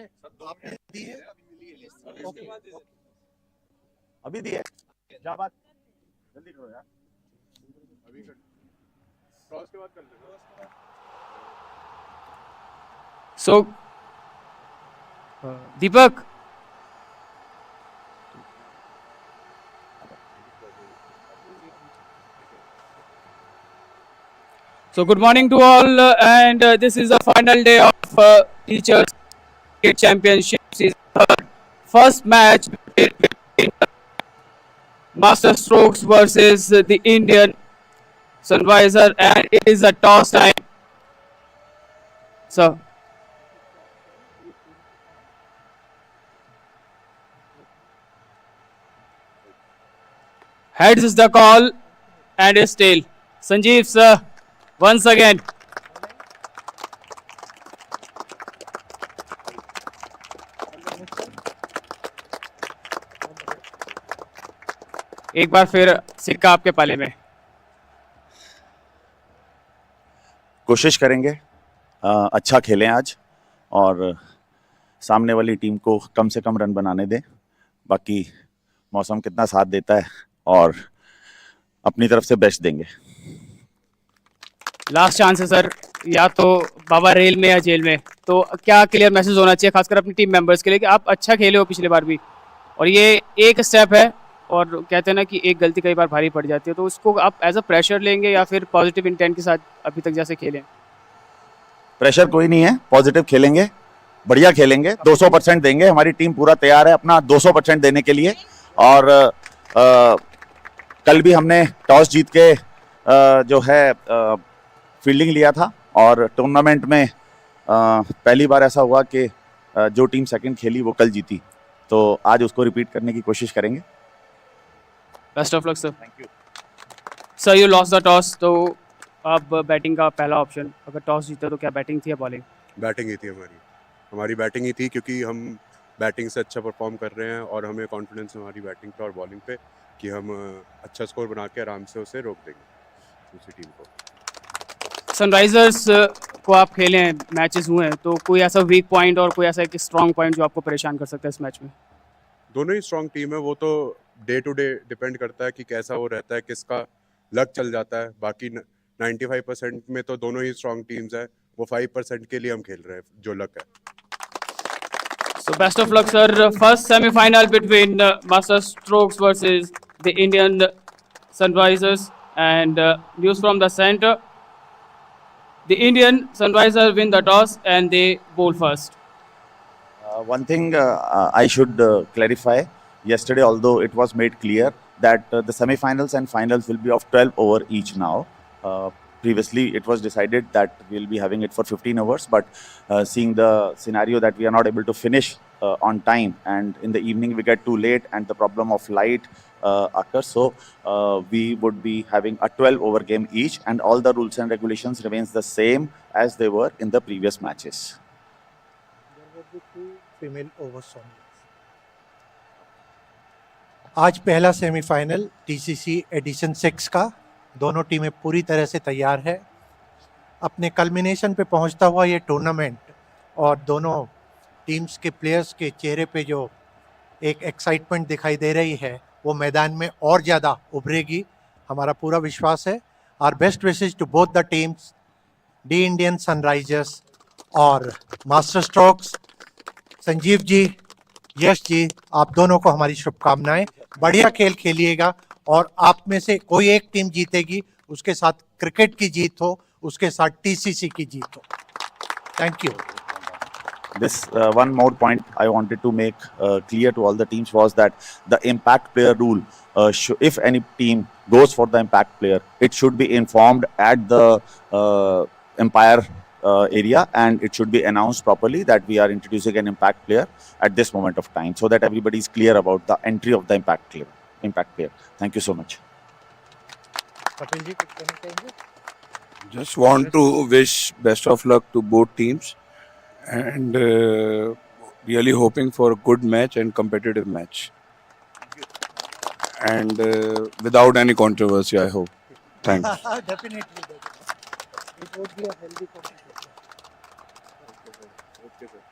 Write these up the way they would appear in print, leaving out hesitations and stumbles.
आपने दी है? ओके, अभी दी है, क्या बात, जल्दी करो यार, अभी टॉस के बाद कर लेना। So, Deepak. So good morning to all, and this is the final day of Teachers Cricket Championship season. First match between Master Strokes versus the Indian Sunvisor, and it is a toss time. So heads is the call, and is tail. Sanjeev sir, once again. एक बार फिर सिक्का आपके पाले में। कोशिश करेंगे अच्छा खेलें आज और सामने वाली टीम को कम से कम रन बनाने दें, बाकी मौसम कितना साथ देता है और अपनी तरफ से बेस्ट देंगे। लास्ट चांस है सर, या तो बाबा रेल में या जेल में, तो क्या क्लियर मैसेज होना चाहिए खासकर अपनी टीम मेंबर्स के लिए कि आप अच्छा खेले हो पिछले बार भी, और ये एक स्टेप है, और कहते हैं ना कि एक गलती कई बार भारी पड़ जाती है, तो उसको आप एज अ प्रेशर लेंगे या फिर पॉजिटिव इंटेंट के साथ अभी तक जैसे खेलें? प्रेशर कोई नहीं है, पॉजिटिव खेलेंगे, बढ़िया खेलेंगे, 200% देंगे, हमारी टीम पूरा तैयार है अपना 200% देने के लिए। और कल भी हमने टॉस जीत के जो है फील्डिंग लिया था, और टूर्नामेंट में पहली बार ऐसा हुआ कि जो टीम सेकंड खेली वो कल जीती, तो आज उसको रिपीट करने की कोशिश करेंगे। Best of luck sir. Thank you sir. You lost the toss, तो अब बैटिंग का पहला ऑप्शन, अगर टॉस जीता तो क्या बैटिंग थी या बॉलिंग? बैटिंग ही थी हमारी बैटिंग ही थी, क्योंकि हम बैटिंग से अच्छा परफॉर्म कर रहे हैं और हमें कॉन्फिडेंस है हमारी बैटिंग पे और बॉलिंग पे कि हम अच्छा स्कोर बना के आराम से उसे रोक देंगे दूसरी टीम को। सनराइजर्स को आप खेले हैं, मैचेस हुए हैं, तो कोई ऐसा वीक पॉइंट और कोई ऐसा एक स्ट्रॉन्ग पॉइंट जो आपको परेशान कर सकता है इस मैच में? दोनों ही स्ट्रॉन्ग टीम है, वो तो डे टू डे डिपेंड करता है कि कैसा वो रहता है, किसका लक चल जाता है। बाकी 95% में तो दोनों ही स्ट्रॉन्ग टीम्स है, वो 5% के लिए हम खेल रहे हैं जो लक है। So best of luck sir. First semi-final between Master Strokes versus the Indian Sunrisers, and news from the center. The Indian Sunrisers win the toss and they bowl first. One thing I should clarify, yesterday although it was made clear that the semi-finals and finals will be of 12 over each now. Previously it was decided that we'll be having it for 15 hours, but seeing the scenario that we are not able to finish on time, and in the evening we get too late and the problem of light occurs, so we would be having a 12 over game each, and all the rules and regulations remains the same as they were in the previous matches. There would be 2 female overs only. आज पहला semifinal TCC addition 6 का, दोनों टीमें पूरी तरह से तैयार है। अपने कल्मिनेशन पे पहुंचता हुआ ये टूर्नामेंट और दोनों टीम्स के प्लेयर्स के चेहरे पे जो एक एक्साइटमेंट दिखाई दे रही है वो मैदान में और ज़्यादा उभरेगी, हमारा पूरा विश्वास है। Our best wishes to both the teams, the Indian Sunrisers और मास्टर स्ट्रोक्स। संजीव जी, यश जी, आप दोनों को हमारी शुभकामनाएं। बढ़िया खेल खेलिएगा और आप में से कोई एक टीम जीतेगी, उसके साथ क्रिकेट की जीत हो, उसके साथ TCC की जीत हो। Thank you. This one more point I wanted to make clear to all the teams was that the impact player rule, if any team goes for the impact player, it should be informed at the umpire area, and it should be announced properly that we are introducing an impact player at this moment of time, so that everybody is clear about the entry of the impact player. Thank you so much. Kapil ji, कुछ कहना चाहेंगे? Just want to wish best of luck to both teams, and really hoping for a good match and competitive match, and without any controversy, I hope. Thanks. Definitely. It would be a healthy competition. Okay, sir.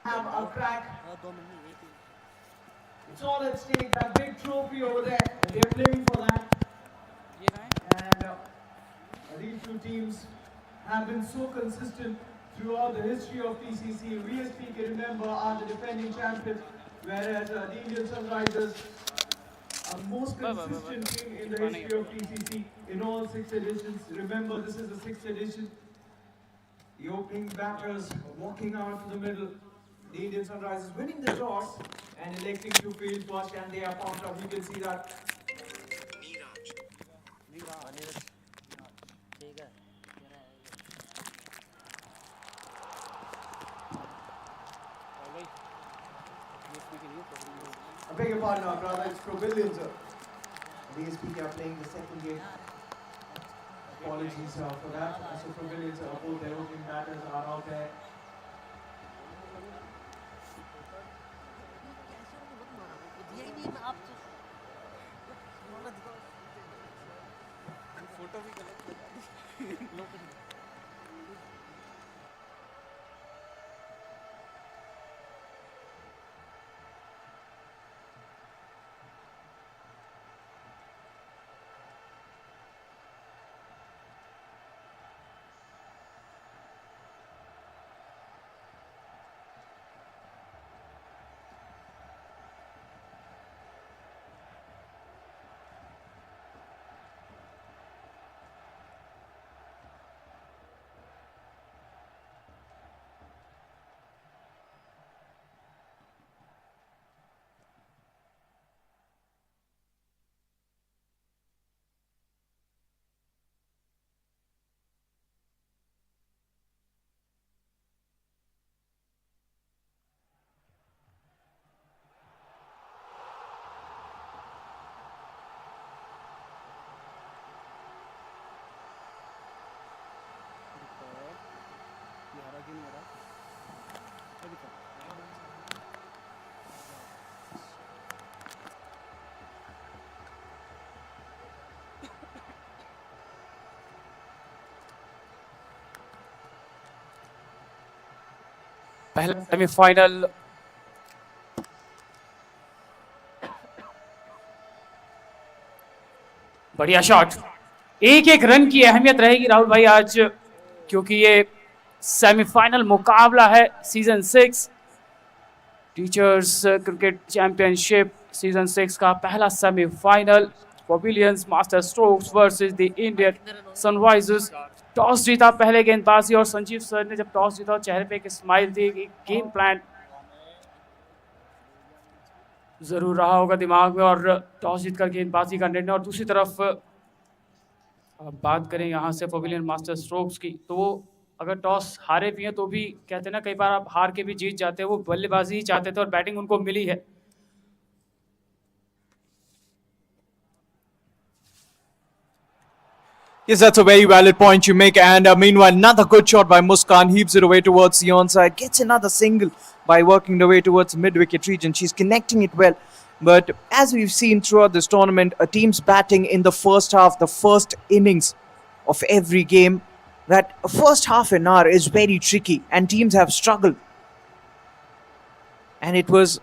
have a crack. It's all at stake, that big trophy over there, and they're playing for that. And these two teams have been so consistent throughout the history of TCC. We as PK, remember, are the defending champions, whereas the Indian Sunrisers are most consistent team in the history of TCC in all 6 editions. Remember, this is the 6th edition. The opening batters walking out to the middle. The Indian Sunrisers winning the toss and electing to field first, and they are pumped up. You can see that. I beg your pardon, brother, it's Froebelian. The DSPK are playing the second game. Apologies for that. So Froebelian, both their opening batters are out there. पहला semifinal बढ़िया shot. एक एक run की अहमियत रहेगी राहुल भाई आज, क्योंकि ये सेमीफाइनल मुकाबला है season 6 teachers cricket championship season 6 का पहला semifinal. Pavilions master strokes versus the Indian Sunrisers. Toss जीता पहले गेंदबाजी, और संजीव सर ने जब टॉस जीता चेहरे पे एक स्माइल थी, एक गेम प्लान जरूर रहा होगा दिमाग में, और टॉस जीतकर गेंदबाजी का निर्णय। और दूसरी तरफ अब बात करें यहाँ से पवेलियन मास्टर स्ट्रोक्स की, तो वो अगर टॉस हारे भी हैं तो भी कहते हैं ना, कई बार आप हार के भी जीत जाते हैं, वो बल्लेबाजी ही चाहते थे और बैटिंग उनको मिली है। Yes, that's a very valid point you make. And meanwhile, another good shot by Muskan heaves it away towards the onside. Gets another single by working the way towards the mid-wicket region. She's connecting it well. But as we've seen throughout this tournament, a team's batting in the first half, the first innings of every game, that first half an hour is very tricky and teams have struggled. And it was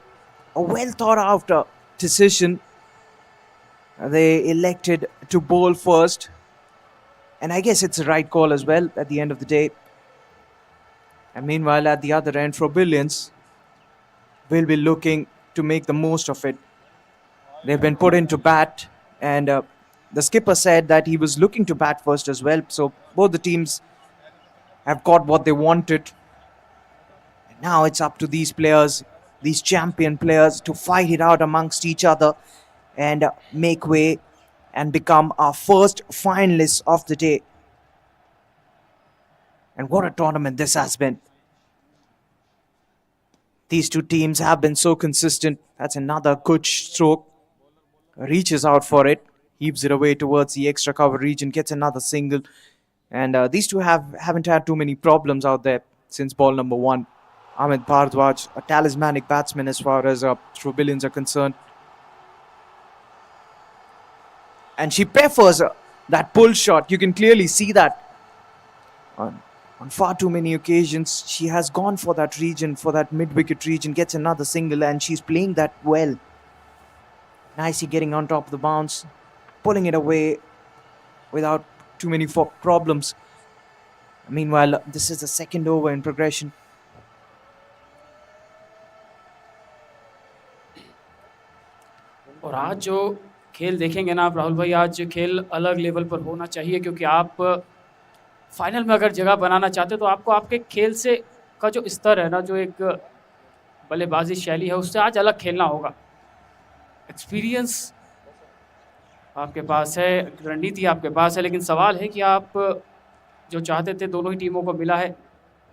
a well thought out decision. They elected to bowl first. And I guess it's the right call as well at the end of the day. And meanwhile, at the other end, Froebelians will be looking to make the most of it. They've been put into bat, and the skipper said that he was looking to bat first as well. So both the teams have got what they wanted. And now it's up to these players, these champion players, to fight it out amongst each other and make way and become our first finalists of the day. And what a tournament this has been. These two teams have been so consistent. That's another good stroke. Reaches out for it, heaves it away towards the extra cover region, gets another single. And these two haven't had too many problems out there since ball number 1. Amit Bhardwaj, a talismanic batsman as far as Froebelians are concerned. And she prefers that pull shot. You can clearly see that. On far too many occasions, she has gone for that region, for that mid-wicket region, gets another single, and she's playing that well. Nicely getting on top of the bounce, pulling it away without too many problems. Meanwhile, this is the second over in progression. और आज जो खेल देखेंगे ना आप राहुल भाई, आज खेल अलग लेवल पर होना चाहिए, क्योंकि आप फाइनल में अगर जगह बनाना चाहते हो तो आपको आपके खेल से का जो स्तर है ना, जो एक बल्लेबाजी शैली है, उससे आज अलग खेलना होगा। एक्सपीरियंस आपके पास है, रणनीति आपके पास है, लेकिन सवाल है कि आप जो चाहते थे दोनों ही टीमों को मिला है,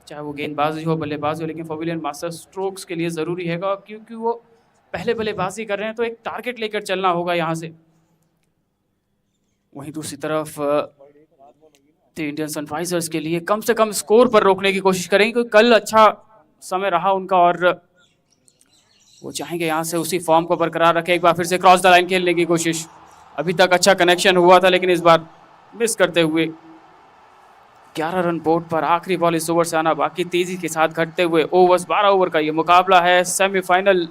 चाहे वो गेंदबाजी हो बल्लेबाजी हो, लेकिन फ्रोबेलियन मास्टर स्ट्रोक्स के लिए ज़रूरी है, क्योंकि वो पहले बल्लेबाजी कर रहे हैं तो एक टारगेट लेकर चलना होगा यहाँ से। वहीं दूसरी तरफ इंडियन सनराइजर्स के लिए कम से कम स्कोर पर रोकने की कोशिश करेंगे, क्योंकि कल अच्छा समय रहा उनका और वो चाहेंगे यहाँ से उसी फॉर्म को बरकरार रखें। एक बार फिर से क्रॉस द लाइन खेलने की कोशिश, अभी तक अच्छा कनेक्शन हुआ था लेकिन इस बार मिस करते हुए। 11 रन बोर्ड पर, आखिरी बॉल इस ओवर से आना बाकी, तेजी के साथ घटते हुए ओवर्स, 12 ओवर का ये मुकाबला है। सेमीफाइनल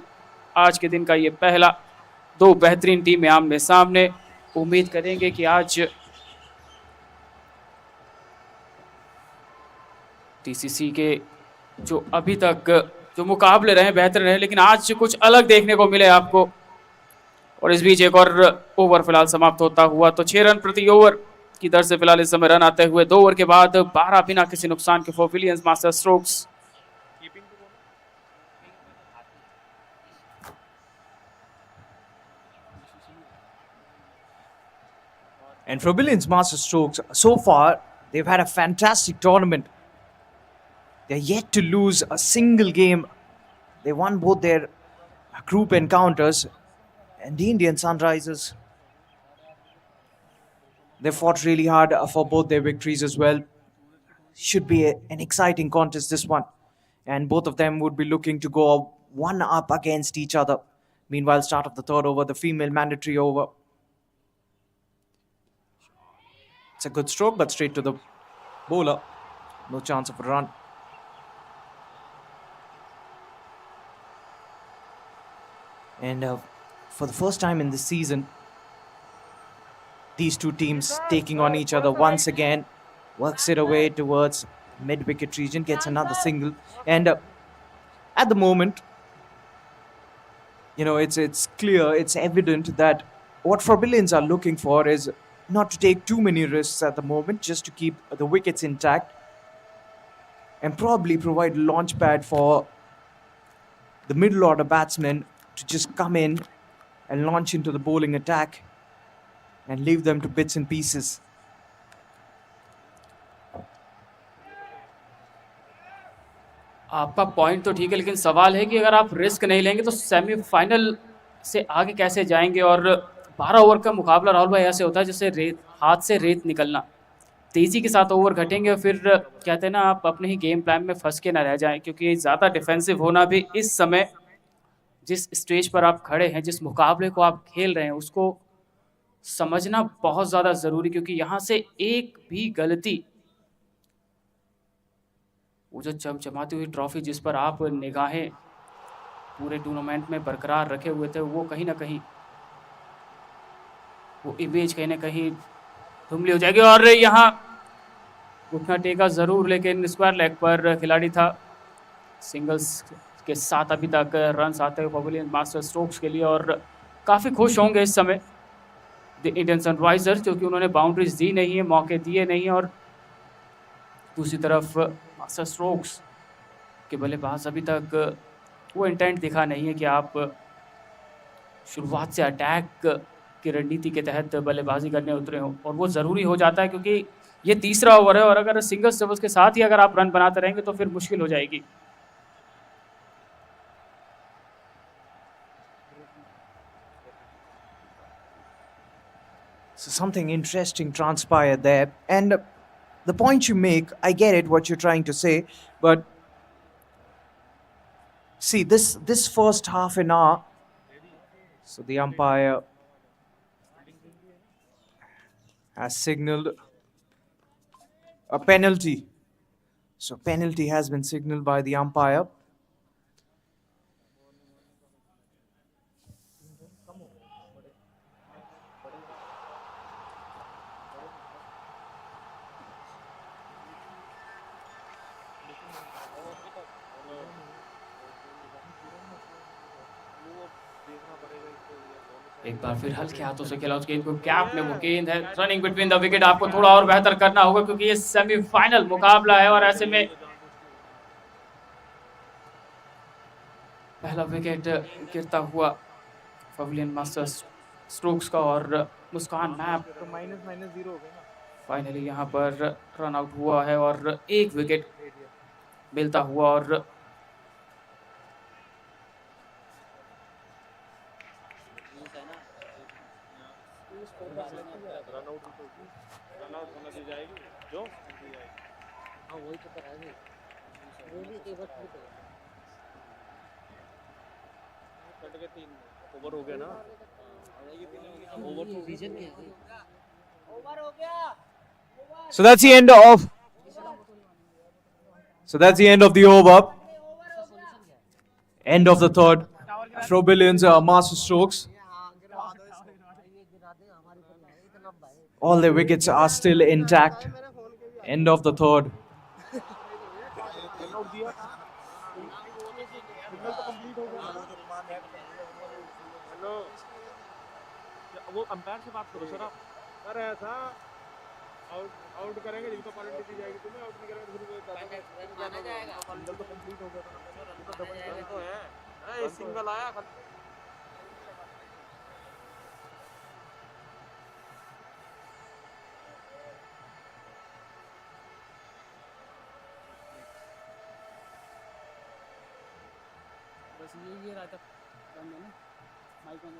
आज के दिन का ये पहला, दो बेहतरीन टीमें आमने सामने। उम्मीद करेंगे कि आज टीसीसी के जो अभी तक जो मुकाबले रहे बेहतर रहे, लेकिन आज कुछ अलग देखने को मिले आपको। और इस बीच एक और ओवर फिलहाल समाप्त होता हुआ, तो 6 रन प्रति ओवर की दर से फिलहाल इस समय रन आते हुए 2 ओवर के बाद 12 बिना किसी नुकसान के Froebelian master strokes. And Froebelian's master strokes, so far, they've had a fantastic tournament. They're yet to lose a single game. They won both their group encounters, and the Indian Sunrisers, they fought really hard for both their victories as well. Should be an exciting contest, this one. And both of them would be looking to go one up against each other. Meanwhile, start of the third over, the female mandatory over. It's a good stroke, but straight to the bowler. No chance of a run. And for the first time in this season, these two teams taking on each other once again. Works it away towards mid-wicket region, gets another single. And at the moment, you know, it's clear, it's evident that what Froebelians are looking for is not to take too many risks at the moment, just to keep the wickets intact and probably provide a launch pad for the middle order batsmen to just come in and launch into the bowling attack and leave them to bits and pieces. आपका point तो ठीक है, लेकिन सवाल है कि अगर आप रिस्क नहीं लेंगे तो सेमीफाइनल से आगे कैसे जाएंगे। और 12 ओवर का मुकाबला राहुल भाई ऐसे होता है जैसे हाथ से रेत निकलना। तेज़ी के साथ ओवर घटेंगे और फिर कहते हैं ना, आप अपने ही गेम प्लान में फंस के ना रह जाएं, क्योंकि ज़्यादा डिफेंसिव होना भी इस समय जिस स्टेज पर आप खड़े हैं, जिस मुकाबले को आप खेल रहे हैं, उसको समझना बहुत ज़्यादा ज़रूरी, क्योंकि यहाँ से एक भी गलती, वो जो चमचमाती हुई ट्रॉफी जिस पर आप निगाहें पूरे टूर्नामेंट में बरकरार रखे हुए थे, वो कहीं ना कहीं, वो इमेज कहीं ना कहीं धुंधली हो जाएगी। और यहाँ घुटना टेका ज़रूर, लेकिन स्क्वायर लेग पर खिलाड़ी था। सिंगल्स के साथ अभी तक रन आते हुए फ्रोबेलियन मास्टर स्ट्रोक्स के लिए, और काफ़ी खुश होंगे इस समय द इंडियन सनराइजर्स, क्योंकि उन्होंने बाउंड्रीज दी नहीं है, मौके दिए नहीं हैं। और दूसरी तरफ मास्टर स्ट्रोक्स के बल्लेबाज अभी तक वो इंटेंट दिखा नहीं है कि आप शुरुआत से अटैक की रणनीति के तहत बल्लेबाजी करने उतरे हो, और वो ज़रूरी हो जाता है क्योंकि ये तीसरा ओवर है, और अगर सिंगल्स डबल्स के साथ ही अगर आप रन बनाते रहेंगे तो फिर मुश्किल हो जाएगी। So something interesting transpired there. And the point you make, I get it, what you're trying to say, but see, this first half an hour, so the umpire has signaled a penalty So penalty has been signaled by the umpire. एक बार फिर हल्के हाथों से खेला उस गेंद को, gap में वो गेंद है, रनिंग बिटवीन द विकेट। आपको थोड़ा और बेहतर करना होगा क्योंकि ये सेमीफाइनल मुकाबला है और ऐसे में पहला विकेट गिरता हुआ पवेलियन मास्टर्स स्ट्रोक्स का, और मुस्कान मैप फाइनली यहाँ पर रन आउट हुआ है और एक विकेट मिलता हुआ। और So that's the end of. So that's the end of the over. End of the third. Froebelian's master strokes. All the wickets are still intact. End of the third. वो umpire से बात करो sir आप। Sir ऐसा out out करेंगे जिनको penalty दी जाएगी, तुम्हें आउट नहीं करेंगे तो फिर माना जाएगा। सिंगल तो कंप्लीट हो गया था, तो डबल तो है, सिंगल आया। बस ये रहा था, माइक बंद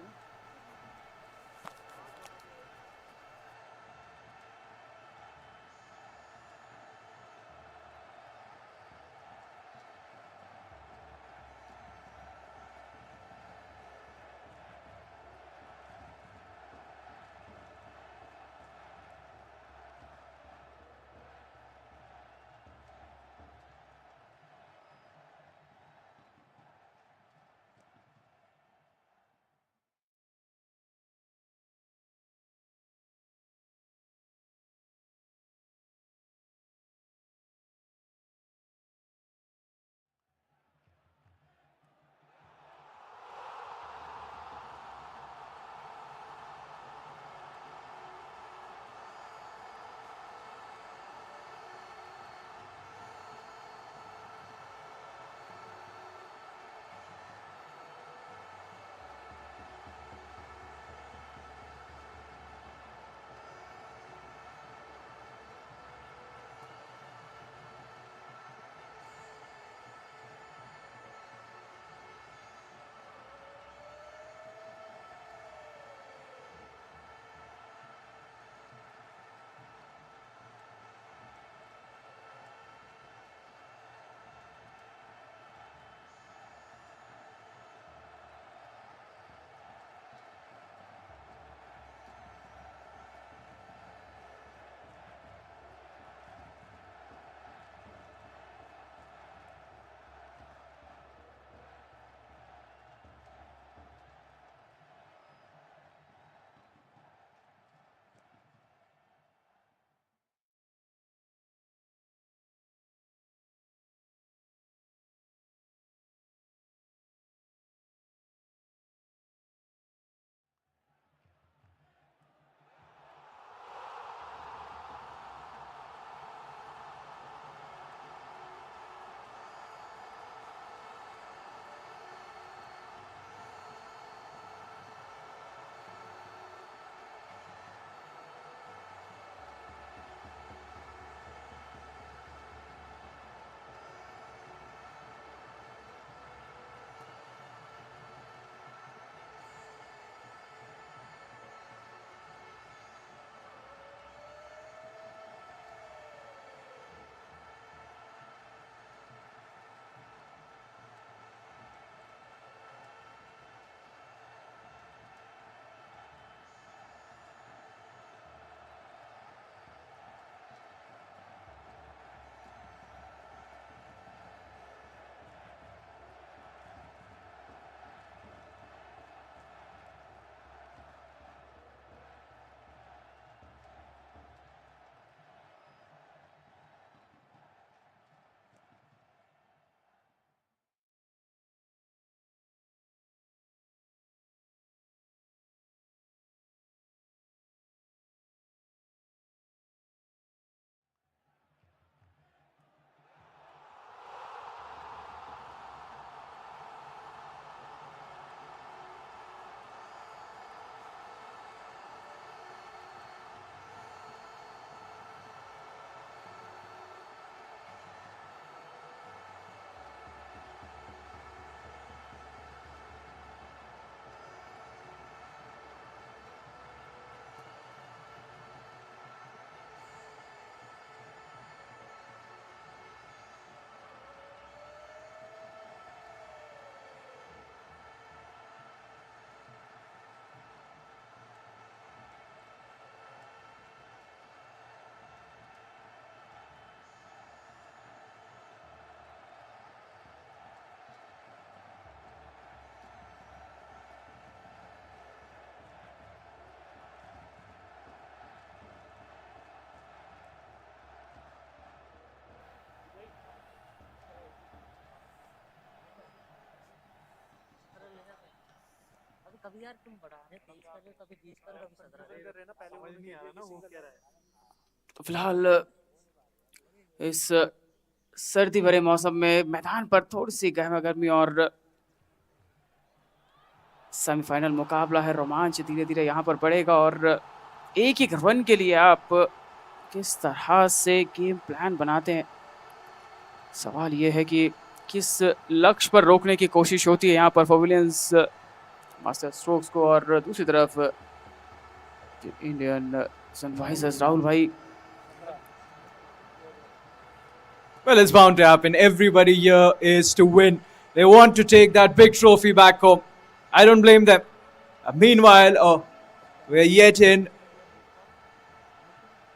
तो फिलहाल इस सर्दी भरे मौसम में मैदान पर थोड़ी सी गहमा गर्मी और सेमीफाइनल मुकाबला है, रोमांच धीरे धीरे यहाँ पर बढ़ेगा और एक एक रन के लिए आप किस तरह से गेम प्लान बनाते हैं। सवाल ये है कि किस लक्ष्य पर रोकने की कोशिश होती है यहाँ पर फोबिलियंस मास्टर स्ट्रोक्स को, और दूसरी तरफ इंडियन सनराइजर्स। राहुल भाई, Well, it's bound to happen. Everybody here is to win. They want to take that big trophy back home. I don't blame them. Meanwhile, we're yet in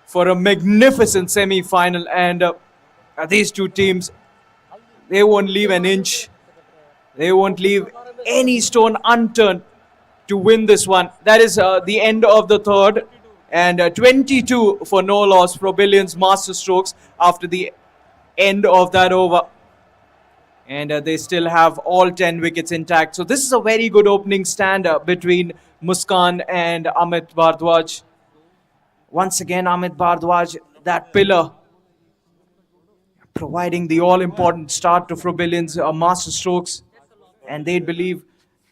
for a magnificent semi-final, and these two teams, they won't leave an inch. They won't leave any stone unturned to win this one. That is the end of the third, and 22 for no loss. Froebelian's master strokes after the end of that over, and they still have all 10 wickets intact. So this is a very good opening stand between Muskan and Amit Bhardwaj. Once again, Amit Bhardwaj, that pillar, providing the all-important start to Froebelian's master strokes, and they'd believe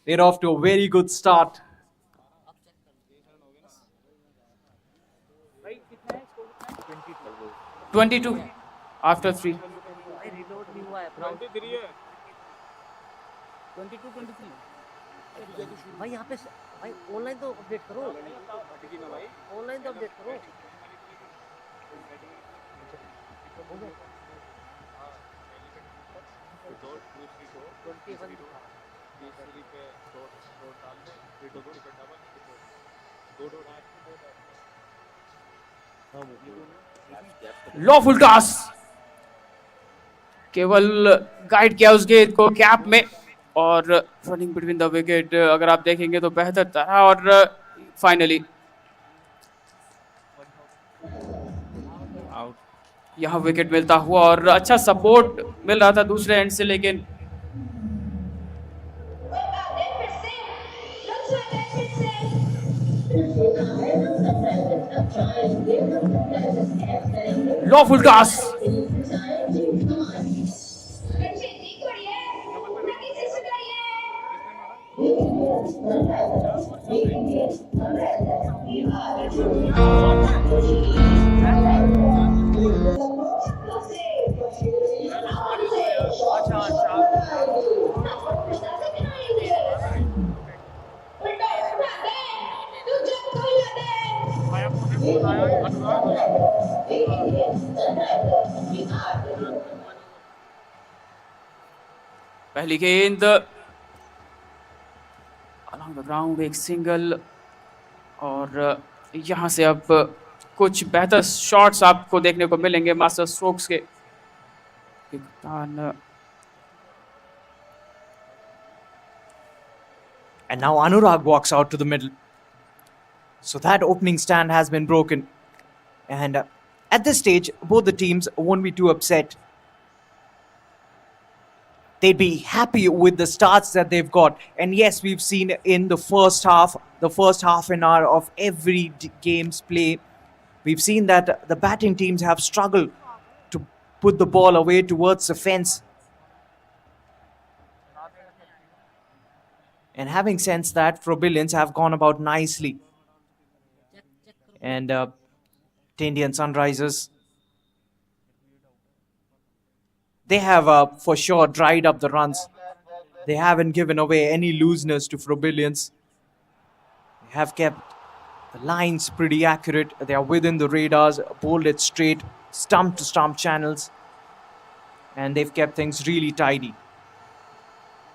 they're off to a very good start. 22 after 3. 23 है 22-23. भाई यहाँ पे भाई online तो update करो, online तो update करो। Lawful toss, केवल गाइड किया उस गेंद को कैप में, और रनिंग बिटवीन द विकेट अगर आप देखेंगे तो बेहतर था। और फाइनली यहाँ विकेट मिलता हुआ, और अच्छा सपोर्ट मिल रहा था दूसरे एंड से, लेकिन लॉफुल टॉस, पहली गेंद अलॉन्ग द ग्राउंड, एक सिंगल, और यहाँ से अब कुछ बेहतर शॉट्स आपको देखने को मिलेंगे मास्टर स्ट्रोक्स के कप्तान। And now Anurag walks out to the middle. So that opening stand has been broken. And at this stage, both the teams won't be too upset. They'd be happy with the starts that they've got. And yes, we've seen in the first half an hour of every game's play, we've seen that the batting teams have struggled to put the ball away towards the fence. And having sensed that, Froebelians have gone about nicely. And the Indian Sunrisers, they have for sure dried up the runs. They haven't given away any looseness to Froebelians. They have kept the lines pretty accurate. They are within the radars, bowled it straight, stump to stump channels. And they've kept things really tidy.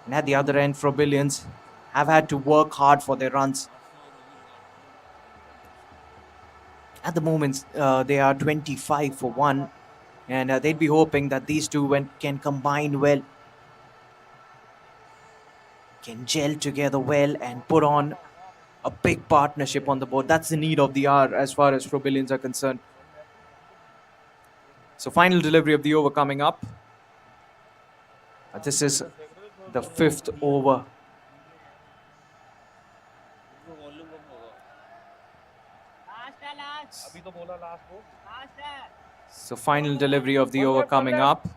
And at the other end, Froebelians have had to work hard for their runs. At the moment, they are 25 for 1, and they'd be hoping that these two can combine well, can gel together well, and put on a big partnership on the board. That's the need of the hour as far as Froebelians are concerned. So final delivery of the over coming up. This is the 5th over. अभी तो बोला last वो So final delivery of the over coming up.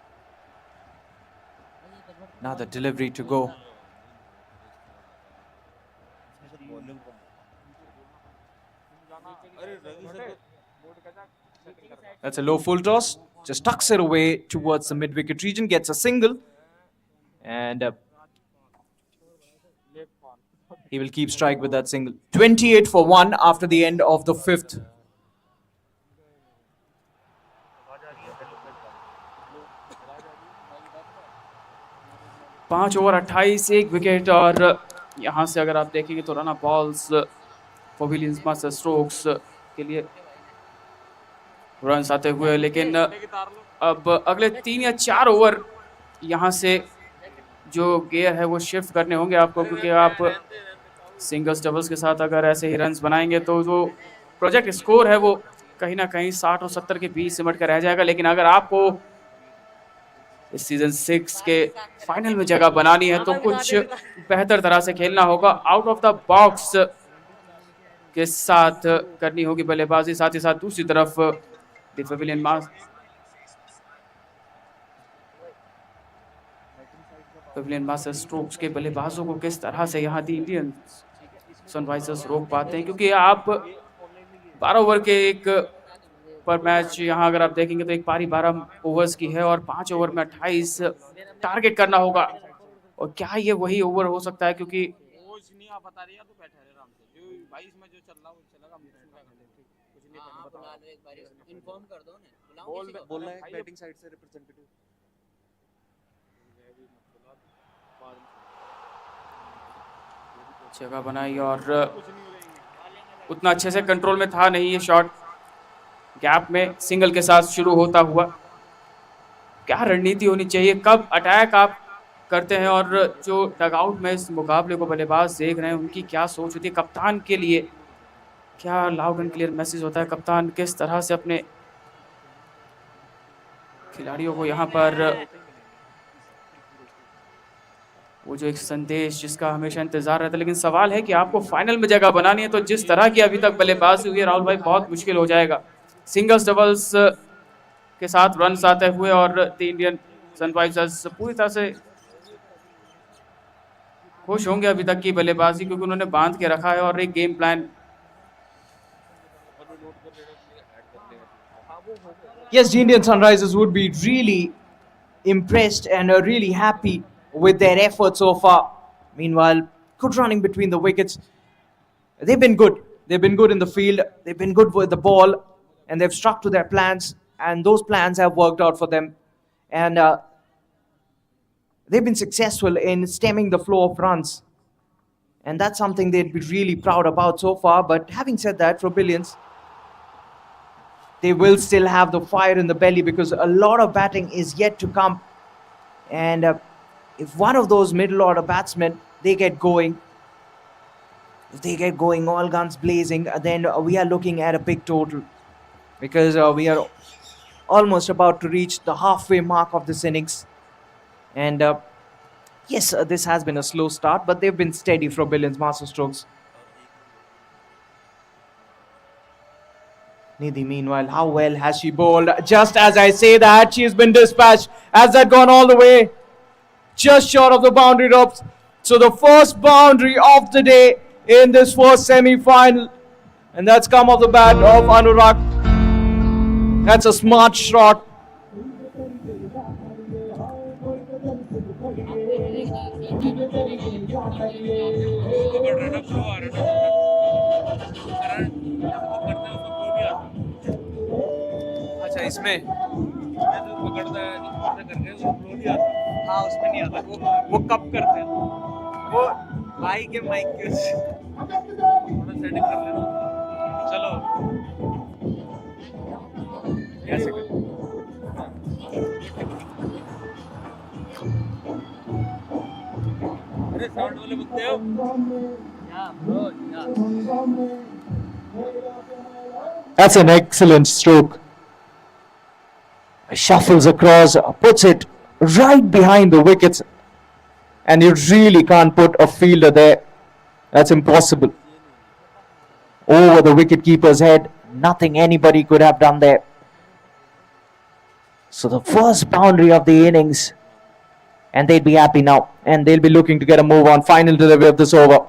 Another delivery to go. That's a low full toss. Just tucks it away towards the mid-wicket region. Gets a single. And he will keep strike with that single. 28 for 1 after the end of the 5th. पाँच over 28 एक wicket और यहाँ से अगर आप देखेंगे तो run up balls Froebelian master strokes के लिए रन आते हुए, लेकिन अब अगले 3 या 4 ओवर यहाँ से जो गेयर है वो शिफ्ट करने होंगे आपको, क्योंकि आप सिंगल्स डबल्स के साथ अगर ऐसे ही रन्स बनाएंगे तो जो प्रोजेक्ट स्कोर है वो कहीं ना कहीं 60 और 70 के बीच सिमट कर रह जाएगा। लेकिन अगर आपको इस सीजन 6 के फाइनल में जगह बनानी है तो कुछ बेहतर तरह से खेलना होगा, आउट ऑफ द बॉक्स के साथ करनी होगी बल्लेबाजी। साथ ही साथ दूसरी तरफ Froebelian मास्टर स्ट्रोक्स के बल्लेबाजों को किस तरह से यहाँ दी इंडियन सनराइजर्स रोक पाते हैं, क्योंकि आप 12 ओवर के एक पर मैच यहाँ अगर आप देखेंगे तो एक पारी 12 ओवर्स की है और 5 ओवर में 28 टारगेट करना होगा। और क्या ये वही ओवर हो सकता है, क्योंकि बोलना है बैटिंग साइड से रिप्रेजेंटेटिव जगह बनाई और उतना अच्छे से कंट्रोल में था नहीं ये शॉट। गैप में सिंगल के साथ शुरू होता हुआ क्या रणनीति होनी चाहिए, कब अटैक आप करते हैं, और जो डगआउट में इस मुकाबले को बल्लेबाज देख रहे हैं उनकी क्या सोच होती है, कप्तान के लिए क्या लाउड एंड क्लियर मैसेज होता है, कप्तान किस तरह से अपने खिलाड़ियों को यहाँ पर वो जो एक संदेश जिसका हमेशा इंतजार रहता है। लेकिन सवाल है कि आपको फाइनल में जगह बनानी है तो जिस तरह की अभी तक बल्लेबाजी हुई है राहुल भाई, बहुत मुश्किल हो जाएगा। सिंगल्स डबल्स के साथ रन आते हुए और इंडियन सनराइजर्स पूरी तरह से खुश होंगे अभी तक की बल्लेबाजी, क्योंकि उन्होंने बांध के रखा है और एक game plan. Yes, the Indian Sunrisers would be really impressed and really happy with their effort so far. Meanwhile, good running between the wickets. They've been good. They've been good in the field. They've been good with the ball, and they've stuck to their plans, and those plans have worked out for them. And they've been successful in stemming the flow of runs. And that's something they'd be really proud about so far. But having said that, Froebelians, they will still have the fire in the belly because a lot of batting is yet to come. And if one of those middle order batsmen, they get going, if they get going all guns blazing, then we are looking at a big total, because we are almost about to reach the halfway mark of this innings. And yes, this has been a slow start, but they've been steady for Froebelian's masterstrokes. Nidhi, meanwhile, how well has she bowled? Just as I say that, she's been dispatched. Has that gone all the way? Just short of the boundary ropes. So the first boundary of the day in this first semi-final. And that's come off the bat of Anurag. That's a smart shot. अच्छा इसमें पकड़ता है करके वो flow नहीं आता। हाँ उसमें नहीं आता, वो कब करते हैं वो भाई के माइक के थोड़ा सेटिंग कर लेना। चलो कैसे कर अरे साउंड वाले बंदे हो That's an excellent stroke. Shuffles across, puts it right behind the wickets, and you really can't put a fielder there. That's impossible. over the wicket-keeper's head. Nothing anybody could have done there. So the first boundary of the innings, and they'd be happy now, and they'll be looking to get a move on. Final delivery of this over.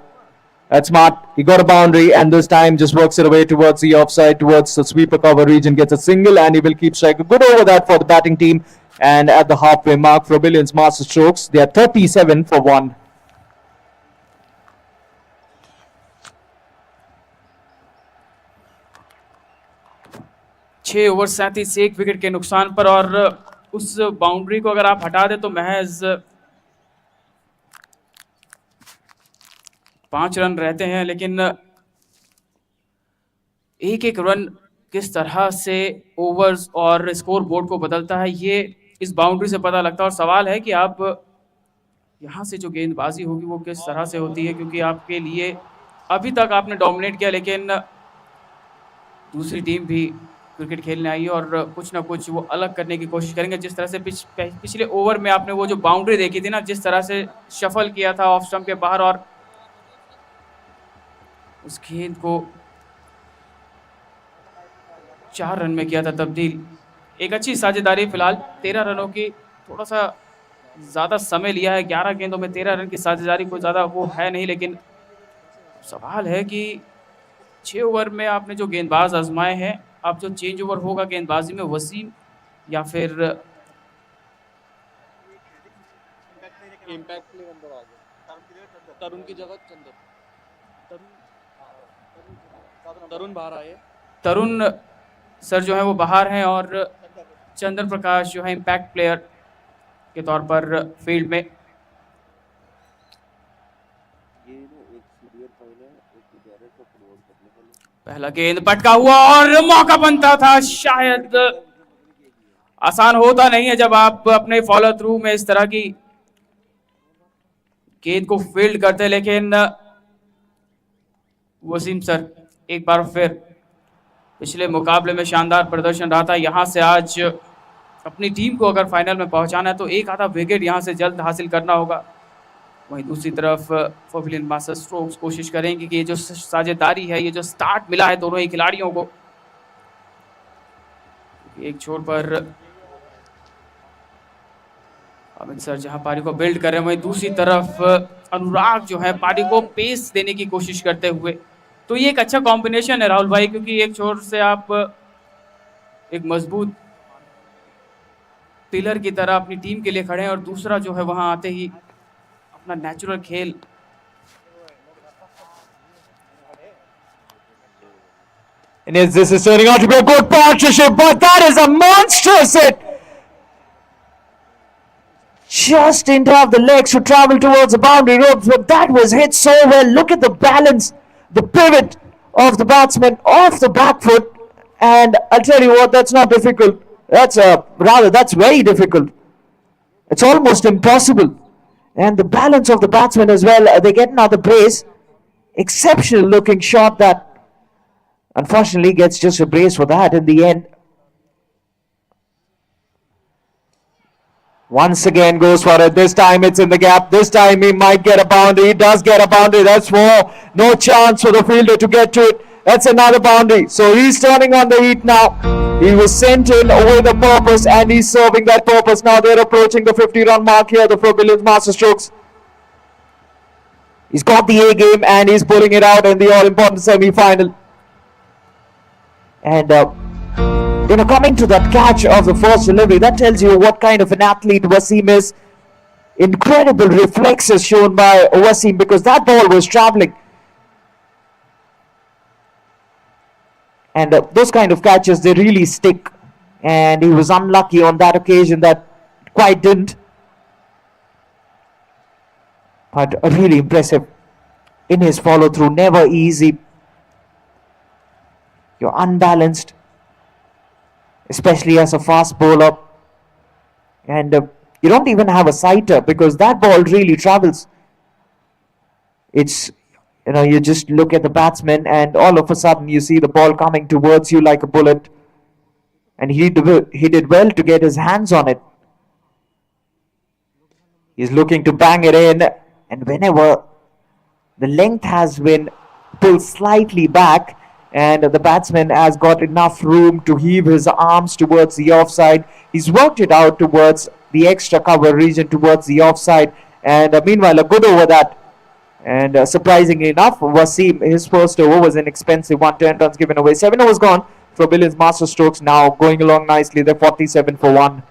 That's smart. He got a boundary, and this time just works it away towards the offside, towards the sweeper cover region, gets a single, and he will keep strike. A good over that for the batting team. And at the halfway mark, Froebelian's master strokes. They are 37 for 1. छह over 37 एक wicket के नुकसान पर, और उस boundary को अगर आप हटा दें तो महज 5 रन रहते हैं, लेकिन एक एक रन किस तरह से ओवर्स और स्कोर बोर्ड को बदलता है, ये इस बाउंड्री से पता लगता है। और सवाल है कि आप यहाँ से जो गेंदबाजी होगी वो किस तरह से होती है, क्योंकि आपके लिए अभी तक आपने डोमिनेट किया, लेकिन दूसरी टीम भी क्रिकेट खेलने आई है और कुछ ना कुछ वो अलग करने की कोशिश करेंगे। जिस तरह से पिछले ओवर में आपने वो जो बाउंड्री देखी थी ना, जिस तरह से शफल किया था ऑफ स्टंप के बाहर, और उस गेंद को 4 रन में किया था तब्दील। एक अच्छी साझेदारी, फिलहाल 13 रनों की, थोड़ा सा ज़्यादा समय लिया है। 11 गेंदों में 13 रन की साझेदारी कोई ज़्यादा वो है नहीं, लेकिन सवाल है कि 6 ओवर में आपने जो गेंदबाज आजमाए हैं, अब जो चेंज ओवर होगा गेंदबाजी में, वसीम या फिर इम्पैक्ट प्लेयर अंदर आ गया, तरुण की जगह चंदन, तरुण बाहर आए। तरुण सर जो है वो बाहर हैं, और चंदन प्रकाश जो है इम्पैक्ट प्लेयर के तौर पर फील्ड में। पहला गेंद पटका हुआ और मौका बनता था, शायद आसान होता नहीं है जब आप अपने फॉलो थ्रू में इस तरह की गेंद को फील्ड करते, लेकिन वसीम सर एक बार फिर पिछले मुकाबले में शानदार प्रदर्शन रहा था। यहां से आज अपनी टीम को अगर फाइनल में पहुंचाना है तो एक आधा विकेट यहां से जल्द हासिल करना होगा। वहीं दूसरी तरफ फ्रोबेलियन मास्टर स्ट्रोक्स कोशिश करेंगे कि ये जो साझेदारी है, ये जो स्टार्ट मिला है दोनों ही खिलाड़ियों को, एक छोर पर अमित सर जहां पारी को बिल्ड कर रहे हैं, वहीं दूसरी तरफ अनुराग जो है पारी को पेस देने की कोशिश करते हुए। तो ये एक अच्छा कॉम्बिनेशन है राहुल भाई, क्योंकि एक छोर से आप एक मजबूत पिलर की तरह अपनी टीम के लिए खड़े हैं, और दूसरा जो है वहां आते ही अपना नेचुरल खेल। And yes, this is turning out to be a good partnership, but that is a monstrous hit. Just didn't have the legs to travel towards the boundary ropes, but that was hit so well. Look at the balance, the pivot of the batsman off the back foot. And I'll tell you what, that's not difficult. That's very difficult. It's almost impossible. And the balance of the batsman as well, they get another brace. Exceptional looking shot that unfortunately gets just a brace for that in the end. Once again goes for it. This time it's in the gap. This time he might get a boundary. He does get a boundary. That's 4. No chance for the fielder to get to it. That's another boundary. So he's turning on the heat now. He was sent in with a purpose, and he's serving that purpose. Now they're approaching the 50-run mark here, the Froebelian masterstrokes. He's got the A game, and he's pulling it out in the all-important semi-final. And coming to that catch of the first delivery, that tells you what kind of an athlete Wasim is. Incredible reflexes shown by Wasim, because that ball was travelling. And those kind of catches, they really stick. And he was unlucky on that occasion that quite didn't. But really impressive in his follow through. Never easy. You're unbalanced, especially as a fast bowler. And you don't even have a sighter, because that ball really travels. It's, you just look at the batsman, and all of a sudden you see the ball coming towards you like a bullet. And he did well to get his hands on it. He's looking to bang it in, and whenever the length has been pulled slightly back, and the batsman has got enough room to heave his arms towards the offside. He's worked it out towards the extra cover region towards the offside, and meanwhile a good over that. And surprisingly enough, Wasim, his first over was an expensive one, 10 runs given away. 7 overs gone. Froebelian's master strokes now going along nicely. They're 47 for 1.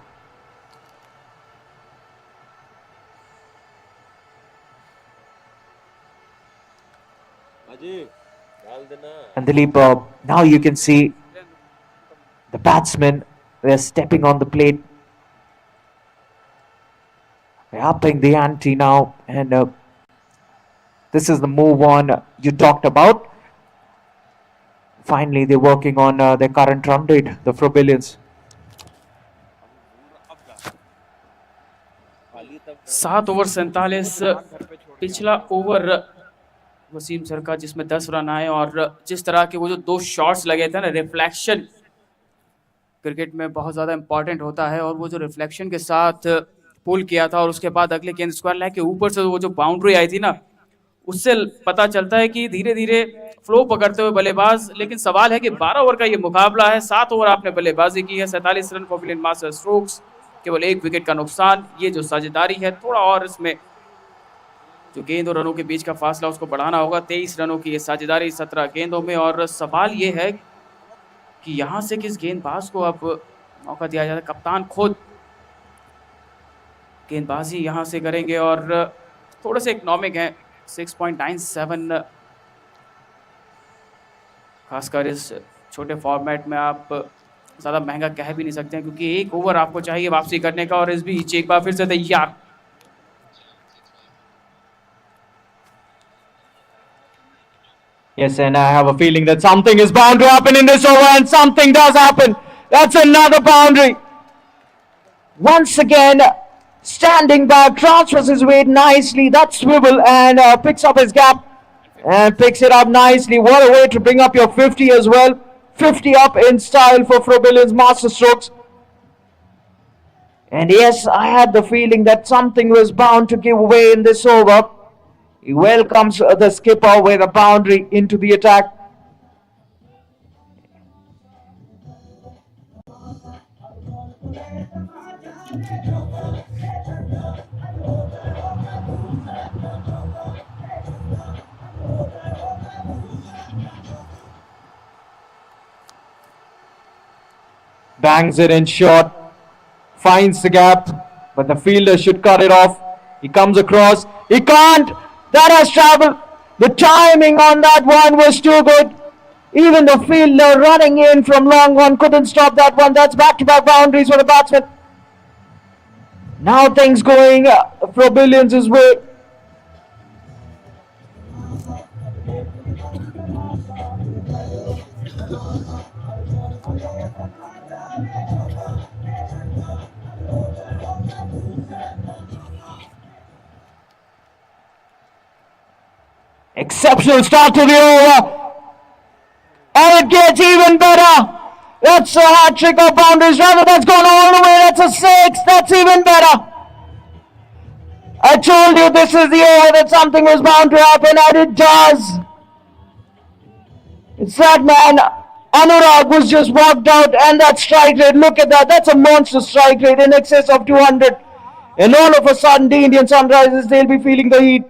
And Dilip, now you can see the batsmen, they're stepping on the plate. They're upping the ante now, and this is the move on you talked about. Finally, they're working on their current run rate, the Froebelians. 7 over 47 पिछला over Wasim sir का जिसमें 10 run आए, और जिस तरह के वो जो 2 शॉट्स लगे थे ना, रिफ्लेक्शन क्रिकेट में बहुत ज़्यादा इंपॉर्टेंट होता है, और वो जो रिफ्लेक्शन के साथ पुल किया था और उसके बाद अगले गेंद स्क्वायर लेग के ऊपर से वो जो बाउंड्री आई थी ना, उससे पता चलता है कि धीरे धीरे फ्लो पकड़ते हुए बल्लेबाज। लेकिन सवाल है कि 12 ओवर का ये मुकाबला है, 7 ओवर आपने बल्लेबाजी की है, 47 रन फ्रोबेलियन मास्टर स्ट्रोक्स, केवल 1 विकेट का नुकसान। ये जो साझेदारी है, थोड़ा और इसमें जो गेंद और रनों के बीच का फासला उसको बढ़ाना होगा। 23 रनों की ये साझेदारी 17 गेंदों में, और सवाल ये है कि यहाँ से किस गेंदबाज को अब मौका दिया जाता है। कप्तान खुद गेंदबाजी यहाँ से करेंगे, और थोड़े से इकोनॉमिक हैं, 6.97, खासकर इस छोटे फॉर्मेट में आप ज़्यादा महंगा कह भी नहीं सकते हैं, क्योंकि 1 ओवर आपको चाहिए वापसी करने का। और इस बीच एक बार फिर से तैयार, Yes, and I have a feeling that something is bound to happen in this over, and something does happen. That's another boundary. Once again, standing back, transfers his weight nicely. That swivel, and picks up his gap and picks it up nicely. What a way to bring up your 50 as well. 50 up in style for Froebelian's master strokes. And yes, I had the feeling that something was bound to give way in this over. He welcomes the skipper with a boundary into the attack. Bangs it in short, finds the gap, but the fielder should cut it off. He comes across, he can't. That has travelled. The timing on that one was too good. Even the fielder running in from long on couldn't stop that one. That's back-to-back boundaries for the batsman. Now things going Froebelian's way. Exceptional start to the over, and it gets even better. That's a hat trick of boundaries. Rather, that's gone all the way. That's a 6. That's even better. I told you this is the over that something was bound to happen, and it does. It's that man Anurag was just walked out, and that strike rate. Look at that. That's a monster strike rate in excess of 200. And all of a sudden, the Indian Sunrisers, they'll be feeling the heat.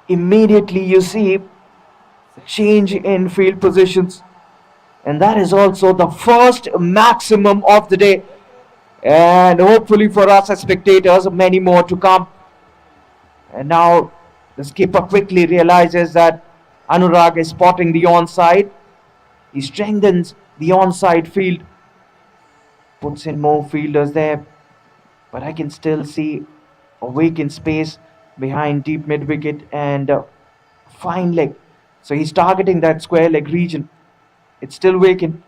Immediately you see the change in field positions, and that is also the first maximum of the day, and hopefully for us as spectators, many more to come. And now the skipper quickly realizes that Anurag is spotting the onside. He strengthens the onside field, puts in more fielders there, but I can still see a vacant space behind deep mid wicket and fine leg. So he's targeting that square leg region. It's still vacant.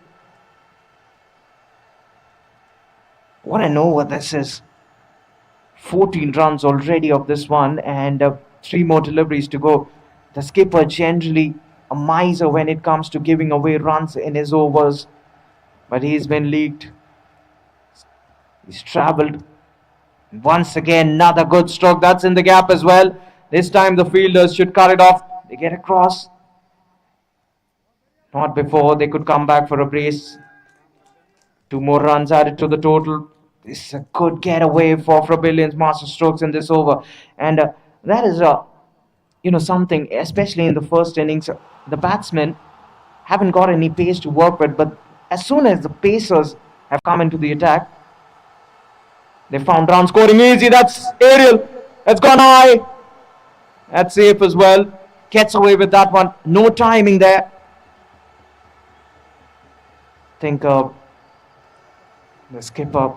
Want to know what this is? 14 runs already of this one, and 3 more deliveries to go. The skipper generally a miser when it comes to giving away runs in his overs, but he's been leaked. He's travelled Once again, another good stroke. That's in the gap as well. This time the fielders should cut it off. They get across. Not before they could come back for a brace. 2 more runs added to the total. This is a good getaway for Froebelian's master strokes in this over. And that is something, especially in the first innings. The batsmen haven't got any pace to work with, but as soon as the pacers have come into the attack, they found run scoring easy. That's aerial. That's gone high. That's safe as well. Gets away with that one. No timing there. I think the skipper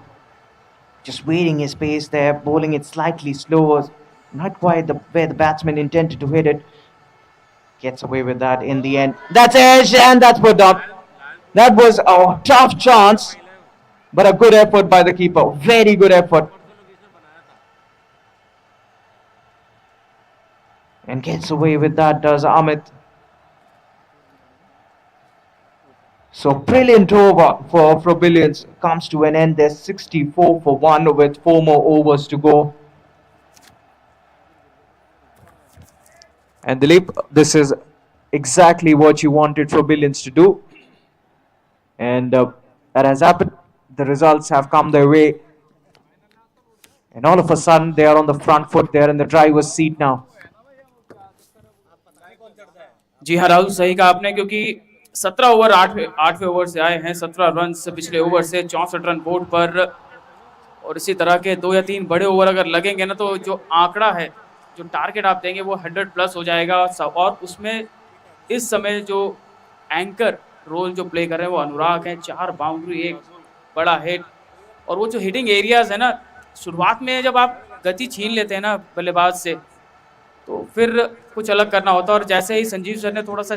just waiting his pace there, bowling it slightly slower. Not quite where the batsman intended to hit it. Gets away with that in the end. That's edge and that's put down. That was a tough chance, but a good effort by the keeper. Very good effort. And gets away with that, does Amit. So brilliant over for Froebelians comes to an end. There's 64 for 1 with 4 more overs to go. And Dilip, this is exactly what you wanted Froebelians to do. And that has happened. The results have come their way. And all of a sudden, they are on the front foot. They are in the driver's seat now. जी हाँ राहुल, सही कहा आपने, क्योंकि 17 over 8वें over से आए हैं, 17 run पिछले over से, 64 रन बोर्ड पर। और इसी तरह के 2 या 3 बड़े ओवर अगर लगेंगे ना, तो जो आंकड़ा है, जो टारगेट आप देंगे वो 100 प्लस हो जाएगा। और उसमें इस समय जो एंकर रोल जो प्ले कर रहे हैं वो अनुराग हैं। 4 बाउंड्री, 1 बड़ा हिट। और वो जो हिटिंग एरियाज है ना, शुरुआत में जब आप गति छीन लेते हैं ना बल्लेबाज से, तो फिर कुछ अलग करना होता है। और जैसे ही संजीव सर ने थोड़ा सा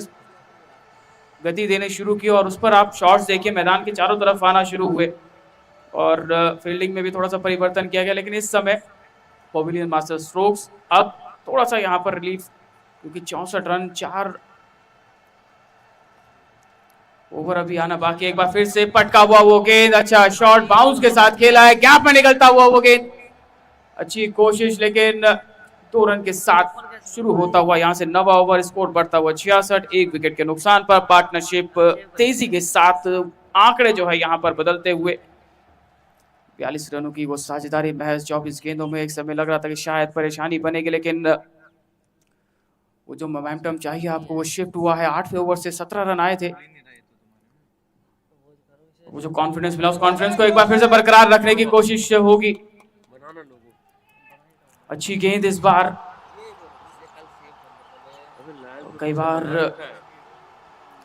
गति देने शुरू की और उस पर आप शॉट्स देखिए, मैदान के चारों तरफ आना शुरू हुए और फील्डिंग में भी थोड़ा सा परिवर्तन किया गया। लेकिन इस समय फ्रोबेलियन मास्टर स्ट्रोक्स अब थोड़ा सा यहाँ पर रिलीफ, क्योंकि 64 रन 4 ओवर अभी आना बाकी। एक बार फिर से पटका हुआ वो गेंद, अच्छा शॉट बाउंस के साथ खेला है, गैप में निकलता हुआ वो गेंद, अच्छी कोशिश, लेकिन 2 रन के साथ शुरू होता हुआ यहाँ से 9वां ओवर, स्कोर बढ़ता हुआ 66, 1 विकेट के नुकसान पर। पार्टनरशिप तेजी के साथ आंकड़े जो है यहाँ पर बदलते हुए 42 रनों की वो साझेदारी महज 24 गेंदों में। एक समय लग रहा था कि शायद परेशानी बनेगी, लेकिन वो जो मोमेंटम चाहिए आपको वो शिफ्ट हुआ है। 8वें ओवर से 17 रन आए थे, वो जो कॉन्फिडेंस मिला, उस कॉन्फिडेंस को एक बार फिर से बरकरार रखने की कोशिश होगी। अच्छी गेंद इस बार, कई बार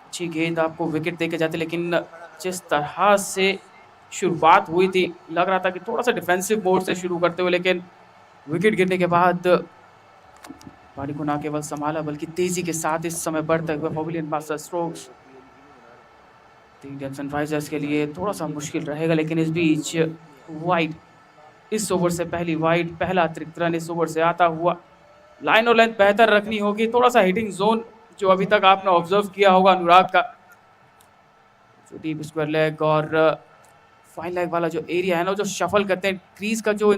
अच्छी गेंद आपको विकेट देके जाती, लेकिन जिस तरह से शुरुआत हुई थी, लग रहा था कि थोड़ा सा डिफेंसिव मोड से शुरू करते हुए, लेकिन विकेट गिरने के बाद पारी को ना केवल संभाला बल्कि तेजी के साथ इस समय बढ़ते हुए फ्रोबेलियन मास्टर स्ट्रोक्स। इंडियन सनराइजर्स के लिए थोड़ा सा मुश्किल रहेगा, लेकिन इस बीच वाइड, इस ओवर से पहली वाइड, पहला अतिरिक्त रन इस ओवर से आता हुआ। लाइन और लेंथ बेहतर रखनी होगी, थोड़ा सा हिटिंग जोन जो अभी तक आपने ऑब्जर्व किया होगा अनुराग का, जो डीप स्क्वायर लेग और फाइन लेग वाला जो एरिया है ना, जो शफल करते हैं क्रीज का, जो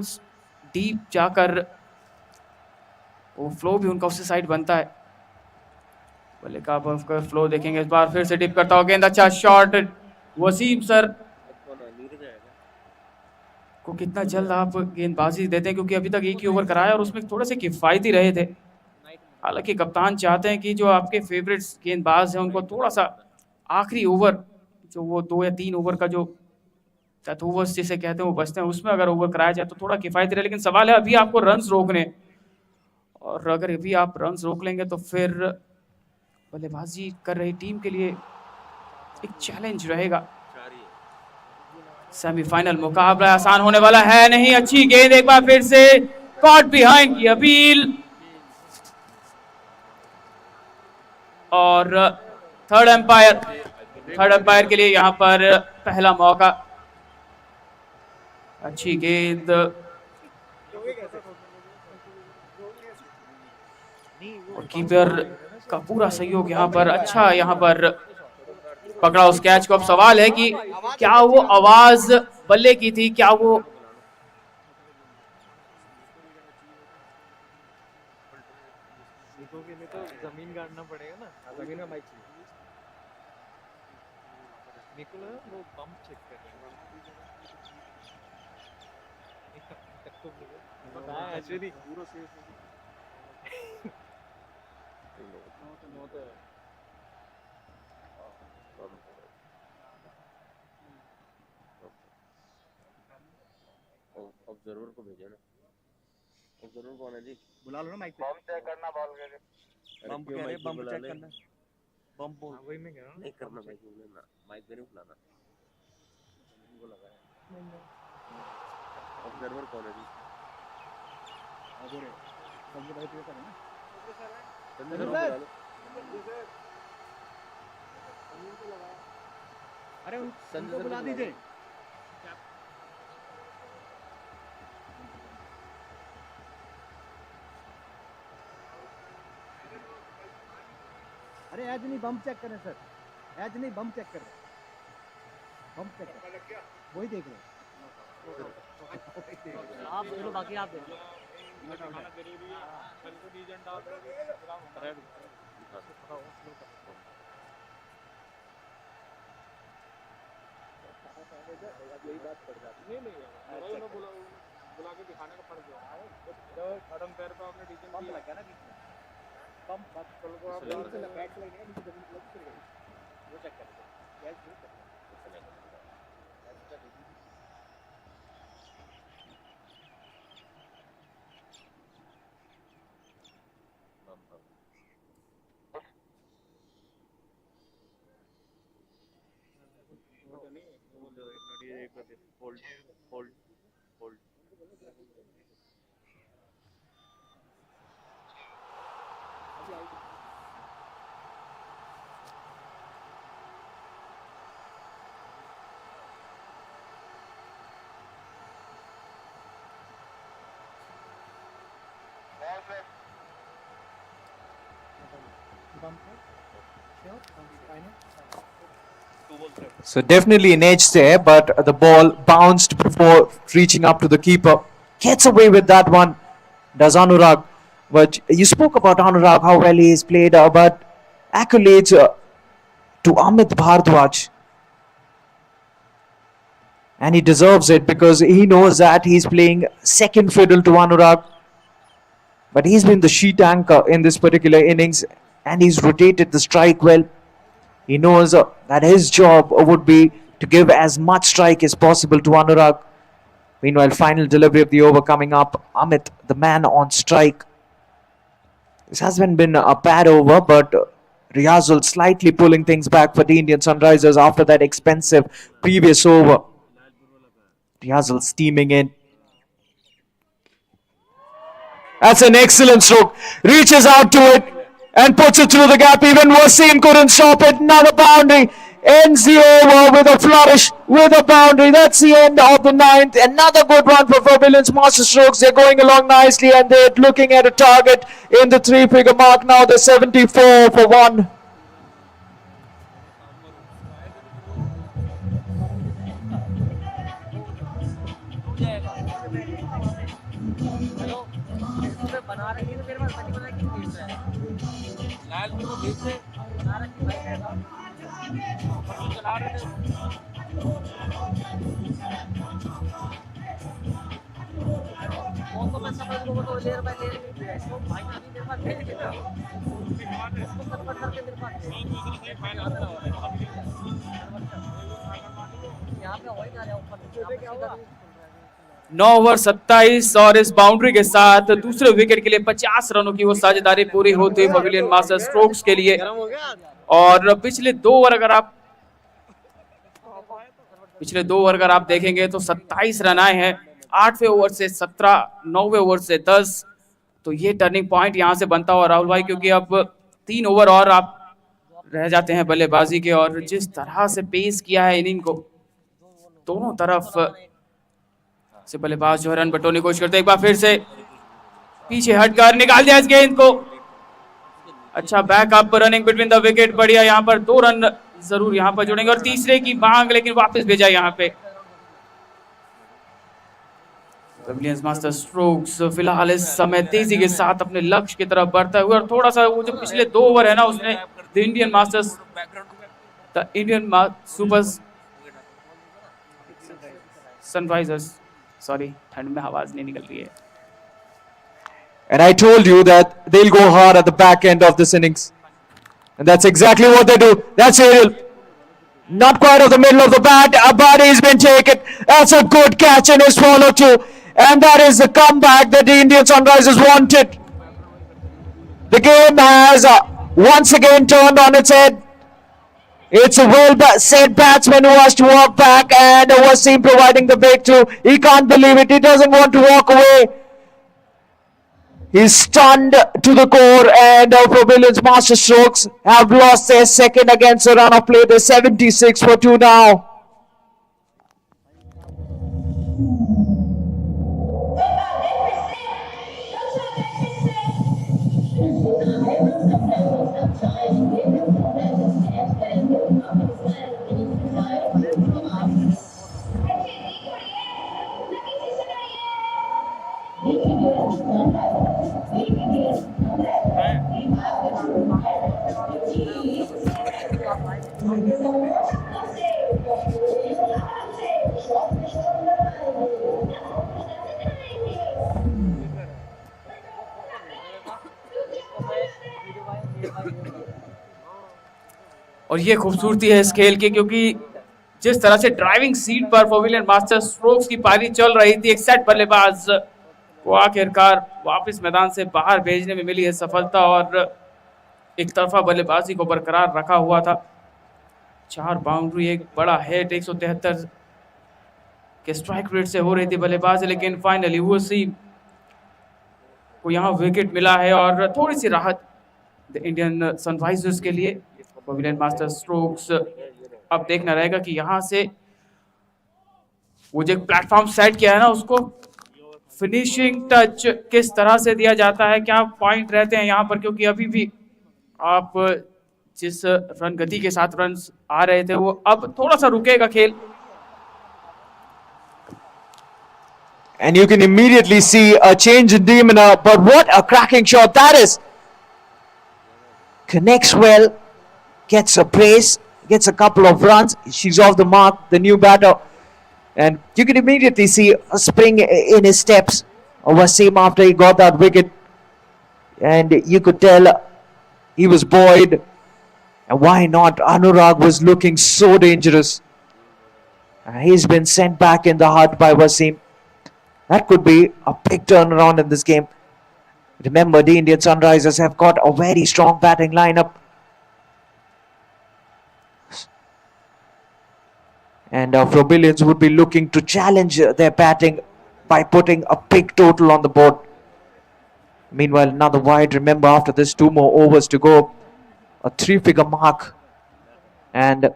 डीप जाकर वो फ्लो भी उनका उसी साइड बनता है। बल्ले का आप फ्लो देखेंगे, इस बार फिर से डिप करता हुआ गेंद, अच्छा शॉट। वसीम सर को कितना जल्द आप गेंदबाजी देते हैं, क्योंकि अभी तक एक ही ओवर कराया और उसमें थोड़े से किफायती रहे थे। हालांकि कप्तान चाहते हैं कि जो आपके फेवरेट गेंदबाज हैं उनको थोड़ा सा आखिरी ओवर, जो वो 2 या 3 ओवर का जो डेथ ओवर्स जिसे कहते हैं वो बचते हैं, उसमें अगर ओवर कराया जाए तो थोड़ा किफायती रहे। लेकिन सवाल है अभी आपको रन्स रोकने, और अगर अभी आप रन्स रोक लेंगे तो फिर बल्लेबाजी कर रही टीम के लिए एक चैलेंज रहेगा। सेमीफाइनल मुकाबला आसान होने वाला है नहीं। अच्छी गेंद एक बार फिर से, कॉट बिहाइंड की अपील, और थर्ड एम्पायर के लिए यहां पर पहला मौका। अच्छी गेंद, और कीपर का पूरा सहयोग यहां पर, अच्छा यहां पर पकड़ा उस कैच को। अब सवाल है कि क्या वो आवाज बल्ले की थी, क्या वो निको के लिए तो जमीन गाड़ना पड़ेगा ना। जमीन में माइक चाहिए। निको ना वो बम चेक कर रहे हैं। पता है अश्विनी पूरा सेफ है। नो तो ऑब्जर्वर को भेजा ना। ऑब्जर्वर कौन है जी? बुला लो ना माइक पे। बम चेक करना बॉल के। बम कह रहे बम चेक करना। बम बोल। हाँ, वही मैं कह रहा हूँ। नहीं करना माइक में बुलाना। माइक पे नहीं बुलाना। इनको लगा है। ऑब्जर्वर कौन है जी? अबोरे। संजय भाई पे है ना? संजय सर। अरे उनको बुला दीजिए। अरे एज नहीं बम चेक करें सर। एज नहीं बम चेक कर रहे। बम चेक कर। वही देख रहे हैं। आप देख लो, बाकी आप देख लो। दिखाना जरूरी है। कल को रीजन डाल रहे हैं। यही बात पड़ जाती है। नहीं उन्हें बुला के दिखाने का पड़ गया। खड़म पैर पे आपने डीजन पंप लग गया ना बीच में। पंप बस कल को आप बैठ से लगे नीचे जमीन लग चल गई। वो चेक कर लो। गैस नहीं करना। Hold hold hold So definitely an edge there, but the ball bounced before reaching up to the keeper. Gets away with that one, does Anurag. But you spoke about Anurag, how well he has played, but accolades to Amit Bhardwaj. And he deserves it because he knows that he's playing second fiddle to Anurag. But he's been the sheet anchor in this particular innings and he's rotated the strike well. He knows that his job would be to give as much strike as possible to Anurag. Meanwhile, final delivery of the over coming up. Amit, the man on strike. This hasn't been a bad over, but Riazul slightly pulling things back for the Indian Sunrisers after that expensive previous over. Riazul steaming in. That's an excellent stroke. Reaches out to it and puts it through the gap. Even Wasim couldn't stop it. Another boundary. Ends the over with a flourish, with a boundary. That's the end of the ninth. Another good one for Froebelian's master strokes. They're going along nicely and they're looking at a target in the three-figure mark now. They're 74 for 1. Hello, इसमें बना रखी है मेरे पास बनी बना के भेज रहा है। लाल को भेज दे। बना रखी भाई है ना। चला रहे थे। वो तो मैं समझ लूँगा तो ले भाई ले रही है। तो भाई अभी मेरे पास भेज देना। इसको कन्वर्ट करके मेरे पास भेज। यहाँ पे हो ही ना रहा ऊपर। 9 ओवर 27 और इस बाउंड्री के साथ दूसरे विकेट के लिए 50 रनों की वो साझेदारी पूरी होती है पवेलियन मास्टर स्ट्रोक्स के लिए। और पिछले दो ओवर अगर आप देखेंगे तो 27 रन आए हैं। 8वें ओवर से 17, 9वें ओवर से 10। तो ये टर्निंग पॉइंट यहाँ से बनता हुआ राहुल भाई, क्योंकि अब 3 ओवर और आप रह जाते हैं बल्लेबाजी के। और जिस तरह से पेश किया है इनिंग को, दोनों तरफ से बल्लेबाज जो है रन बटोरने की कोशिश करते हैं। एक बार फिर से पीछे हटकर निकाल दिया इस गेंद को। अच्छा backup running between the wicket, बढ़िया। यहाँ पर 2 रन जरूर यहाँ पर जोड़ेंगे और तीसरे की मांग, लेकिन वापस भेजा यहाँ पे। Froebelian's master strokes फिलहाल इस समय तेजी के साथ अपने लक्ष्य की तरफ बढ़ता हुआ और थोड़ा सा वो जो पिछले 2 ओवर है ना उसने the Indian masters the Indian super Sunrisers sorry ठंड में आवाज नहीं निकल रही है. And I told you that they'll go hard at the back end of this innings. And that's exactly what they do. That's Ariel. Not quite of the middle of the bat, but he's been taken. That's a good catch and his follow too. And that is the comeback that the Indian Sunrisers wanted. The game has once again turned on its head. It's a well-set batsman who has to walk back, and Wasim providing the breakthrough. He can't believe it. He doesn't want to walk away. He's stunned to the core, and Froebelian's master strokes have lost their second against a run of play. They're 76 for 2 now. और ये खूबसूरती है इस खेल की क्योंकि जिस तरह से ड्राइविंग सीट पर फ्रोबेलियन मास्टर स्ट्रोक्स की पारी चल रही थी, एक सेट बल्लेबाज को आखिरकार वापस मैदान से बाहर भेजने में मिली है सफलता और एक तरफा बल्लेबाजी को बरकरार रखा हुआ था. 4 बाउंड्री, एक बड़ा हिट, 173 के स्ट्राइक रेट से हो रही थी बल्लेबाजी, लेकिन फाइनली वसी को यहाँ विकेट मिला है और थोड़ी सी राहत द इंडियन सनराइजर्स के लिए. फ्रोबेलियन मास्टर स्ट्रोक्स अब देखना रहेगा कि यहाँ से वो जो प्लेटफॉर्म सेट किया है ना उसको फिनिशिंग टच किस तरह से दिया जाता है, क्या पॉइंट रहते हैं यहाँ पर, क्योंकि अभी भी आप जिस रन गति के साथ रन आ रहे थे वो अब थोड़ा सा रुकेगा खेल. And you can immediately see a change in demeanor, but what a cracking shot that is. Connects well, gets a brace, gets a couple of runs. She's off the mark, the new batter. And you can immediately see a spring in his steps of Wasim after he got that wicket. And you could tell he was buoyed. And why not? Anurag was looking so dangerous. He's been sent back in the hut by Wasim. That could be a big turnaround in this game. Remember, the Indian Sunrisers have got a very strong batting lineup. And Froebelians would be looking to challenge their batting by putting a big total on the board. Meanwhile, another wide. Remember, after this, 2 more overs to go. A 3-figure mark. And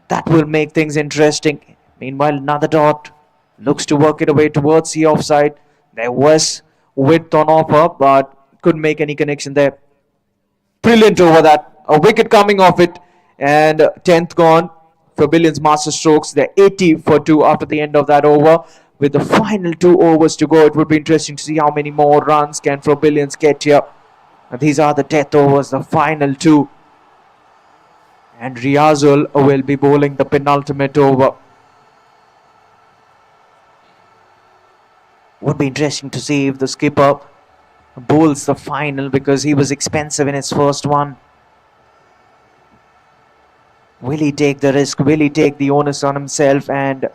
that will make things interesting. Meanwhile, another dot. Looks to work it away towards the offside. There was width on offer, but couldn't make any connection there. Brilliant over that. A wicket coming off it. And 10th gone. Froebelian's master strokes. They're 80 for 2 after the end of that over. With the final 2 overs to go, it would be interesting to see how many more runs can Froebelians get here. And these are the death overs, the final 2. And Riazul will be bowling the penultimate over. Would be interesting to see if the skipper bowls the final because he was expensive in his first one. Will he take the risk? Will he take the onus on himself and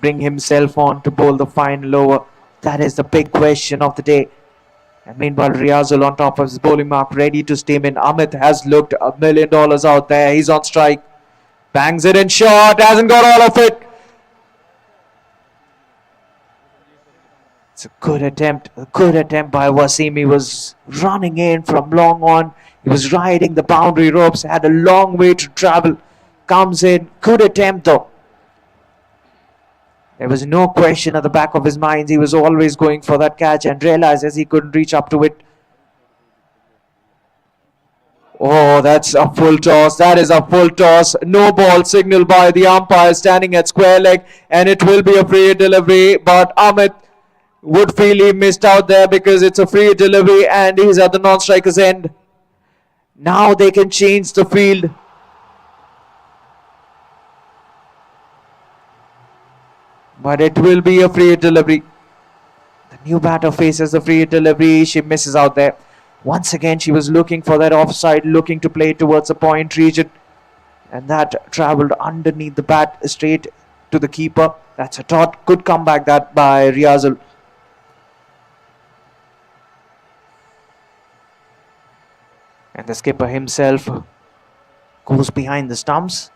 bring himself on to bowl the final over? That is the big question of the day. And meanwhile, Riazul on top of his bowling mark, ready to steam in. Amit has looked $1 million out there. He's on strike. Bangs it in short. Hasn't got all of it. It's a good attempt by Wasim. He was running in from long on. He was riding the boundary ropes, had a long way to travel. Comes in, good attempt though. There was no question at the back of his mind. He was always going for that catch and realizes he couldn't reach up to it. Oh, that's a full toss. That is a full toss. No ball signaled by the umpire standing at square leg. And it will be a free delivery. But Amit would feel he missed out there because it's a free delivery and he's at the non-striker's end. Now they can change the field. But it will be a free delivery. The new batter faces the free delivery. She misses out there. Once again, she was looking for that offside, looking to play towards the point region. And that travelled underneath the bat straight to the keeper. That's a thought. Good comeback that by Riazul. And the skipper himself goes behind the stumps.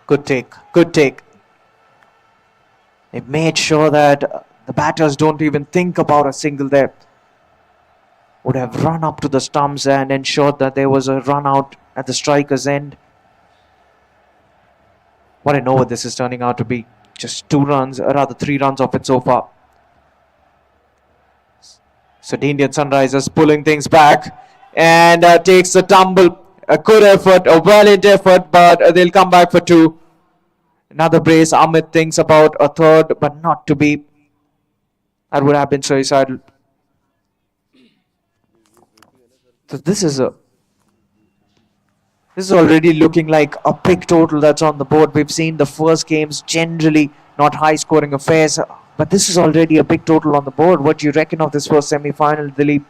Good take, good take. They made sure that the batters don't even think about a single there. Would have run up to the stumps and ensured that there was a run out at the striker's end. What an over this is turning out to be. Just 2 runs, or rather 3 runs off it so far. So the Indian Sunrisers pulling things back and takes a tumble. A good effort, a valiant effort, but they'll come back for 2. Another brace. Amit thinks about a third, but not to be. That would have been suicidal. So this is already looking like a big total that's on the board. We've seen the first games generally not high-scoring affairs, but this is already a big total on the board. What do you reckon of this first semi-final, Dilip?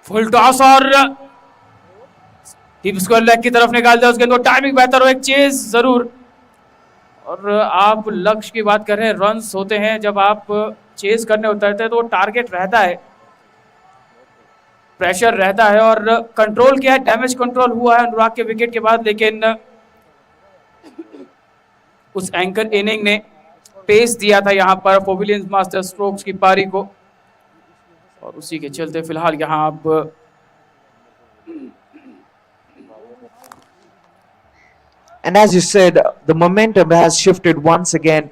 Full toss और team square leg की तरफ निकाल दिया उसके अंदर timing बेहतर हो एक चेज जरूर और आप लक्ष्य की बात कर रहे हैं रन्स होते हैं जब आप चेज करने उतरते हैं तो टारगेट रहता है प्रेशर रहता है और कंट्रोल किया है डैमेज कंट्रोल हुआ है अनुराग के विकेट के बाद लेकिन उस एंकर इनिंग ने पेस दिया था यहां पर फोबिलियन मास्टर स्ट्रोक्स की पारी को और उसी के चलते फिलहाल यहां अब And as you said, the momentum has shifted once again.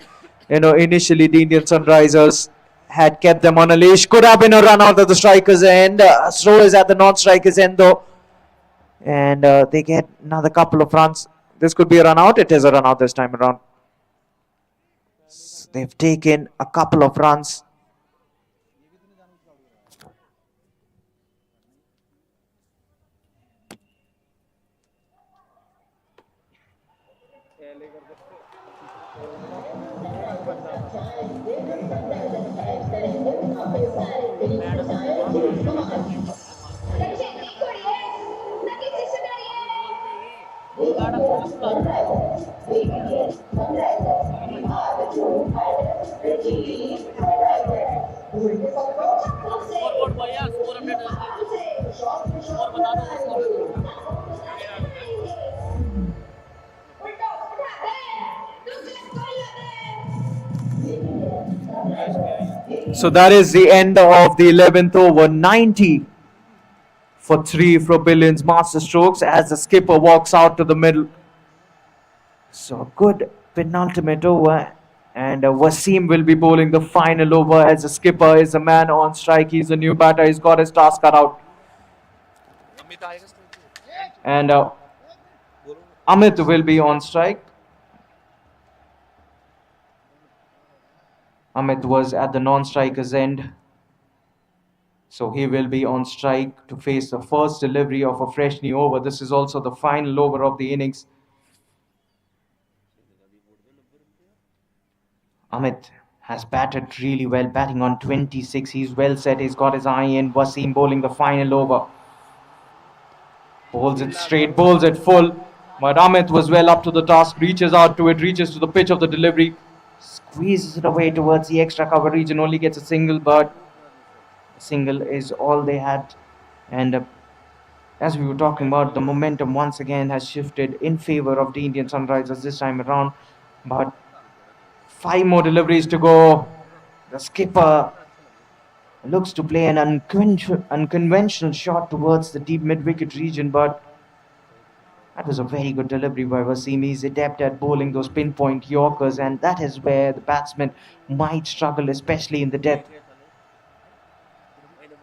You know, initially the Indian Sunrisers had kept them on a leash. Could have been a run out of the striker's end. Throw is at the non-striker's end though. And they get another couple of runs. This could be a run out. It is a run out this time around. So they've taken a couple of runs. So that is the end of the 11th over. 90 for 3 Froebelian's master strokes as the skipper walks out to the middle. So a good penultimate over, and Wasim will be bowling the final over as the skipper is a man on strike. He's a new batter. He's got his task cut out. And Amit will be on strike. Amit was at the non-striker's end. So he will be on strike to face the first delivery of a fresh new over. This is also the final over of the innings. Amit has batted really well, batting on 26. He's well set. He's got his eye in. Wasim bowling the final over. Bowls it straight, bowls it full. But Amit was well up to the task. Reaches out to it, reaches to the pitch of the delivery. Squeezes it away towards the extra cover region. Only gets a single, but a single is all they had. And as we were talking about, the momentum once again has shifted in favor of the Indian Sunrisers this time around. But 5 more deliveries to go. The skipper looks to play an unconventional shot towards the deep mid-wicket region, but that was a very good delivery by Wasim. He's adept at bowling those pinpoint Yorkers, and that is where the batsmen might struggle, especially in the depth.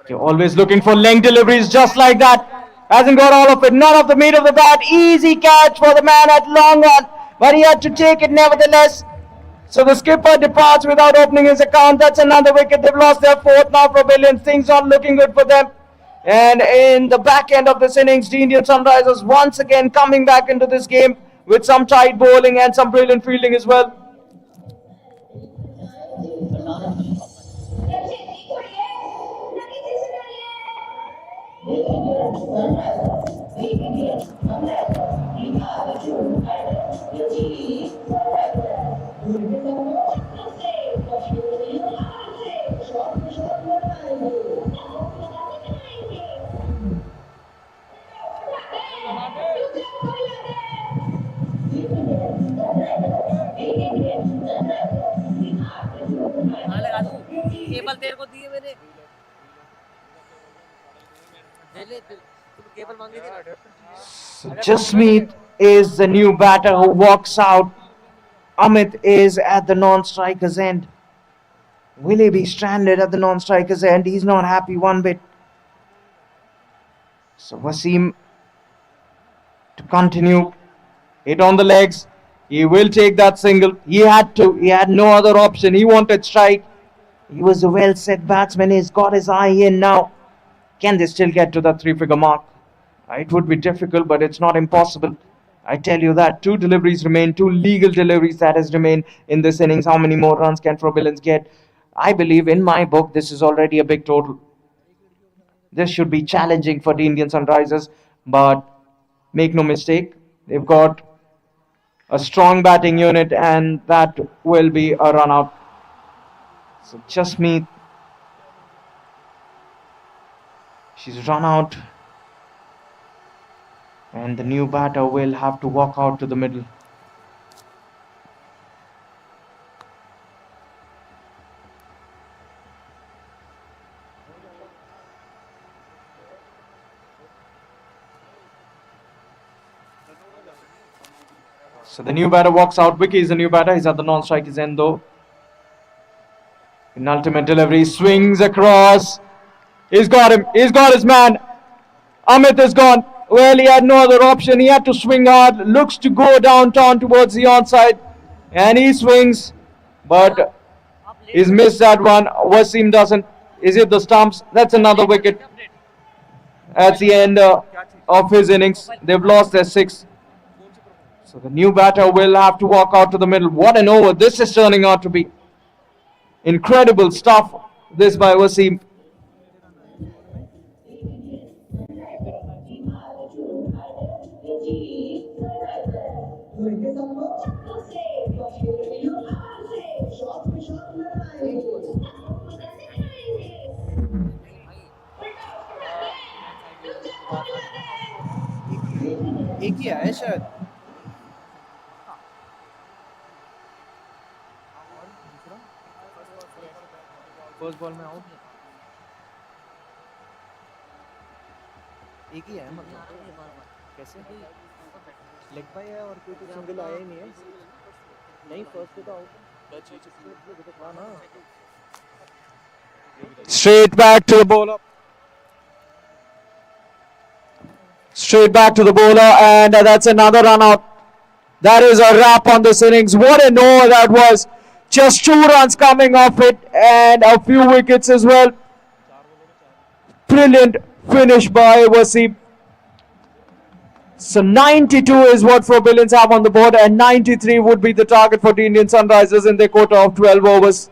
You're always looking for length deliveries just like that. Hasn't got all of it. None of the meat of the bat. Easy catch for the man at long on, but he had to take it nevertheless. So the skipper departs without opening his account. That's another wicket. They've lost their fourth now for Froebelian. Things not looking good for them. And in the back end of this innings, the Indian Sunrisers once again coming back into this game with some tight bowling and some brilliant fielding as well. कहाँ लगा दूँ cable तेरे को दिए मैंने ले ले तू केबल मांगी थी ना Jasmeet is the new batter who walks out. Amit is at the non-striker's end. Will he be stranded at the non-striker's end? He's not happy one bit. So Wasim to continue. Hit on the legs. He will take that single. He had to. He had no other option. He wanted strike. He was a well-set batsman. He's got his eye in now. Can they still get to that three-figure mark? It would be difficult, but it's not impossible. I tell you that. Two deliveries remain. Two legal deliveries that has remained in this innings. How many more runs can Froebelian get? I believe in my book this is already a big total. This should be challenging for the Indian Sunrisers, but make no mistake, they've got a strong batting unit and that will be a run out. So Jasmeet, she's run out and the new batter will have to walk out to the middle. So the new batter walks out. Vicky is the new batter. He's at the non-striker's end though. Penultimate delivery, swings across. He's got him. He's got his man. Amit is gone. Well, he had no other option. He had to swing hard. Looks to go downtown towards the onside. And he swings. But he's missed that one. Wasim doesn't. Is it the stumps? That's another wicket. At the end of his innings, they've lost their sixth. So the new batter will have to walk out to the middle. What an over this is turning out to be. Incredible stuff, this by Wasim. एक ही है शायद first ball में out एक ही है मतलब कैसे leg bye है और कोई तो सिंगल आया ही नहीं है नहीं फर्स्ट पे तो आउट हाँ ना Straight back to the bowler. Straight back to the bowler, and that's another run out. That is a wrap on this innings. What an over that was. Just 2 runs coming off it, and a few wickets as well. Brilliant finish by Wasim. So 92 is what Froebelians have on the board, and 93 would be the target for the Indian Sunrisers in their quota of 12 overs.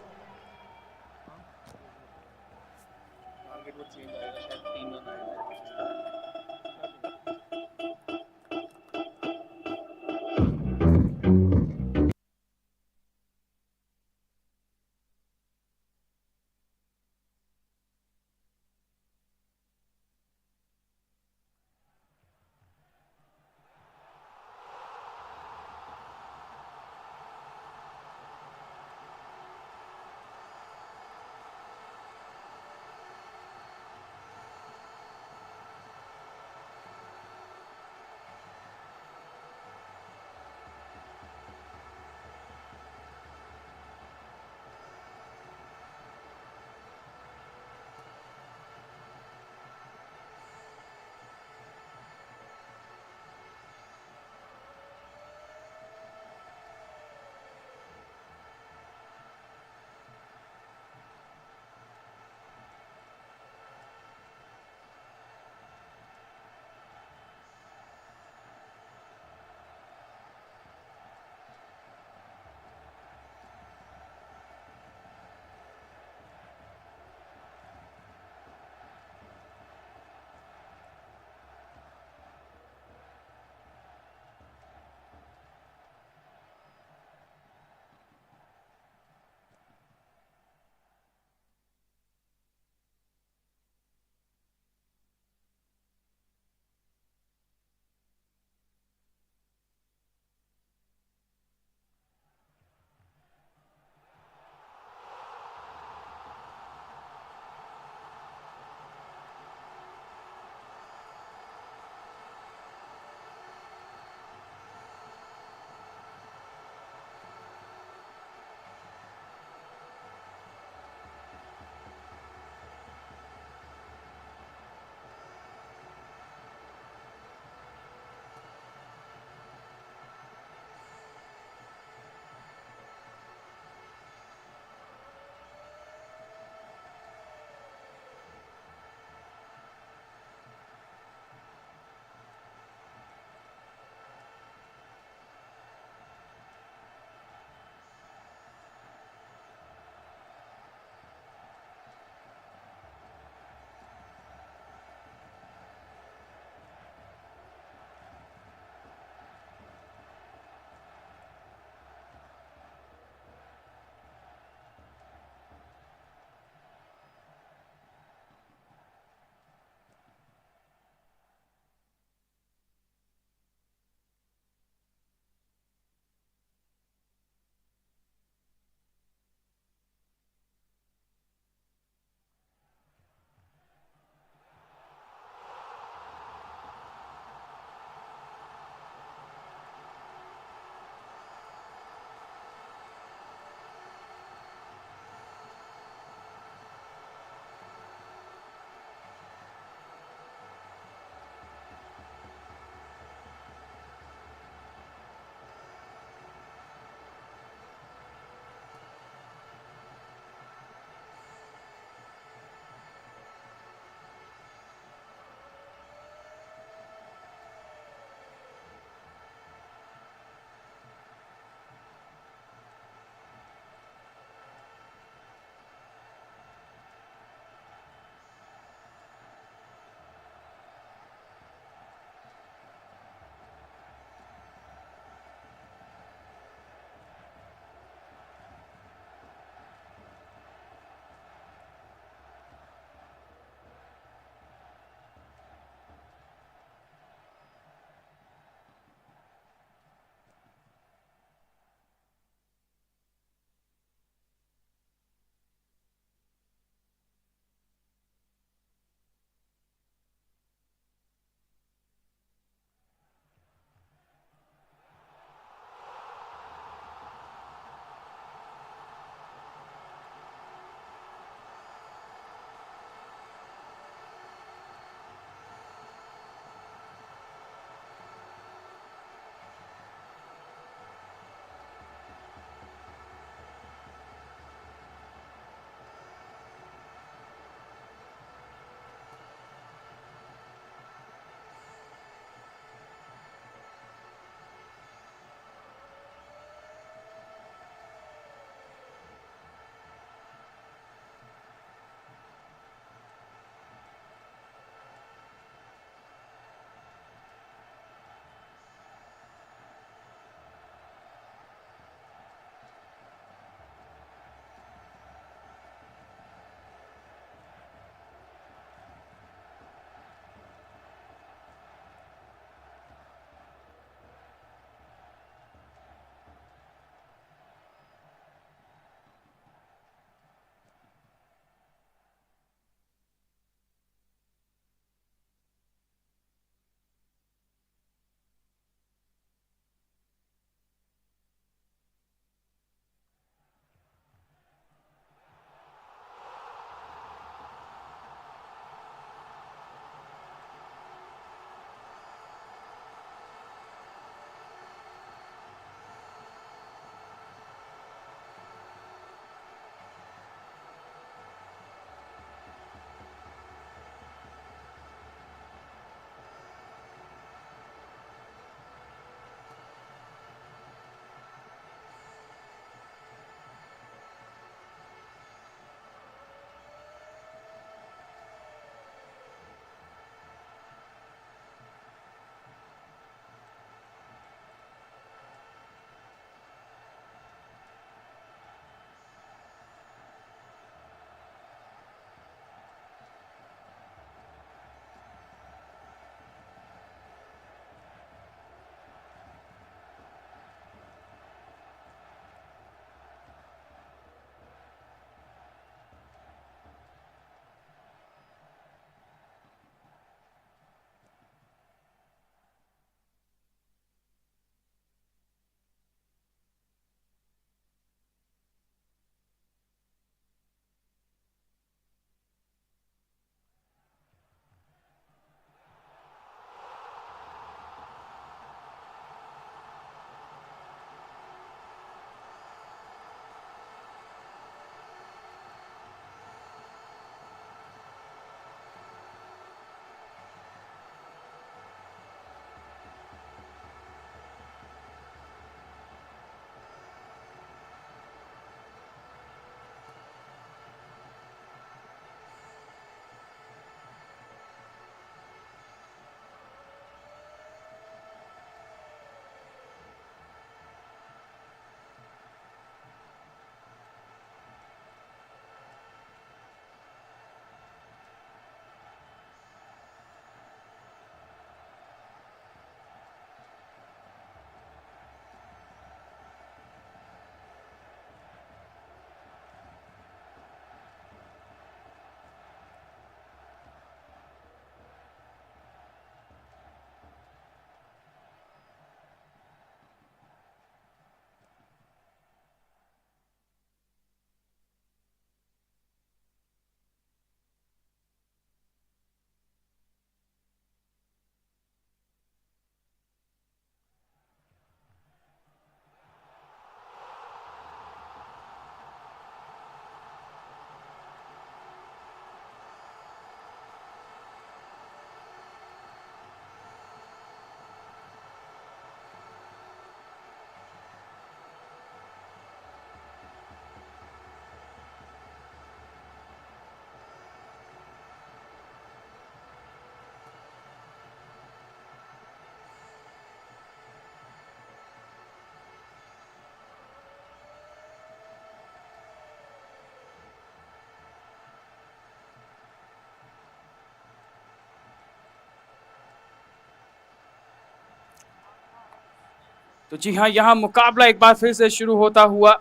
तो जी हाँ, यहाँ मुकाबला एक बार फिर से शुरू होता हुआ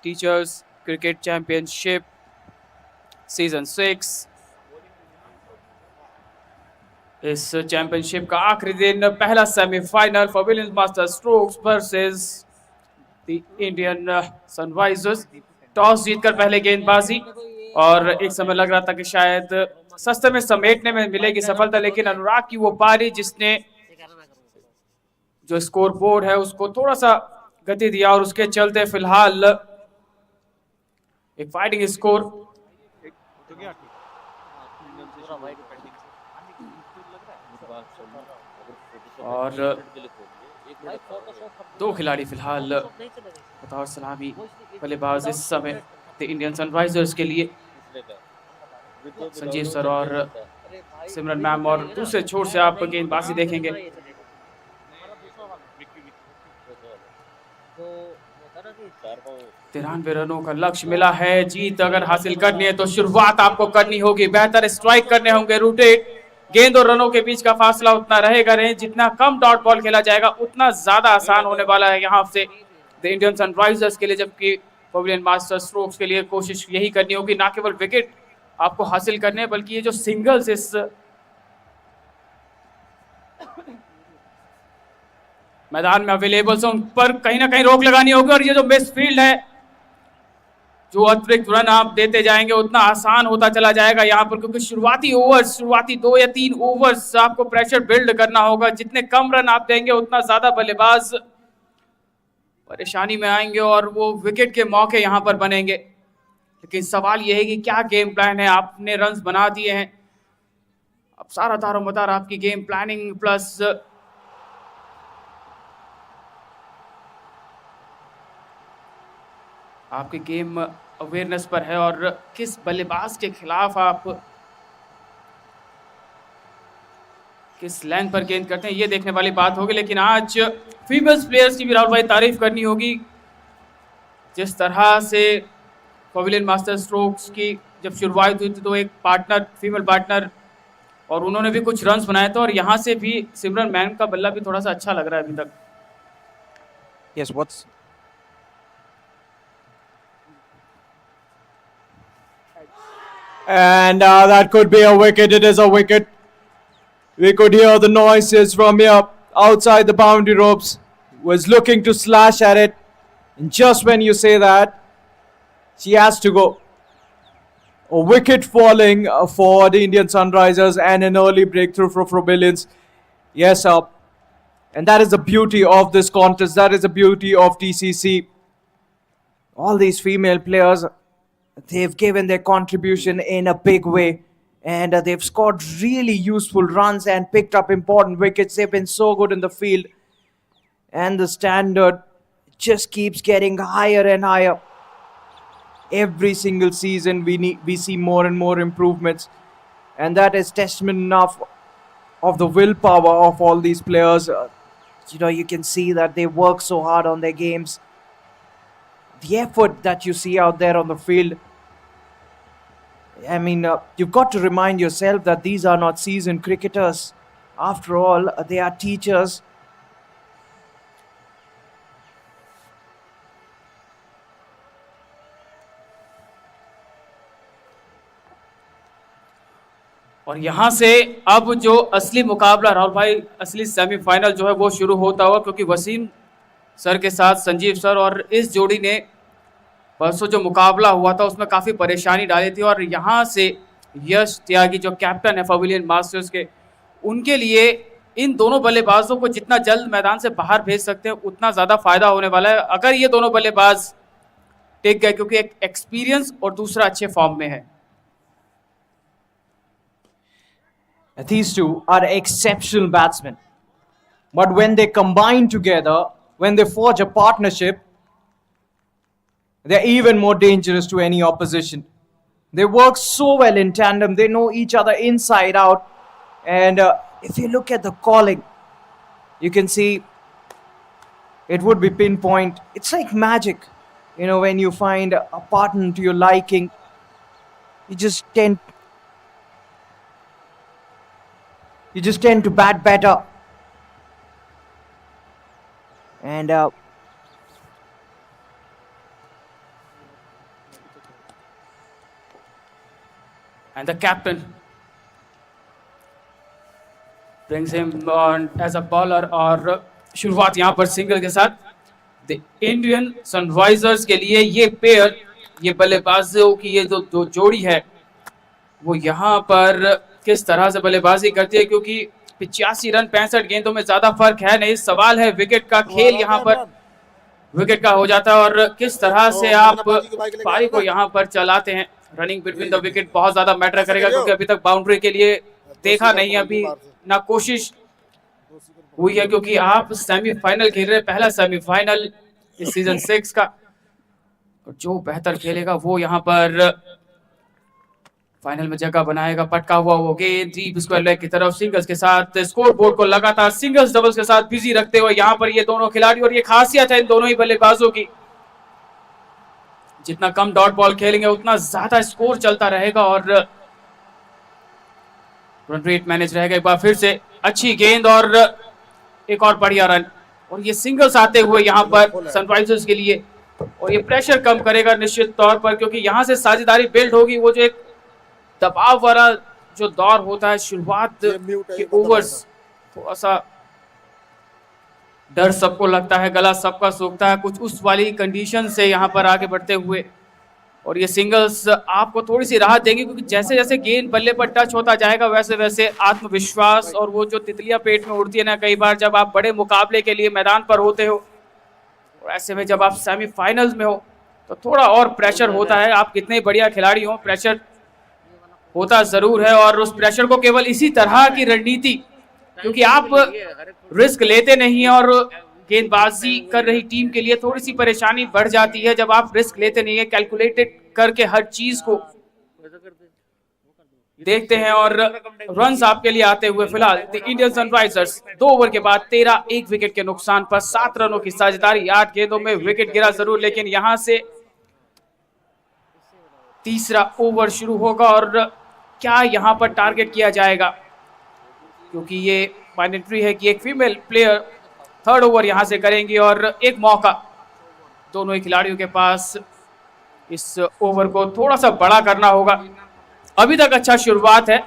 टीचर्स क्रिकेट चैंपियनशिप सीजन 6। इस चैंपियनशिप का आखिरी दिन, पहला semifinal Froebelian master strokes versus the Indian Sunrisers. Toss जीतकर पहले गेंदबाजी, और एक समय लग रहा था कि शायद सस्ते में समेटने में मिलेगी सफलता, लेकिन अनुराग की वो पारी जिसने जो स्कोर बोर्ड है उसको थोड़ा सा गति दिया, और उसके चलते फिलहाल एक फाइटिंग स्कोर। तो क्या ठीक पूरा वाइड पेंडिंग और दो खिलाड़ी फिलहाल बतौर सलामी बल्लेबाज इस समय द इंडियन सनराइजर्स के लिए, संजीव सर और सिमरन मैम, और दूसरे छोर से आप गेंदबाजी देखेंगे। जो होता ना कि 93 रनों का लक्ष्य मिला है। जीत अगर हासिल करनी है तो शुरुआत आपको करनी होगी, बेहतर स्ट्राइक करने होंगे, रोटेट। गेंद और रनों के बीच का फासला उतना रहेगा नहीं, जितना कम डॉट बॉल खेला जाएगा उतना ज्यादा आसान होने वाला है यहाँ से द इंडियन सनराइजर्स के लिए, जबकि पवेलियन मास्टर स्ट्रोक्स के लिए कोशिश यही करनी होगी, ना केवल विकेट आपको हासिल करने हैं, बल्कि ये जो सिंगल्स इस मैदान में अवेलेबल है उन पर कहीं ना कहीं रोक लगानी होगी। और ये जो मिस फील्ड है, जो अतिरिक्त रन आप देते जाएंगे उतना आसान होता चला जाएगा यहाँ पर, क्योंकि शुरुआती ओवर्स, शुरुआती 2 या 3 ओवर्स आपको प्रेशर बिल्ड करना होगा। जितने कम रन आप देंगे उतना ज्यादा बल्लेबाज परेशानी में आएंगे और वो विकेट के मौके यहाँ पर बनेंगे। लेकिन सवाल यह है कि क्या गेम प्लान है। आपने रन बना दिए हैं, अब सारा दारोमदार आपकी गेम प्लानिंग प्लस आपके गेम अवेयरनेस पर है, और किस बल्लेबाज के खिलाफ आप किस लाइन पर गेंद करते हैं ये देखने वाली बात होगी। लेकिन आज फीमेल्स प्लेयर्स की भी राहुल भाई तारीफ करनी होगी, जिस तरह से पवेलियन मास्टर स्ट्रोक्स की जब शुरुआत हुई थी तो एक पार्टनर, फीमेल पार्टनर, और उन्होंने भी कुछ रन्स बनाए थे, और यहाँ से भी सिमरन मैन का बल्ला भी थोड़ा सा अच्छा लग रहा है अभी तक। Yes, what's And that could be a wicket. It is a wicket. We could hear the noises from here outside the boundary ropes. Was looking to slash at it. And just when you say that, she has to go. A wicket falling for the Indian Sunrisers and an early breakthrough for Froebelians. Yes, and that is the beauty of this contest. That is the beauty of TCC. All these female players, they've given their contribution in a big way, and they've scored really useful runs and picked up important wickets. They've been so good in the field, and the standard just keeps getting higher and higher. Every single season we see more and more improvements, and that is testament enough of the willpower of all these players. You can see that they work so hard on their games. The effort that you see out there on the field, I mean, you've got to remind yourself that these are not seasoned cricketers. After all, they are teachers. और यहाँ से अब जो असली मुकाबला राहुल भाई, असली semifinal जो है वो शुरू होता हुआ, क्योंकि वसीम सर के साथ संजीव सर और इस जोड़ी ने परसों जो मुकाबला हुआ था उसमें काफ़ी परेशानी डाली थी, और यहाँ से यश त्यागी जो कैप्टन है पवेलियन मास्टर्स के, उनके लिए इन दोनों बल्लेबाजों को जितना जल्द मैदान से बाहर भेज सकते हैं उतना ज़्यादा फायदा होने वाला है, अगर ये दोनों बल्लेबाज टिक गए, क्योंकि एक एक्सपीरियंस और दूसरा अच्छे फॉर्म में है। These two are exceptional batsmen. But when they combine together, when they forge a partnership, they're even more dangerous to any opposition. They work so well in tandem. They know each other inside out. And if you look at the calling, you can see it would be pinpoint. It's like magic. When you find a partner to your liking, you just tend to bat better. And And the captain brings him on as a bowler और शुरुआत यहाँ पर single के साथ the Indian Sunrisers के लिए ये pair, ये बल्लेबाजों की ये जो दो जोड़ी है वो यहाँ पर किस तरह से बल्लेबाजी करती है, क्योंकि 85 रन 65 गेंदों में ज्यादा फर्क है नहीं। सवाल है विकेट का, खेल यहाँ पर विकेट का हो जाता है और किस तरह से आप पारी को यहाँ पर चलाते हैं। रनिंग बिटवीन द विकेट बहुत ज्यादा मैटर करेगा, क्योंकि अभी तक बाउंड्री के लिए देखा नहीं है, अभी ना कोशिश हुई है, क्योंकि आप सेमीफाइनल खेल रहे हैं, पहला सेमीफाइनल इस सीजन 6 का। जो बेहतर खेलेगा वो यहाँ पर फाइनल में जगह बनाएगा। पटका हुआ वो गेंद डीप स्क्वायर लेग की तरफ, सिंगल्स के साथ स्कोर बोर्ड को लगातार सिंगल्स डबल्स के साथ बिजी रखते हुए यहाँ पर ये दोनों खिलाड़ी, और ये खासियत है इन दोनों ही बल्लेबाजों की, जितना कम डॉट बॉल खेलेंगे उतना ज्यादा स्कोर चलता रहेगा और रन रेट मैनेज रहेगा। एक बार फिर से अच्छी गेंद और एक और बढ़िया रन, और ये सिंगल्स आते हुए यहाँ पर सनराइजर्स के लिए, और ये प्रेशर कम करेगा निश्चित तौर पर, क्योंकि यहाँ से साझेदारी बिल्ड होगी। वो जो एक दबाव वाला जो दौर होता है शुरुआत के ओवर्स, थोड़ा सा डर सबको लगता है, गला सबका सूखता है, कुछ उस वाली कंडीशन से यहाँ पर आगे बढ़ते हुए, और ये सिंगल्स आपको थोड़ी सी राहत देंगे, क्योंकि जैसे जैसे गेंद बल्ले पर टच होता जाएगा वैसे वैसे आत्मविश्वास और वो जो तितलियां पेट में उड़ती है ना, कई बार जब आप बड़े मुकाबले के लिए मैदान पर होते हो, और ऐसे में जब आप सेमीफाइनल्स में हो तो थोड़ा और प्रेशर होता है। आप कितने बढ़िया खिलाड़ी हो, प्रेशर होता जरूर है, और उस प्रेशर को केवल इसी तरह की रणनीति, क्योंकि आप रिस्क लेते नहीं है, और गेंदबाजी कर रही टीम के लिए थोड़ी सी परेशानी बढ़ जाती है जब आप रिस्क लेते नहीं है, कैलकुलेटेड करके हर चीज को देखते हैं, और रन्स आपके लिए आते हुए फिलहाल द इंडियन सनराइजर्स 2 ओवर के बाद 13 एक विकेट के नुकसान पर 7 रनों की साझेदारी। 8 गेंदों में विकेट गिरा जरूर, लेकिन यहां से तीसरा ओवर शुरू होगा और क्या यहां पर टारगेट किया जाएगा, क्योंकि ये माइंडेटरी है कि एक फीमेल प्लेयर 3rd ओवर यहां से करेंगी, और एक मौका दोनों ही खिलाड़ियों के पास इस ओवर को थोड़ा सा बड़ा करना होगा। अभी तक अच्छा शुरुआत है,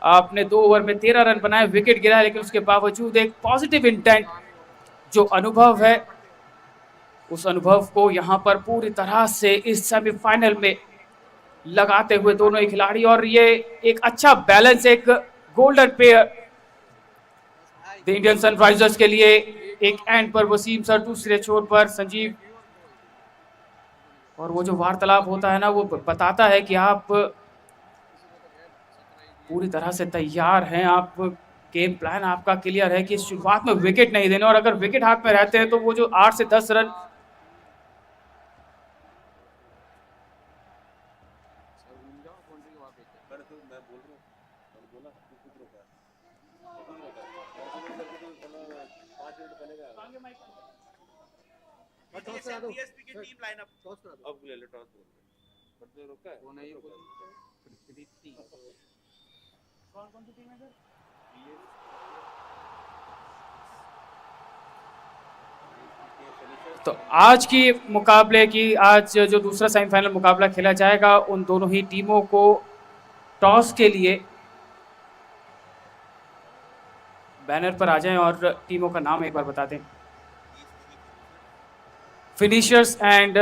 आपने 2 ओवर में 13 रन बनाए, विकेट गिरा, लेकिन उसके बावजूद एक पॉजिटिव इंटेंट जो अनुभव है, उस अनुभव को यहाँ पर पूरी तरह से इस सेमीफाइनल में लगाते हुए दोनों ही खिलाड़ी, और ये एक अच्छा बैलेंस, एक golden pair the Indian Sunrisers के लिए। एक एंड पर वसीम सर, दूसरे छोर पर संजीव, और वो जो वार्तालाप होता है ना, वो बताता है कि आप पूरी तरह से तैयार हैं, आप गेम प्लान आपका क्लियर है कि शुरुआत में विकेट नहीं देने, और अगर विकेट हाथ में रहते हैं तो वो जो 8 से 10 रन तो आज की मुकाबले की, आज जो दूसरा सेमीफाइनल मुकाबला खेला जाएगा, उन दोनों ही टीमों को टॉस के लिए बैनर पर आ जाएं और टीमों का नाम एक बार बता दें। Finishers and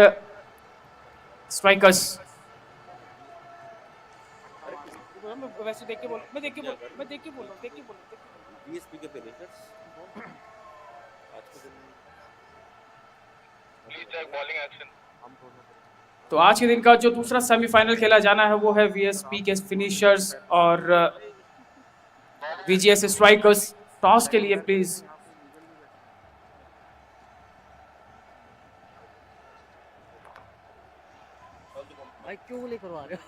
strikers. वैसे देख के बोलो, मैं देख के बोल रहा हूं। डीएसपी के फिनिशर्स आज के दिन तो आज के दिन का जो दूसरा सेमीफाइनल खेला जाना है वो है वीएसपी के फिनिशर्स और वीजीएस स्ट्राइकर्स। टॉस के लिए प्लीज भाई क्यों लेकर आ रहे हो?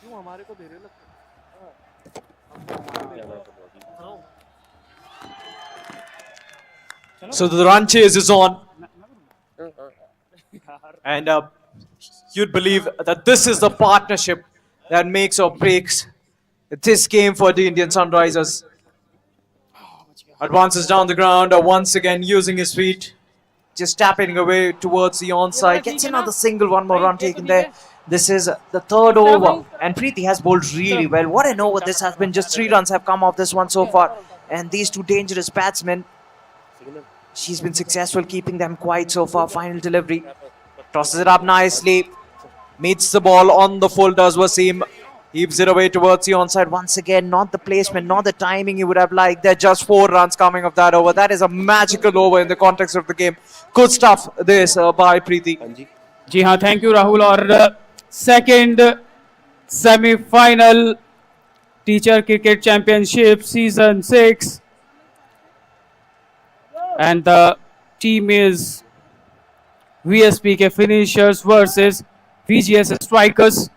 क्यों हमारे को दे रहे हो? So the run chase is on. And you'd believe that this is the partnership that makes or breaks this game for the Indian Sunrisers. Advances down the ground, once again using his feet. just tapping away towards the onside. Gets another single, one more run taken there. This is the third over, and Preeti has bowled really well. What an over this has been. Just 3 runs have come off this one so far. And these two dangerous batsmen, she's been successful keeping them quiet so far. Final delivery. Tosses it up nicely. Meets the ball on the full, does Wasim. Heaves it away towards the onside. Once again, not the placement, not the timing you would have liked. There are just 4 runs coming of that over. That is a magical over in the context of the game. Good stuff this by Preeti. जी हाँ, thank you Rahul. और second semifinal teacher cricket championship season 6 and the team is VSPK finishers versus VGS strikers.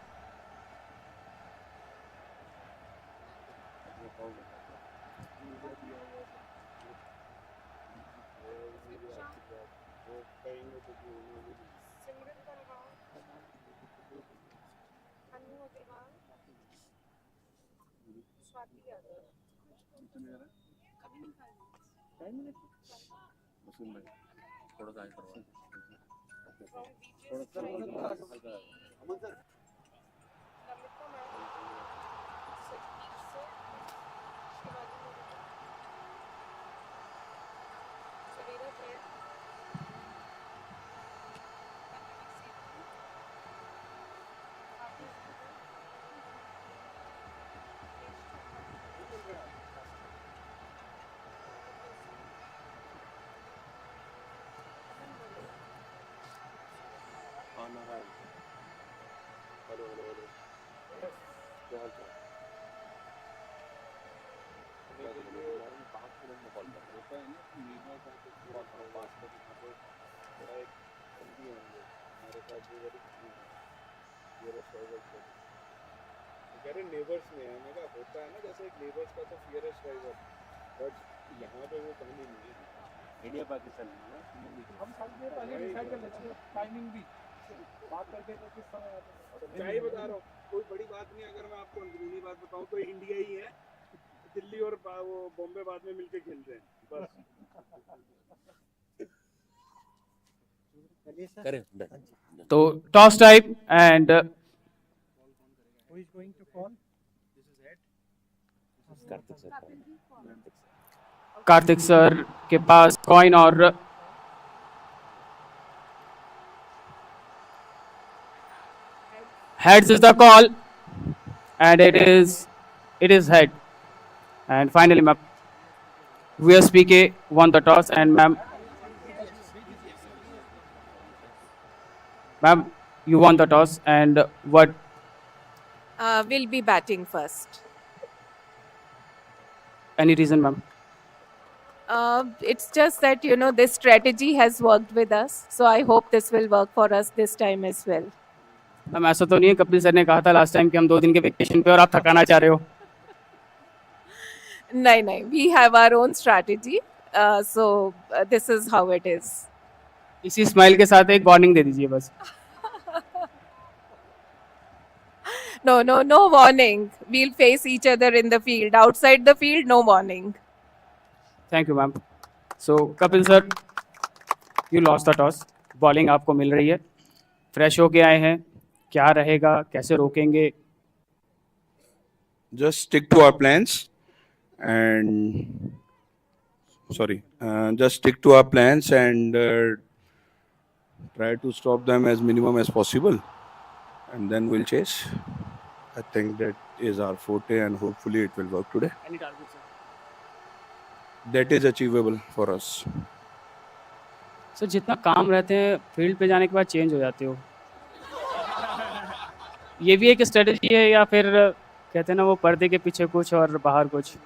Neighbours में है ना, होता है ना जैसे एक नेबर्स का तो फियरेस्ट ड्राइवर, बट यहाँ पे वो कहानी नहीं है. इंडिया पाकिस्तान हम साथ में पहले डिसाइड कर लेते हैं टाइमिंग भी बात करके तो किस समय आता है. क्या ही बता रहा हूँ, कोई बड़ी बात नहीं. अगर मैं आपको अंदरूनी बात बताऊँ तो इंडिया ही है, दिल्ली और वो बॉम्बे बाद में मिलके खेलते हैं बस. तो toss time and Who is going to call? Kartik sir के पास कॉइन और heads is the call and it is head. And finally ma'am, VSPK won the toss and ma'am you won the toss and what We'll be batting first. any reason ma'am? It's just that, this strategy has worked with us. So I hope this will work for us this time as well. Ma'am ऐसा तो नहीं है, Kapil sir ने कहा था last time कि हम 2 दिन के वेकेशन पे और आप थकाना चाह रहे हो. No. We have our own strategy. So this is how it is. इसी स्माइल के साथ एक वार्निंग दे दीजिए बस. No warning. We'll face each other in the field. Outside the field, no warning. Thank you ma'am. So Kapil sir, you lost the toss. Bowling आपको मिल रही है, fresh होके आए हैं, क्या रहेगा, कैसे रोकेंगे? Just stick to our plans and try to stop them as minimum as possible, and then we'll chase. I think that is our forte, and hopefully it will work today. Any target, sir? That is achievable for us. Sir जितना काम रहते हैं field पे जाने के बाद change हो जाते हो, ये भी एक स्ट्रेटजी है या फिर कहते हैं ना वो पर्दे के पीछे कुछ और बाहर कुछ?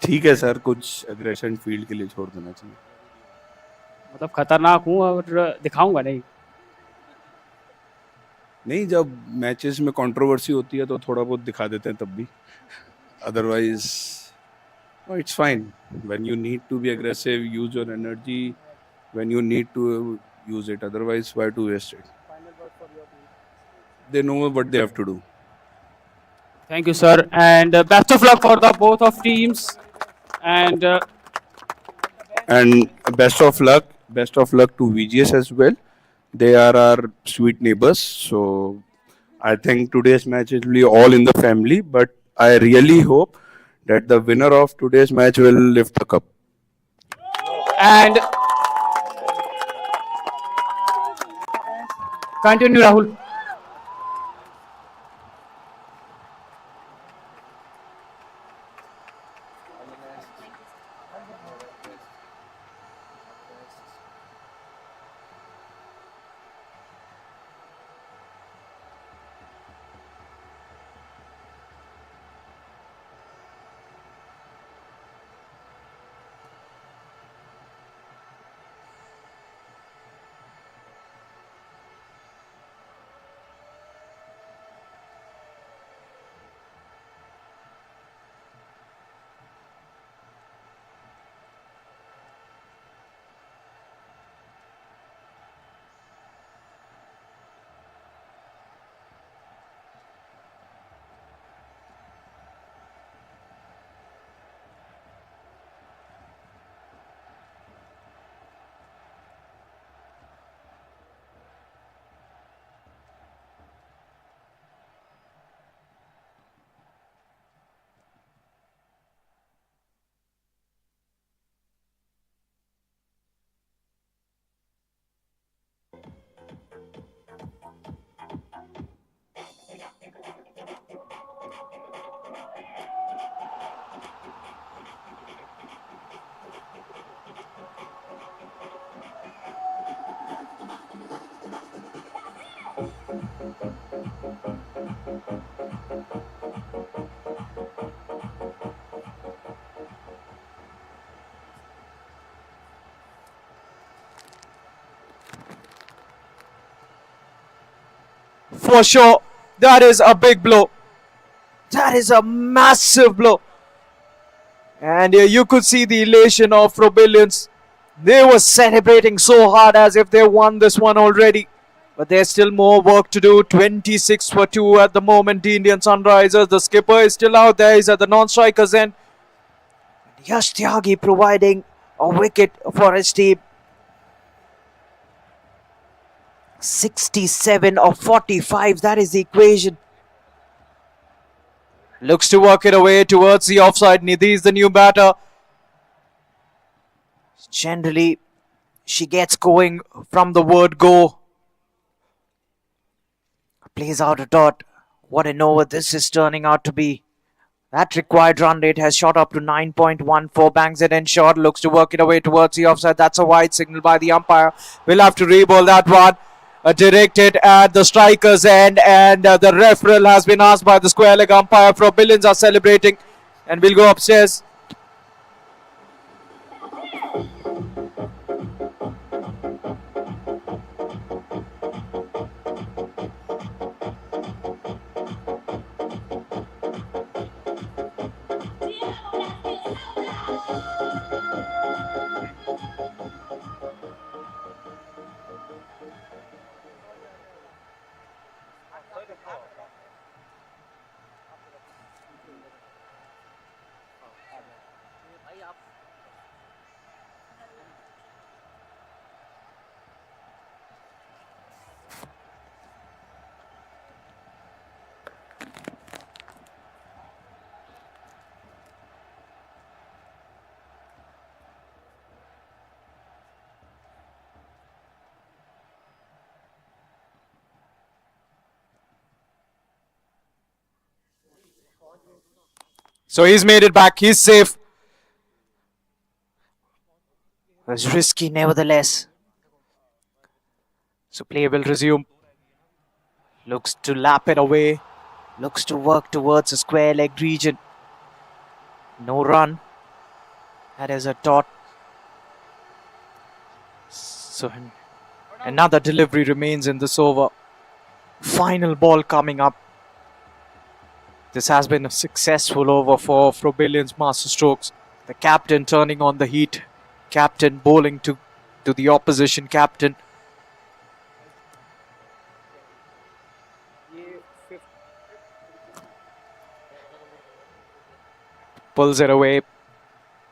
ठीक है सर, कुछ एग्रेशन फील्ड के लिए छोड़ देना चाहिए. मतलब खतरनाक हूँ और दिखाऊंगा नहीं? नहीं, जब मैचेस में कंट्रोवर्सी होती है तो थोड़ा बहुत दिखा देते हैं तब भी. Otherwise it's fine. When you need to be aggressive, use your energy when you need to use it. Otherwise why to waste it? They know what they have to do. Thank you, sir, and best of luck for the both of teams. And And best of luck to VGS as well. They are our sweet neighbors. So I think today's match will be all in the family. But I really hope that the winner of today's match will lift the cup. and continue, Rahul. For sure, that is a big blow. That is a massive blow. And you could see the elation of Froebelians. They were celebrating so hard as if they won this one already. But there's still more work to do. 26 for 2 at the moment. The Indian Sunrisers. The skipper is still out there. He's at the non-strikers end. Yash Tyagi providing a wicket for his team. 67 of 45. That is the equation. Looks to work it away towards the offside. Nidhi is the new batter. Generally, she gets going from the word go. Plays out a dot. What an over this is turning out to be. That required run rate has shot up to 9.14. Bangs it in short. Looks to work it away towards the offside. That's a wide signal by the umpire. We'll have to re-ball that one. Directed at the striker's end, and the referral has been asked by the square leg umpire. Froebelians are celebrating, and we'll go upstairs. So he's made it back. He's safe. It was risky nevertheless. So play will resume. Looks to lap it away. Looks to work towards a square leg region. No run. That is a dot. So another delivery remains in this over. Final ball coming up. This has been a successful over for Froebelian's masterstrokes. The captain turning on the heat. Captain bowling to the opposition captain. Pulls it away.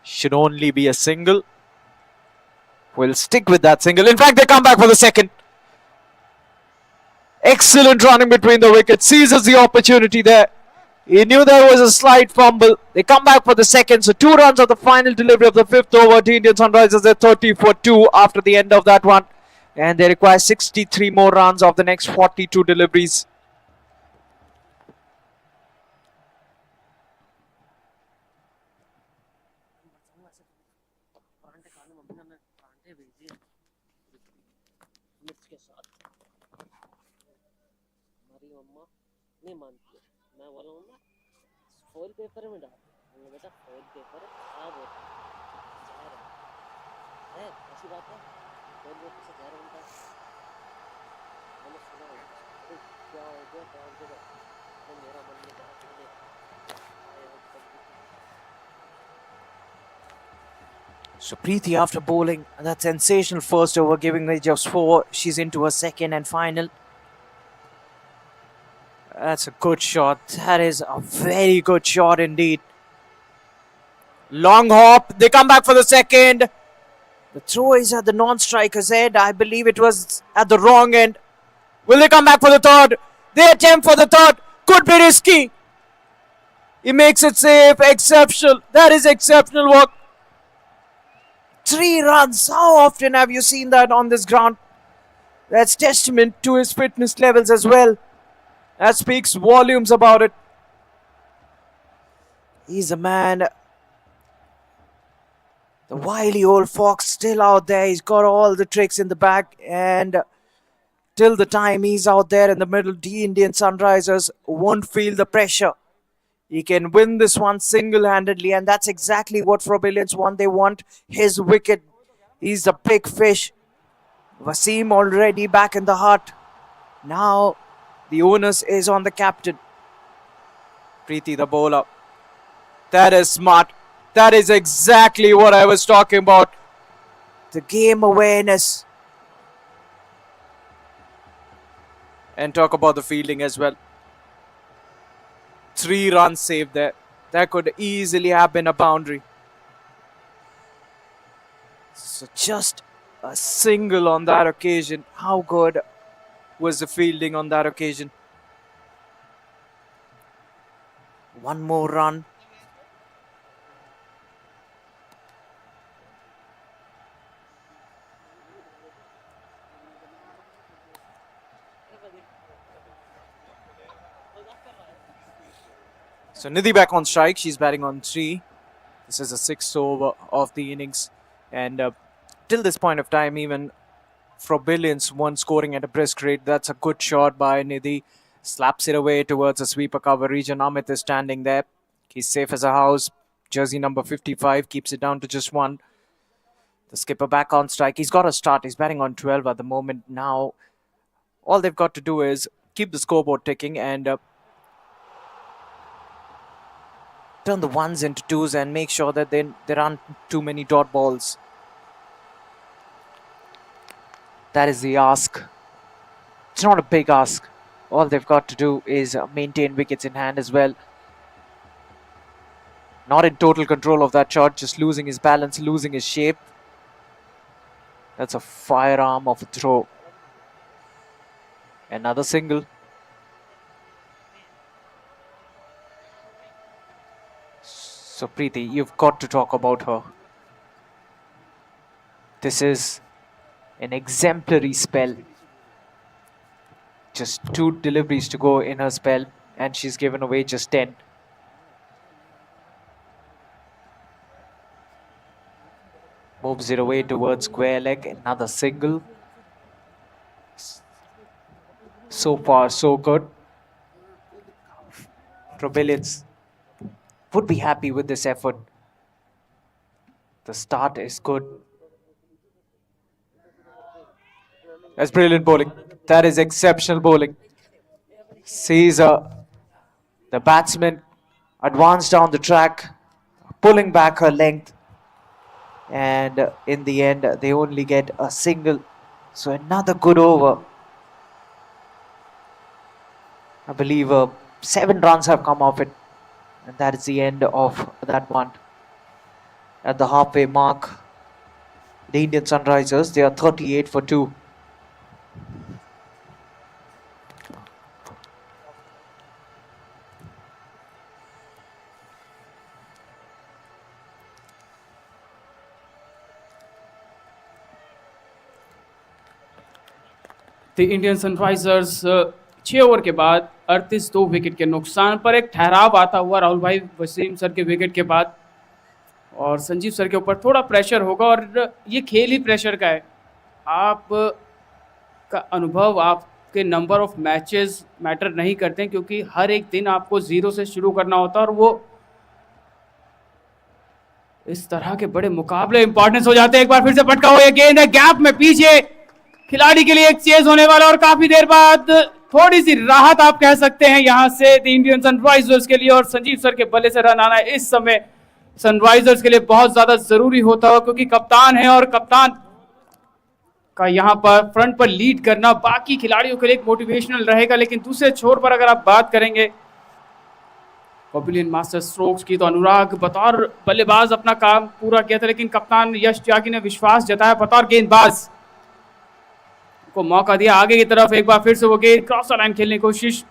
Should only be a single. Will stick with that single. In fact, they come back for the second. Excellent running between the wickets. Seizes the opportunity there. He knew there was a slight fumble. They come back for the second. So 2 runs of the final delivery of the 5th over. The Indian Sunrisers at 30 for 2 after the end of that one. And they require 63 more runs of the next 42 deliveries. मिर्च के साथ हमारी मम्मा नहीं मानती है मैं बोला हूँ ना फॉइल पेपर में डाल मैंने बेटा फॉइल पेपर खराब होता है ऐसी बात है फॉइल पेपर से जहर बनता है मैंने सुना है क्या हो गया तो मेरा मन में बहुत So Preeti, after bowling that sensational first over, giving the just 4, she's into her second and final. That's a good shot. That is a very good shot indeed. Long hop. They come back for the second. The throw is at the non-striker's head. I believe it was at the wrong end. Will they come back for the third? They attempt for the third. Could be risky. He makes it safe. Exceptional. That is exceptional work. 3 runs. How often have you seen that on this ground? That's testament to his fitness levels as well. That speaks volumes about it. He's a man. The wily old fox still out there. He's got all the tricks in the bag. And till the time he's out there in the middle, the Indian Sunrisers won't feel the pressure. He can win this one single-handedly, and that's exactly what Froebelians want. They want his wicket. He's the big fish. Wasim already back in the hut. Now the onus is on the captain. Preeti, the bowler. That is smart. That is exactly what I was talking about. The game awareness. And talk about the fielding as well. 3 runs saved there. That could easily have been a boundary. So just a single on that occasion. How good was the fielding on that occasion? 1 more run. So Nidhi back on strike. She's batting on 3. This is the 6th over of the innings. And till this point of time, even Froebelians weren't scoring at a brisk rate. That's a good shot by Nidhi. Slaps it away towards a sweeper coverage. And Amit is standing there. He's safe as a house. Jersey number 55 keeps it down to just 1. The skipper back on strike. He's got a start. He's batting on 12 at the moment. Now, all they've got to do is keep the scoreboard ticking and turn the 1s into 2s and make sure that there aren't too many dot balls. That is the ask. It's not a big ask. All they've got to do is maintain wickets in hand as well. Not in total control of that shot, just losing his balance, losing his shape. That's a firearm of a throw. Another single. So Preeti, you've got to talk about her. This is an exemplary spell. Just 2 deliveries to go in her spell, and she's given away just 10. Moves it away towards square leg. Another single. So far, so good. Froebelians would be happy with this effort. The start is good. That's brilliant bowling. That is exceptional bowling. Sees the batsman advance down the track, pulling back her length. And in the end, they only get a single. So another good over. I believe 7 runs have come off it. And that is the end of that one. at the halfway mark. The Indian Sunrisers, they are 38 for 2. The Indian Sunrisers 6 over के बाद 38 wicket के नुकसान पर एक ठहराव आता हुआ राहुल भाई वसीम सर के विकेट के बाद, और संजीव सर के ऊपर थोड़ा प्रेशर होगा, और ये खेल ही प्रेशर का है। आप का अनुभव, आपके नंबर ऑफ मैचेस मैटर नहीं करते हैं, क्योंकि हर एक दिन आपको 0 से शुरू करना होता है, और वो इस तरह के बड़े मुकाबले इंपॉर्टेंस हो जाते हैं। एक बार फिर से पटका हुआ ये गेंद है, गैप में पीछे खिलाड़ी के लिए एक चेज होने वाला, और काफी देर बाद थोड़ी सी राहत आप कह सकते हैं यहां से द इंडियन सनराइजर्स के लिए, और संजीव सर के बल्ले से रन आना इस समय सनराइजर्स के लिए बहुत ज्यादा जरूरी होता है, क्योंकि कप्तान है और कप्तान का यहां पर फ्रंट पर लीड करना बाकी खिलाड़ियों के लिए एक मोटिवेशनल रहेगा। लेकिन दूसरे छोर पर अगर आप बात करेंगे फ्रोबेलियन मास्टर स्ट्रोक्स की, तो अनुराग बतौर बल्लेबाज अपना काम पूरा किया था, लेकिन कप्तान यश त्यागी ने विश्वास जताया बतौर गेंदबाज, को मौका दिया आगे की तरफ। एक बार फिर से वो गेंद क्रॉस लाइन खेलने की कोशिश।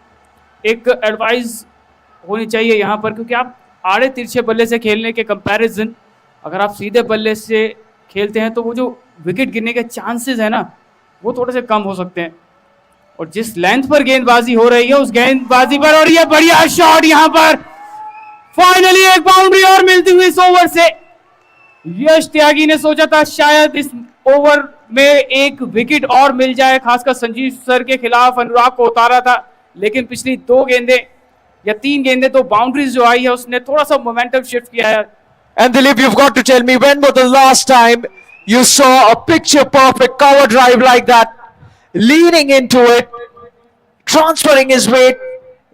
एक एडवाइस होनी चाहिए यहाँ पर, क्योंकि आप आड़े तिरछे बल्ले से खेलने के कंपैरिजन अगर आप सीधे बल्ले से खेलते हैं तो वो जो विकेट गिरने के चांसेस है ना, वो थोड़े से कम हो सकते हैं। और जिस लेंथ पर गेंदबाजी हो रही है उस गेंदबाजी पर, और ये बढ़िया शॉट यहाँ पर फाइनली एक बाउंड्री और मिलती हुई इस ओवर से। यश त्यागी ने सोचा था शायद इस ओवर में एक विकेट और मिल जाए, खासकर संजीव सर के खिलाफ अनुराग को उतारा था, लेकिन पिछली 2 गेंदें या 3 गेंदें तो बाउंड्रीज जो आई है उसने थोड़ा सा मोमेंटम शिफ्ट किया है। And Dilip, you've got to tell me, when was the last time you saw a picture perfect cover drive like that, leaning into it, transferring his weight,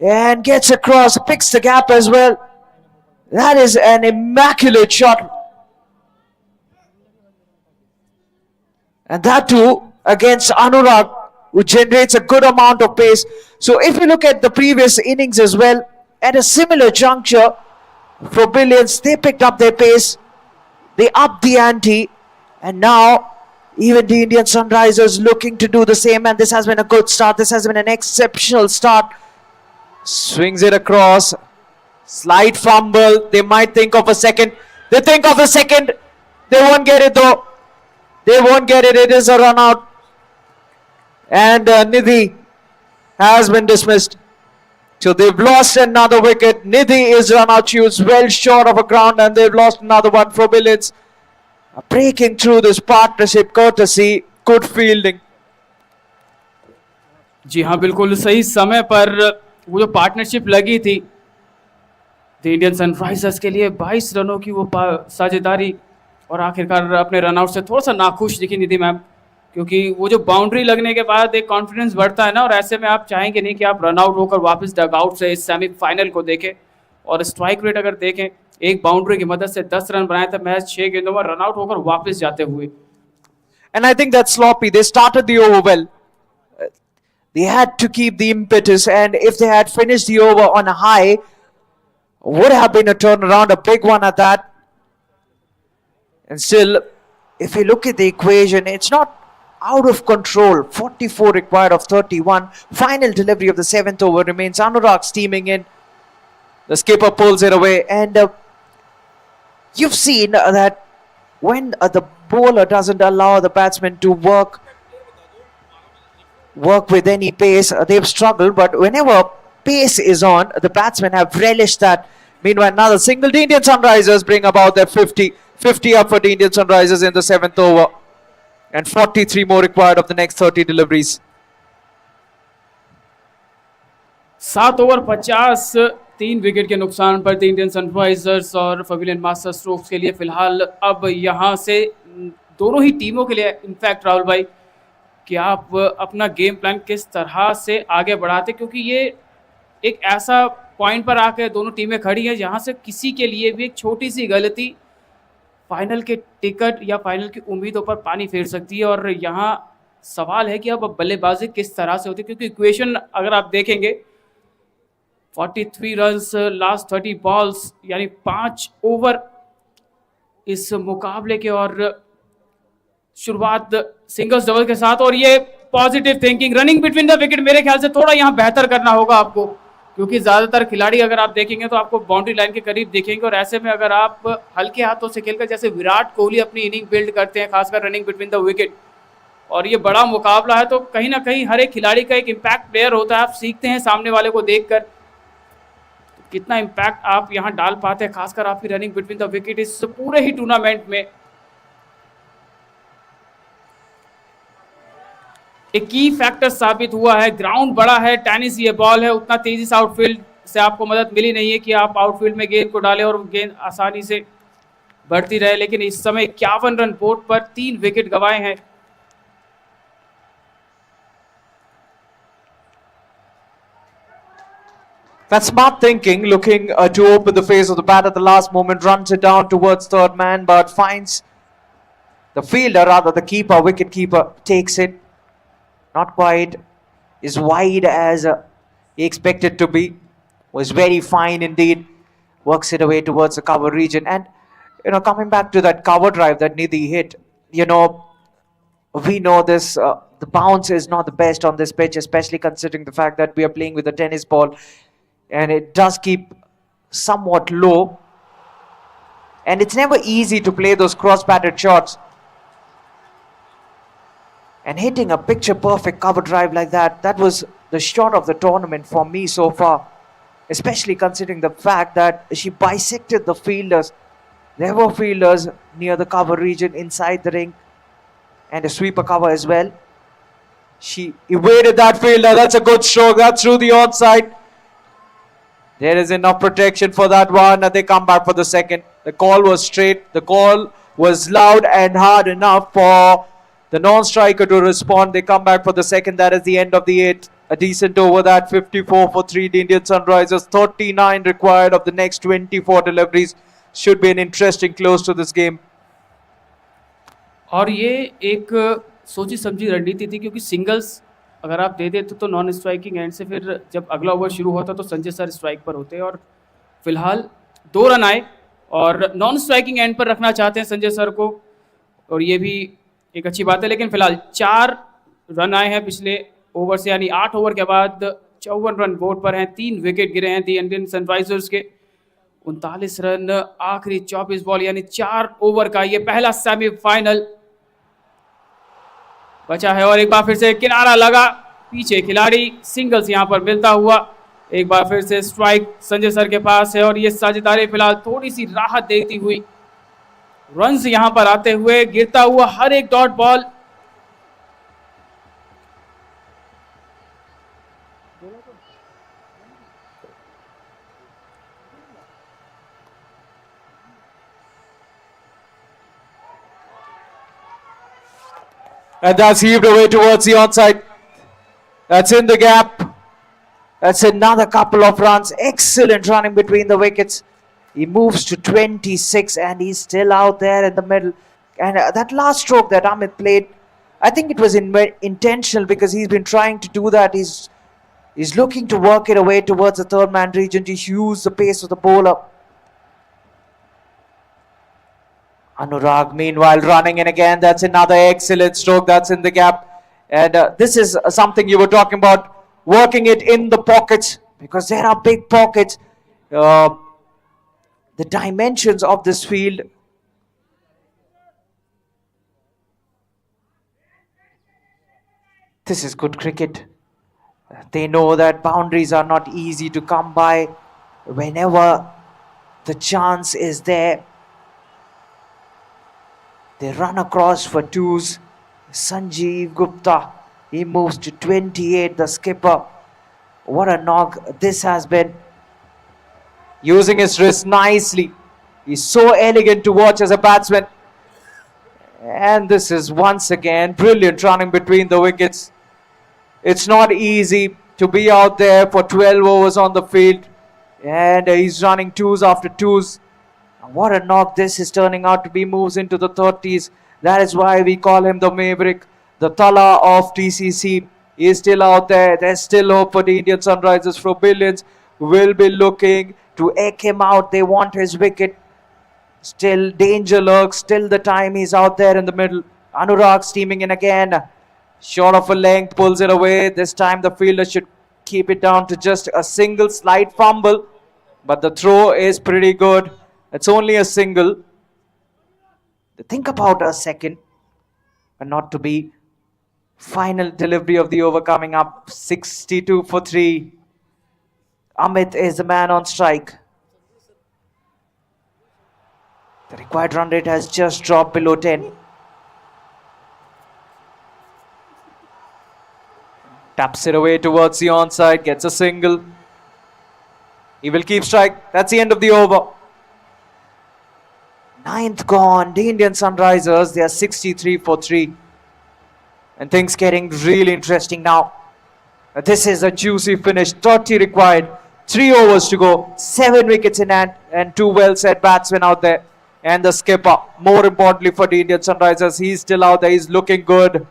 and gets across, picks the gap as well. That is an immaculate shot. And that too against Anurag, who generates a good amount of pace. So if you look at the previous innings as well, at a similar juncture, Froebelians, they picked up their pace, they upped the ante, and now even the Indian Sunrisers looking to do the same, and this has been a good start, this has been an exceptional start. Swings it across, slight fumble, they might think of a second, they think of a second, they won't get it though, they won't get it, it is a run out, and Nidhi has been dismissed. So they've lost another wicket. Nidhi is run out. She was well short of a ground, and they've lost another one. Froebelians breaking through this partnership courtesy good fielding. जी हाँ, बिल्कुल सही समय पर वो जो partnership लगी थी the Indian Sunrisers के लिए, 22 रनों की वो साझेदारी, और आखिरकार अपने रनआउट से थोड़ा सा नाखुश दिखी निधि मैम, क्योंकि वो जो बाउंड्री लगने के बाद एक कॉन्फिडेंस बढ़ता है ना, और ऐसे में आप चाहेंगे नहीं कि आप रनआउट होकर वापस डगआउट से इस सेमीफाइनल को देखें। और स्ट्राइक रेट अगर देखें, एक बाउंड्री की मदद से 10 रन बनाए थे मैच 6 गेंदों में, रनआउट होकर वापस जाते हुए। And I think that's sloppy. They started the over well. They had to keep the impetus, and if they had finished the over on a high, would have been a turnaround, a big one at that. And still, if you look at the equation, it's not out of control. 44 required of 31. Final delivery of the 7th over remains. Anurag steaming in. The skipper pulls it away, and you've seen that when the bowler doesn't allow the batsman to work with any pace, they've struggled, but whenever pace is on, the batsmen have relished that. Meanwhile, another single. The Indian Sunrisers bring about their 50 up for the Indian Sunrisers in the 7th over, and 43 more required of the next 30 deliveries. 7 over 50, 3 wicket के नुकसान पर the Indian Sunrisers और फ्रोबेलियन master strokes के लिए फिलहाल अब यहां से दोनों ही टीमों के लिए, इनफैक्ट राहुल भाई, कि आप अपना गेम प्लान किस तरह से आगे बढ़ाते, क्योंकि ये एक ऐसा पॉइंट पर आकर दोनों टीमें खड़ी हैं जहां से किसी के लिए भी एक छोटी सी गलती फाइनल के टिकट या फाइनल की उम्मीदों पर पानी फेर सकती है। और यहाँ सवाल है कि अब बल्लेबाजी किस तरह से होती है, क्योंकि इक्वेशन अगर आप देखेंगे 43 रन्स लास्ट 30 बॉल्स, यानी 5 ओवर इस मुकाबले के और शुरुआत सिंगल्स डबल के साथ। और ये positive thinking, running between the wicket मेरे ख्याल से थोड़ा यहाँ बेहतर करना होगा आपको, क्योंकि ज़्यादातर खिलाड़ी अगर आप देखेंगे तो आपको बाउंड्री लाइन के करीब दिखेंगे, और ऐसे में अगर आप हल्के हाथों से खेलकर जैसे विराट कोहली अपनी इनिंग बिल्ड करते हैं, खासकर रनिंग बिटवीन द विकेट, और ये बड़ा मुकाबला है, तो कहीं ना कहीं हर एक खिलाड़ी का एक इम्पैक्ट प्लेयर होता है। आप सीखते हैं सामने वाले को देखकर तो कितना इम्पैक्ट आप यहाँ डाल पाते हैं, खासकर आपकी रनिंग बिटवीन द विकेट इस पूरे ही टूर्नामेंट में एक की फैक्टर साबित हुआ है। ग्राउंड बड़ा है, टेनिस ये बॉल है, उतना तेजी से आउटफील्ड से आपको मदद मिली नहीं है कि आप आउटफील्ड में गेंद को डालें और गेंद आसानी से बढ़ती रहे, लेकिन इस समय 51 रन बोर्ड पर 3 विकेट गंवाए हैं। That's smart thinking, looking to open the face of the bat at the last moment, runs it down towards third man, but finds the fielder, rather the keeper, wicket keeper, takes it. Not quite as wide as he expected to be. Was very fine indeed. Works it away towards the cover region. And, coming back to that cover drive that Nidhi hit, we know this, the bounce is not the best on this pitch, especially considering the fact that we are playing with a tennis ball. And it does keep somewhat low. And it's never easy to play those cross-batted shots. And hitting a picture-perfect cover drive like that was the shot of the tournament for me so far. Especially considering the fact that she bisected the fielders. There were fielders near the cover region inside the ring. And a sweeper cover as well. She evaded that fielder. That's a good stroke. That's through the onside. There is enough protection for that one, and they come back for the second. The call was straight. The call was loud and hard enough for the non-striker to respond. They come back for the second. That is the end of the 8. A decent over that. 54 for 3 the Indian Sunrisers. 39 required of the next 24 deliveries. Should be an interesting close to this game. और ये एक सोची समझी रणनीति थी, क्योंकि singles अगर आप दे देते तो नॉन स्ट्राइकिंग एंड से फिर जब अगला ओवर शुरू होता तो संजय सर स्ट्राइक पर होते, और फिलहाल 2 रन आए और नॉन स्ट्राइकिंग एंड पर रखना चाहते हैं संजय सर को, और ये भी एक अच्छी बात है। लेकिन फिलहाल 4 रन आए हैं पिछले ओवर से, यानी 8 ओवर के बाद 54 रन बोर्ड पर हैं। 3 विकेट गिरे हैं दी इंडियन सनराइजर्स के। 39 रन आखिरी 24 बॉल, यानी 4 ओवर का ये पहला सेमीफाइनल बचा है। और एक बार फिर से किनारा लगा, पीछे खिलाड़ी, सिंगल्स यहां पर मिलता हुआ। एक बार फिर से स्ट्राइक संजय सर के पास है, और ये साझेदारी फिलहाल थोड़ी सी राहत देती हुई, रन्स यहां पर आते हुए, गिरता हुआ हर एक dot ball. And that's heaved away towards the onside. That's in the gap. That's another couple of runs. Excellent running between the wickets. He moves to 26 and he's still out there in the middle. And that last stroke that Amit played, I think it was intentional, because he's been trying to do that. He's looking to work it away towards the third man region to use the pace of the bowler. Anurag, meanwhile, running in again. That's another excellent stroke. That's in the gap. And this is something you were talking about, working it in the pockets, because there are big pockets. The dimensions of this field. This is good cricket. They know that boundaries are not easy to come by. Whenever the chance is there, they run across for 2s. Sanjeev Gupta, he moves to 28, the skipper. What a knock this has been. Using his wrist nicely. He's so elegant to watch as a batsman. And this is once again brilliant running between the wickets. It's not easy to be out there for 12 overs on the field. And he's running 2s after 2s. What a knock this is turning out to be. Moves into the 30s. That is why we call him the Maverick, the Tala of TCC. He is still out there. There's still hope for the Indian Sunrisers. Froebelians will be looking to egg him out. They want his wicket. Still danger lurks, still the time he's out there in the middle. Anurag steaming in again. Short of a length, pulls it away. This time the fielder should keep it down to just a single slight fumble. But the throw is pretty good. It's only a single. Think about a second, but not to be. Final delivery of the over coming up. 62 for 3. Amit is the man on strike. The required run rate has just dropped below 10. Taps it away towards the onside, gets a single. He will keep strike. That's the end of the over. 9th gone. The Indian Sunrisers, they are 63 for 3. And things getting really interesting now. This is a juicy finish. 30 required. 3 overs to go. 7 wickets in hand. And 2 well-set batsmen out there. And the skipper, more importantly for the Indian Sunrisers, he's still out there. He's looking good.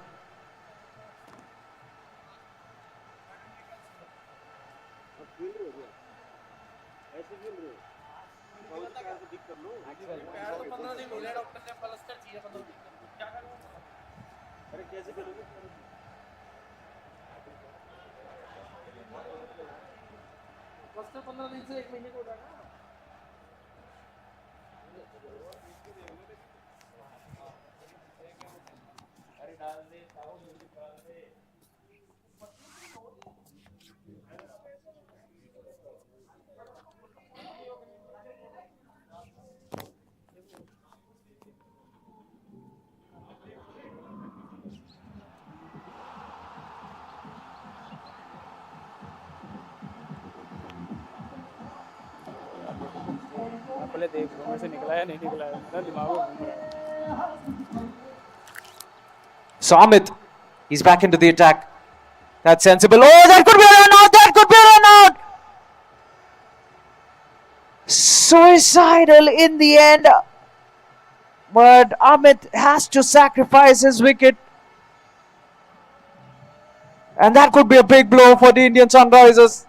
पहले देख लो में से निकला या नहीं निकला है मेरा दिमाग में घूम रहा है. So Amit, he's back into the attack. That's sensible. Oh, that could be a run out. That could be a run out. Suicidal in the end. But Amit has to sacrifice his wicket. And that could be a big blow for the Indian Sunrisers.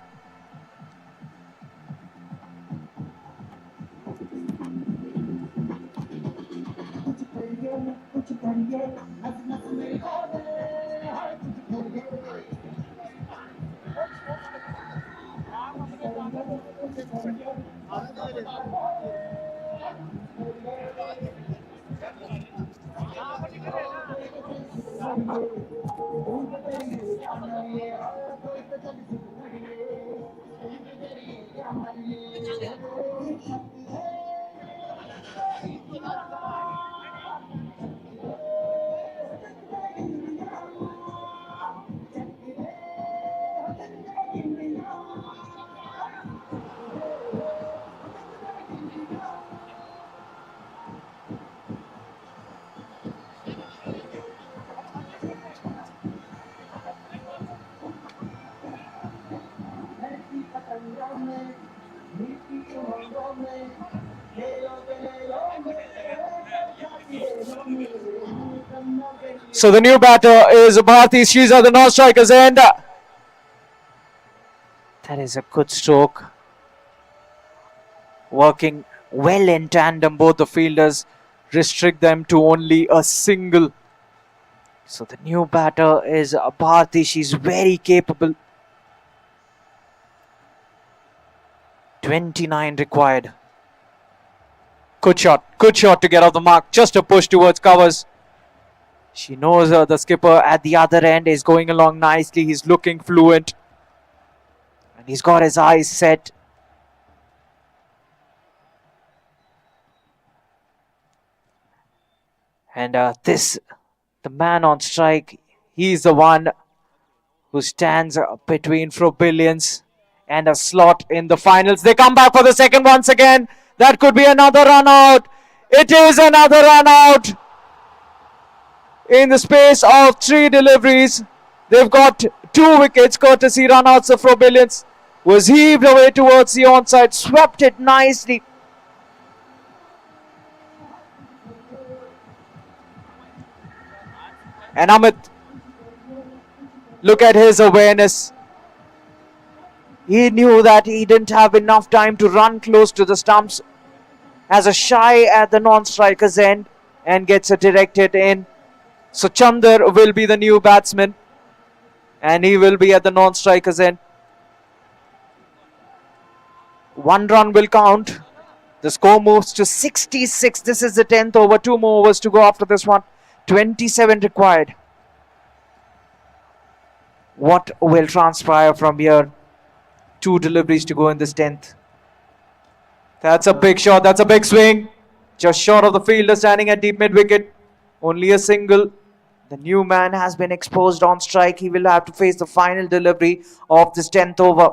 So the new batter is Bharti. She's at the non-striker's end. That is a good stroke. Working well in tandem, both the fielders restrict them to only a single. So the new batter is Bharti. She's very capable. 29 required. Good shot to get off the mark. Just a push towards covers. She knows the skipper at the other end is going along nicely. He's looking fluent. And he's got his eyes set. And the man on strike, he's the one who stands between Froebelians and a slot in the finals. They come back for the second once again. That could be another run out. It is another run out. In the space of 3 deliveries, they've got 2 wickets courtesy run-outs of Froebelians. Was heaved away towards the onside, swept it nicely. And Amit, look at his awareness. He knew that he didn't have enough time to run close to the stumps. has a shy at the non-striker's end and gets it directed in. So Chandar will be the new batsman and he will be at the non-striker's end. 1 run will count. The score moves to 66. This is the 10th over. 2 more overs to go after this one. 27 required. What will transpire from here? 2 deliveries to go in this 10th. That's a big shot. That's a big swing. Just short of the fielder standing at deep mid wicket. Only a single. The new man has been exposed on strike. He will have to face the final delivery of this 10th over.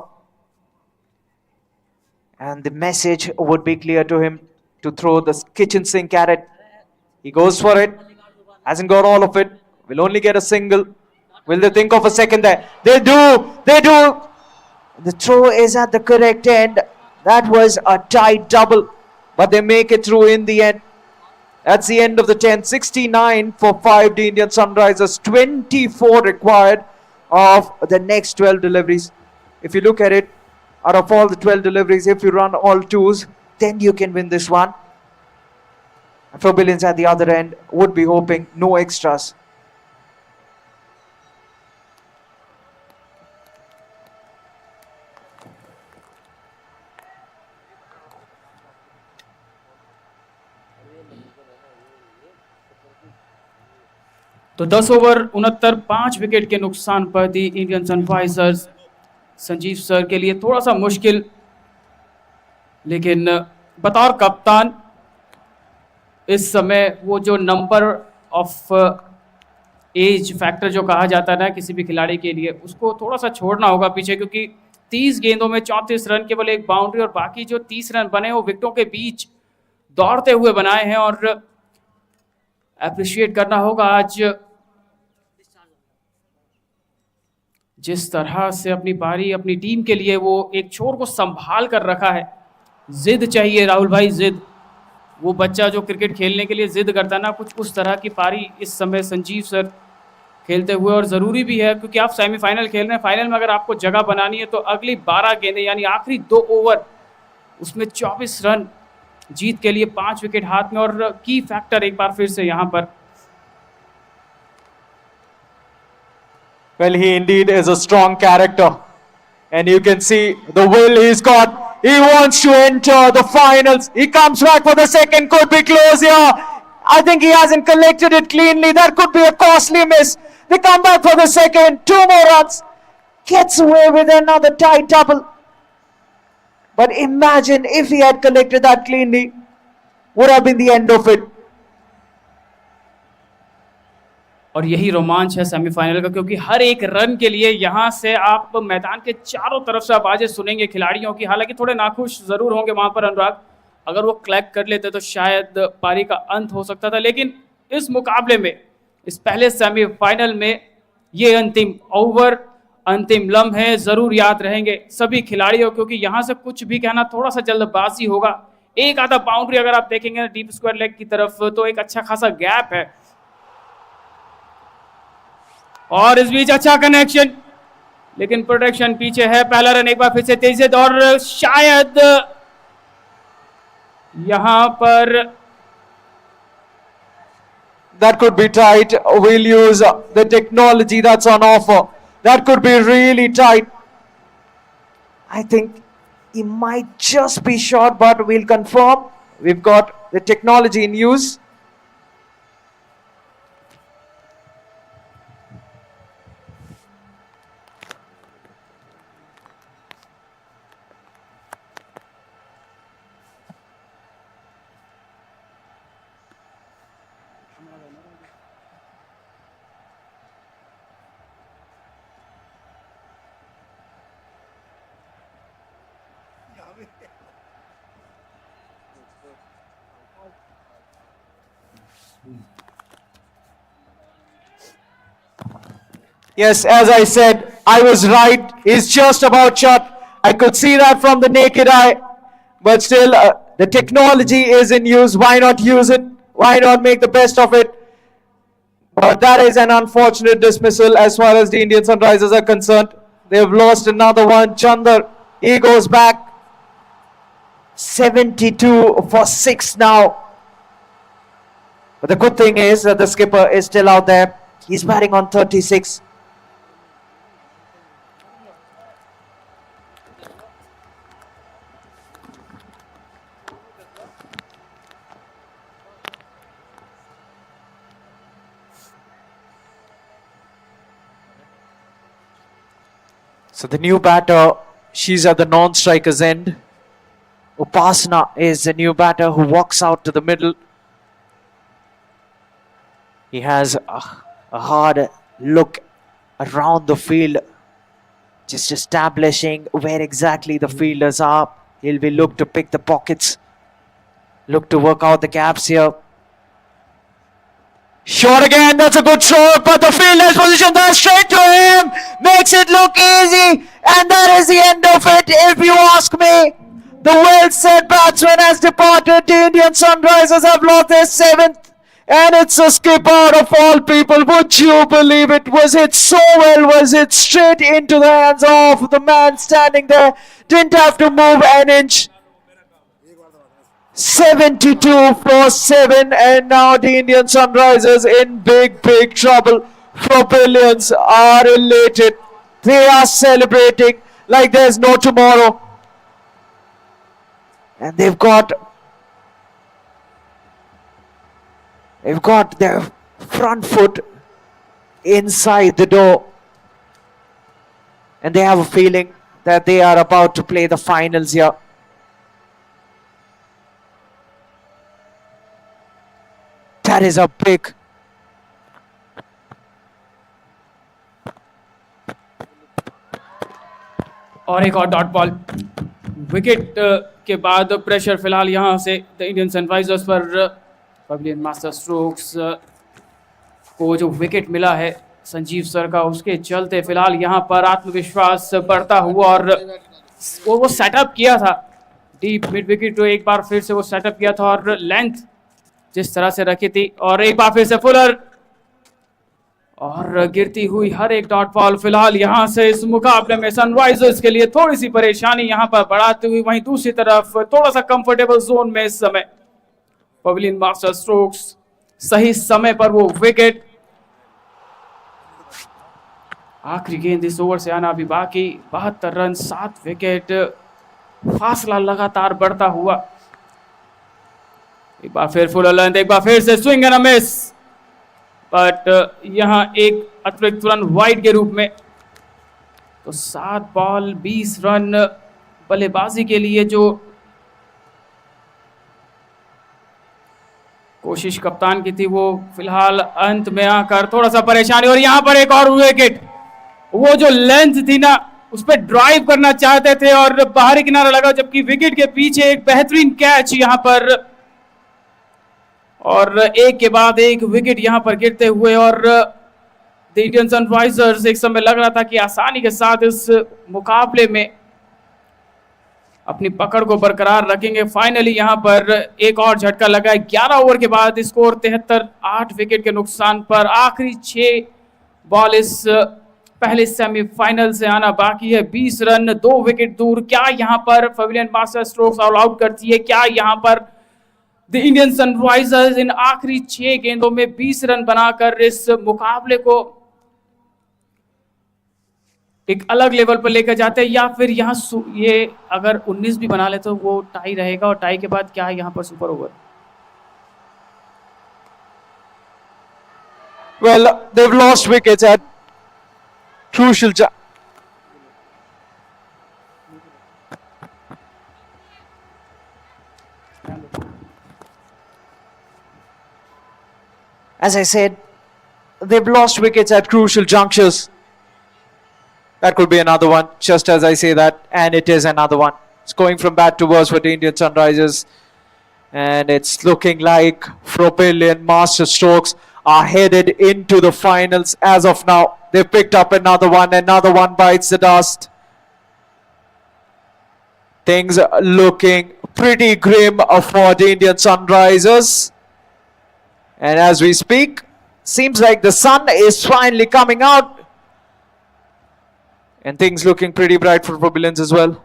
And the message would be clear to him to throw the kitchen sink at it. He goes for it. Hasn't got all of it. Will only get a single. Will they think of a second there? They do. They do. The throw is at the correct end. That was a tight double. But they make it through in the end. That's the end of the 10th. 69 for 5 the Indian Sunrisers. 24 required of the next 12 deliveries. If you look at it, out of all the 12 deliveries, if you run all 2s, then you can win this one. Froebelians at the other end would be hoping no extras. तो 10 over 69 5 wicket के नुकसान पर दी Indian Sunrisers. Sanjeev sir के लिए थोड़ा सा मुश्किल, लेकिन बतौर कप्तान इस समय वो जो नंबर ऑफ एज फैक्टर जो कहा जाता है ना किसी भी खिलाड़ी के लिए, उसको थोड़ा सा छोड़ना होगा पीछे, क्योंकि 30 गेंदों में 34 रन, केवल 1 बाउंड्री, और बाकी जो 30 रन बने वो विकेटों के बीच दौड़ते हुए बनाए हैं। और अप्रिशिएट करना होगा आज जिस तरह से अपनी पारी अपनी टीम के लिए वो एक छोर को संभाल कर रखा है। जिद चाहिए राहुल भाई, जिद। वो बच्चा जो क्रिकेट खेलने के लिए जिद करता है ना, कुछ उस तरह की पारी इस समय संजीव सर खेलते हुए, और ज़रूरी भी है क्योंकि आप सेमीफाइनल खेल रहे हैं। फाइनल में अगर आपको जगह बनानी है तो अगली 12 गेंदें यानी आखिरी 2 ओवर, उसमें 24 रन जीत के लिए 5 विकेट हाथ में। और की फैक्टर एक बार फिर से यहाँ पर, Well, he indeed is a strong character. And you can see the will he's got. He wants to enter the finals. He comes back for the second. Could be close here. I think he hasn't collected it cleanly. That could be a costly miss. They come back for the second. 2 more runs. Gets away with another tight double. But imagine if he had collected that cleanly. Would have been the end of it. और यही रोमांच है semifinal का, क्योंकि हर एक run के लिए यहाँ से आप मैदान के चारों तरफ से आवाजें सुनेंगे खिलाड़ियों की। हालांकि थोड़े नाखुश जरूर होंगे वहां पर अनुराग, अगर वो कलेक्ट कर लेते तो शायद पारी का अंत हो सकता था। लेकिन इस मुकाबले में, इस पहले सेमीफाइनल में, ये अंतिम ओवर, अंतिम लम्हे जरूर याद रहेंगे सभी खिलाड़ियों, क्योंकि यहाँ से कुछ भी कहना थोड़ा सा जल्दबाजी होगा। एक आधा बाउंड्री अगर आप देखेंगे डीप स्क्वायर लेग की तरफ तो एक अच्छा खासा गैप है, और इस बीच अच्छा कनेक्शन, लेकिन प्रोटेक्शन पीछे है। पहला रन एक बार फिर से तेजी से, और शायद यहां पर That could be tight. We'll use the technology that's on offer. That could be really tight. I think he might just be short, but we'll confirm. We've got the technology in use. Yes, as I said, I was right. He's just about shot. I could see that from the naked eye. But still, the technology is in use. Why not use it? Why not make the best of it? But that is an unfortunate dismissal as far as the Indian Sunrisers are concerned. They've lost another one. Chandar, he goes back. 72 for 6 now. But the good thing is that the skipper is still out there. He's batting on 36. So the new batter, she's at the non-striker's end. Upasana is the new batter who walks out to the middle. He has a hard look around the field, just establishing where exactly the fielders are. He'll be look to pick the pockets, look to work out the gaps here. Shot again, that's a good shot, but the fielder's position there straight to him, makes it look easy, and that is the end of it, if you ask me. The well-said batsman has departed. The Indian Sunrisers have lost their 7th, and it's a skip out of all people. Would you believe it? Was hit so well, was hit straight into the hands of the man standing there, didn't have to move an inch. 72 for 7, and now the Indian Sunrisers in big trouble. Froebelians are elated. They are celebrating like there's no tomorrow. And they've got their front foot inside the door. And they have a feeling that they are about to play the finals here. That is a big. और एक और dot ball wicket के बाद pressure फिलहाल यहां से the Indian Sunrisers पर pavilion master strokes को जो विकेट मिला है संजीव सर का, उसके चलते फिलहाल यहां पर आत्मविश्वास बढ़ता हुआ और वो सेटअप किया था डीप मिड विकेट, तो एक बार फिर से वो सेटअप किया था और लेंथ जिस तरह से रखी थी, और एक बार फिर से फुलर और गिरती हुई हर एक डॉट बॉल फिलहाल यहां से इस मुकाबले में सनराइजर्स के लिए थोड़ी सी परेशानी यहां पर बढ़ाती हुई। वहीं दूसरी तरफ थोड़ा सा कंफर्टेबल जोन में इस समय पवेलियन मास्टर स्ट्रोक्स, सही समय पर वो विकेट। आखिरी गेंद इस ओवर से आना अभी बाकी, 72 रन 7 विकेट, फासला लगातार बढ़ता हुआ। एक बार फिर फुल लेंथ, एक बार फिर से swing and a miss, but यहां एक अतिरिक्त रन वाइड के रूप में। तो 7 बॉल 20 रन बल्लेबाजी के लिए जो कोशिश कप्तान की थी वो फिलहाल अंत में आकर थोड़ा सा परेशानी, और यहां पर एक और विकेट। वो जो लेंथ थी ना उस पर ड्राइव करना चाहते थे और बाहरी किनारा लगा, जबकि विकेट के पीछे एक बेहतरीन कैच यहां पर, और एक के बाद एक विकेट यहां पर गिरते हुए, और द इंडियन सनराइजर्स एक समय लग रहा था कि आसानी के साथ इस मुकाबले में अपनी पकड़ को बरकरार रखेंगे। फाइनली यहां पर एक और झटका लगा है। 11 ओवर के बाद स्कोर 73, 8 विकेट के नुकसान पर आखिरी 6 बॉल इस पहले सेमीफाइनल से आना बाकी है। 20 रन 2 विकेट दूर। क्या यहां पर pavilion master strokes all out करती है? क्या यहां पर द इंडियन सनराइजर्स इन आखिरी 6 गेंदों में 20 रन बनाकर इस मुकाबले को एक अलग लेवल पर लेकर जाते हैं, या फिर यहां ये अगर 19 भी बना ले तो वो टाई रहेगा, और टाई के बाद क्या यहां पर super over? Well, they've lost wickets at crucial As I said, they've lost wickets at crucial junctures. That could be another one, just as I say that, and it is another one. It's going from bad to worse for the Indian Sunrisers, and it's looking like Froebelian Master Strokes are headed into the finals as of now. They've picked up another one bites the dust. Things looking pretty grim for the Indian Sunrisers. And as we speak, seems like the sun is finally coming out. And things looking pretty bright for Froebelians as well.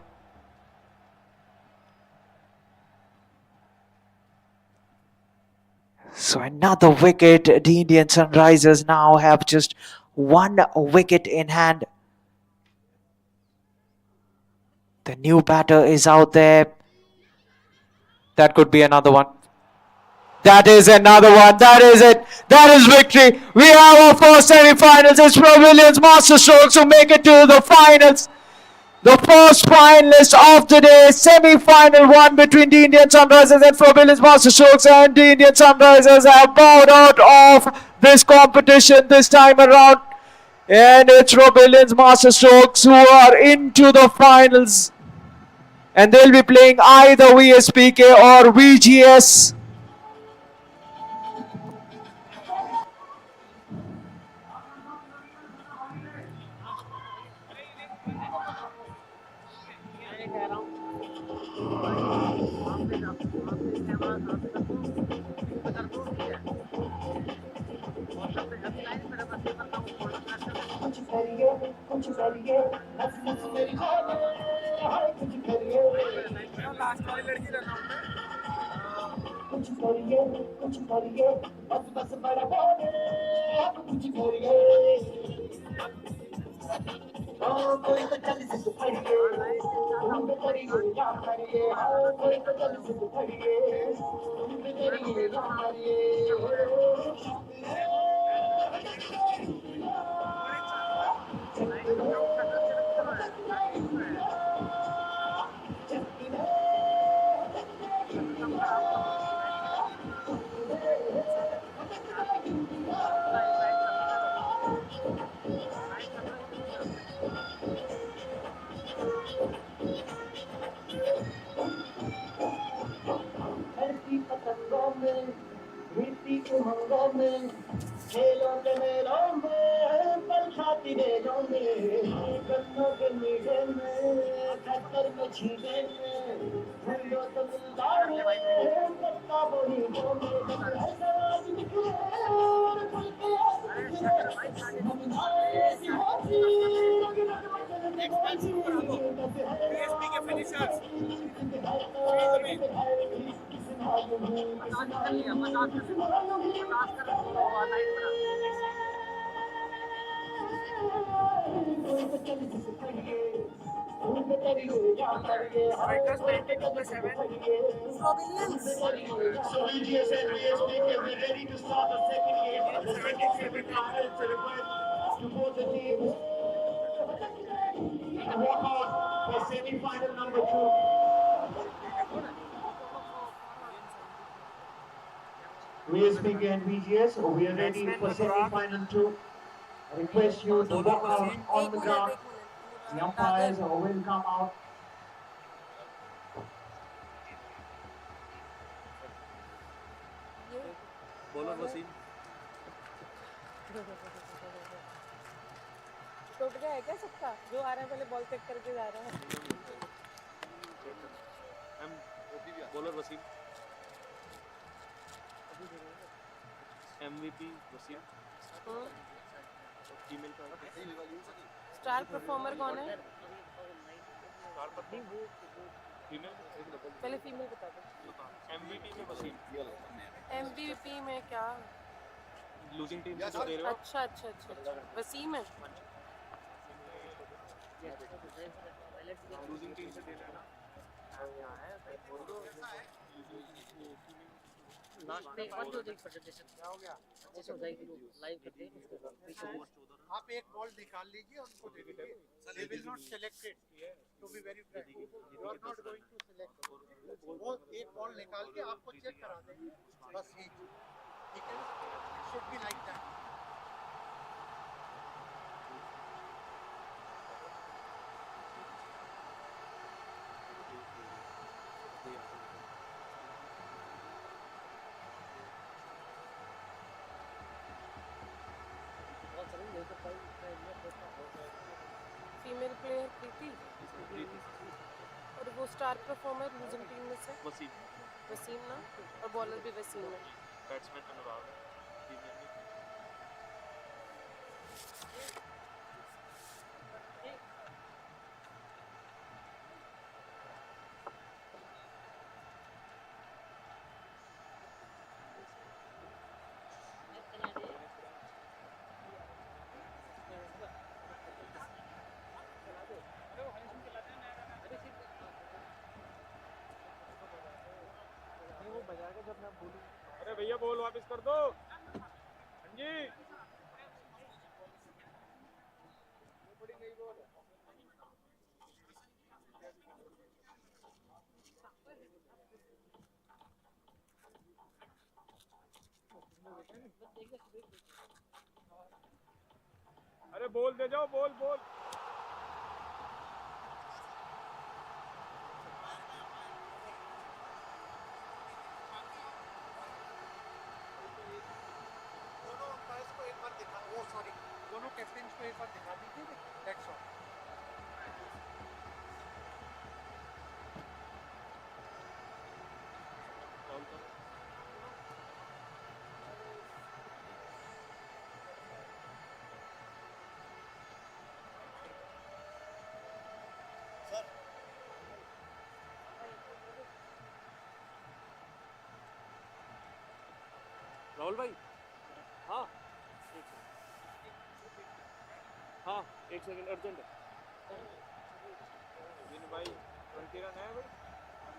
So another wicket. The Indian Sunrisers now have just one wicket in hand. The new batter is out there. That could be another one. That is another one. That is it. That is victory. We have our first semi-finals. It's Froebelian's Masterstrokes who make it to the finals. The first finalist of the day, semi-final one between the Indian Sunrisers and Froebelian's Masterstrokes, and the Indian Sunrisers have bowed out of this competition this time around. And it's Froebelian's Masterstrokes who are into the finals. And they'll be playing either VSPK or VGS. मैं नहीं कह रहा हूँ भाई वहाँ पे camera वहाँ पे कर दो स्क्रीन पे कर दो ठीक है व्हाट्सएप पे अभी लाइन मेरा बस करता हूँ फोल्डर प्रेस कर देता हूँ लास्ट वाली लड़की रन आउट है VSPK and VGS, we are ready for semi-final 2. I request you to walk out on the ground. The umpires will come out. Bowler Wasim टूट गया है क्या सबका जो आ रहा है पहले बॉल चेक करके जा रहा है bowler Wasim MVP Wasim female का स्टार परफॉर्मर कौन है स्टार फीमेल पहले फीमेल बता दो MVP में वसीम MVP में क्या लूजिंग टीम से जो दे रहे हो अच्छा अच्छा अच्छा अच्छा वसीम है लूजिंग टीम से दे रहे हैं ना लास्ट में एक बार जो देख प्रेजेंटेशन क्या हो गया अच्छे से हो जाएगी लाइव करते हैं आप एक बॉल निकाल लीजिए उनको दे दीजिए they will not select it to be very frank you are not going to select वो एक बॉल निकाल के आपको चेक करा देंगे बस ही ठीक है should be like that female player Preeti और वो स्टार परफॉर्मर लूजिंग टीम में से वसीम वसीम ना और बॉलर भी वसीम है बैट्समैन अनुराग फीमेल में वापस कर दो हाँ जी अरे बोल दे जाओ बोल बोल दोनों अंपायर्स को एक बार दिखा, वो सॉरी, दोनों कैप्टन को एक बार दिखा दीजिए, दैट्स ऑल। राहुल भाई हाँ हाँ एक सेकंड अर्जेंट है भाई 20 रन है भाई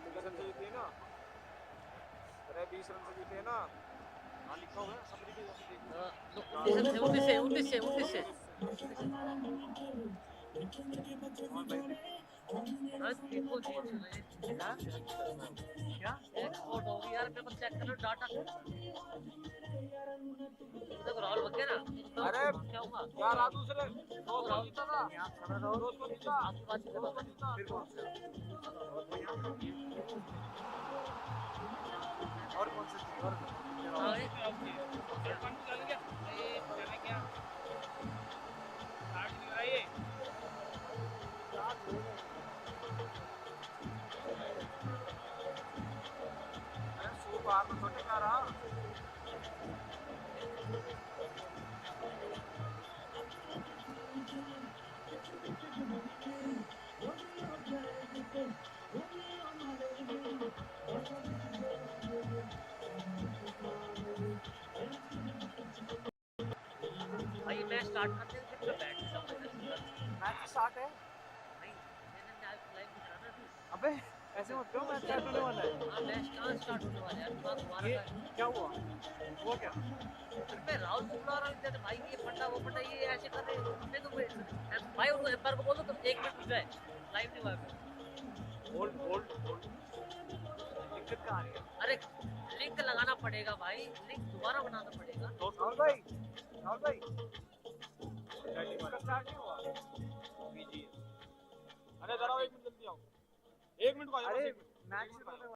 20 रन से जीती है ना अरे 20 रन से जीती है ना हाँ लिखा हुआ है समरी के 19 से क्या एक्सपोर्ट होगी यार पेपर चेक करो डाटा देखो राहुल बच गया ना अरे क्या हुआ यार आ दूसरे रोज को जीता था रोज को जीता आपकी बात नहीं कर रहा फिर कौन से और कौन सी थी और हाँ ये चल गया ये चला क्या स्टार्ट नहीं हो रहा ये अरे सो बार में छोटे क्या रहा भाई मैच स्टार्ट करते हैं फिर बैठ मैच स्टार्ट है नहीं मैंने आज लाइव दिखा ना तू अबे ऐसे मत करो मैच स्टार्ट होने वाला है हाँ मैच कहाँ स्टार्ट होने वाला है यार दिमाग तुम्हारा ये का क्या हुआ क्या फिर मैं राहुल को बुला रहा हूँ भाई ये फंडा वो फंडा ये ऐसे कर रहे हैं मैं तो भाई उनको एम्पायर को बोलो तो 1 मिनट रुक जाए लाइव नहीं हुआ होल्ड होल्ड होल्ड दिक्कत कहाँ आ रही है अरे लिंक लगाना पड़ेगा भाई लिंक दोबारा बनाना पड़ेगा राहुल भाई इसका स्टार्ट नहीं हुआ अरे जरा 1 मिनट जल्दी आओ 1 मिनट को आ जाओ अरे बस 1 मिनट मैच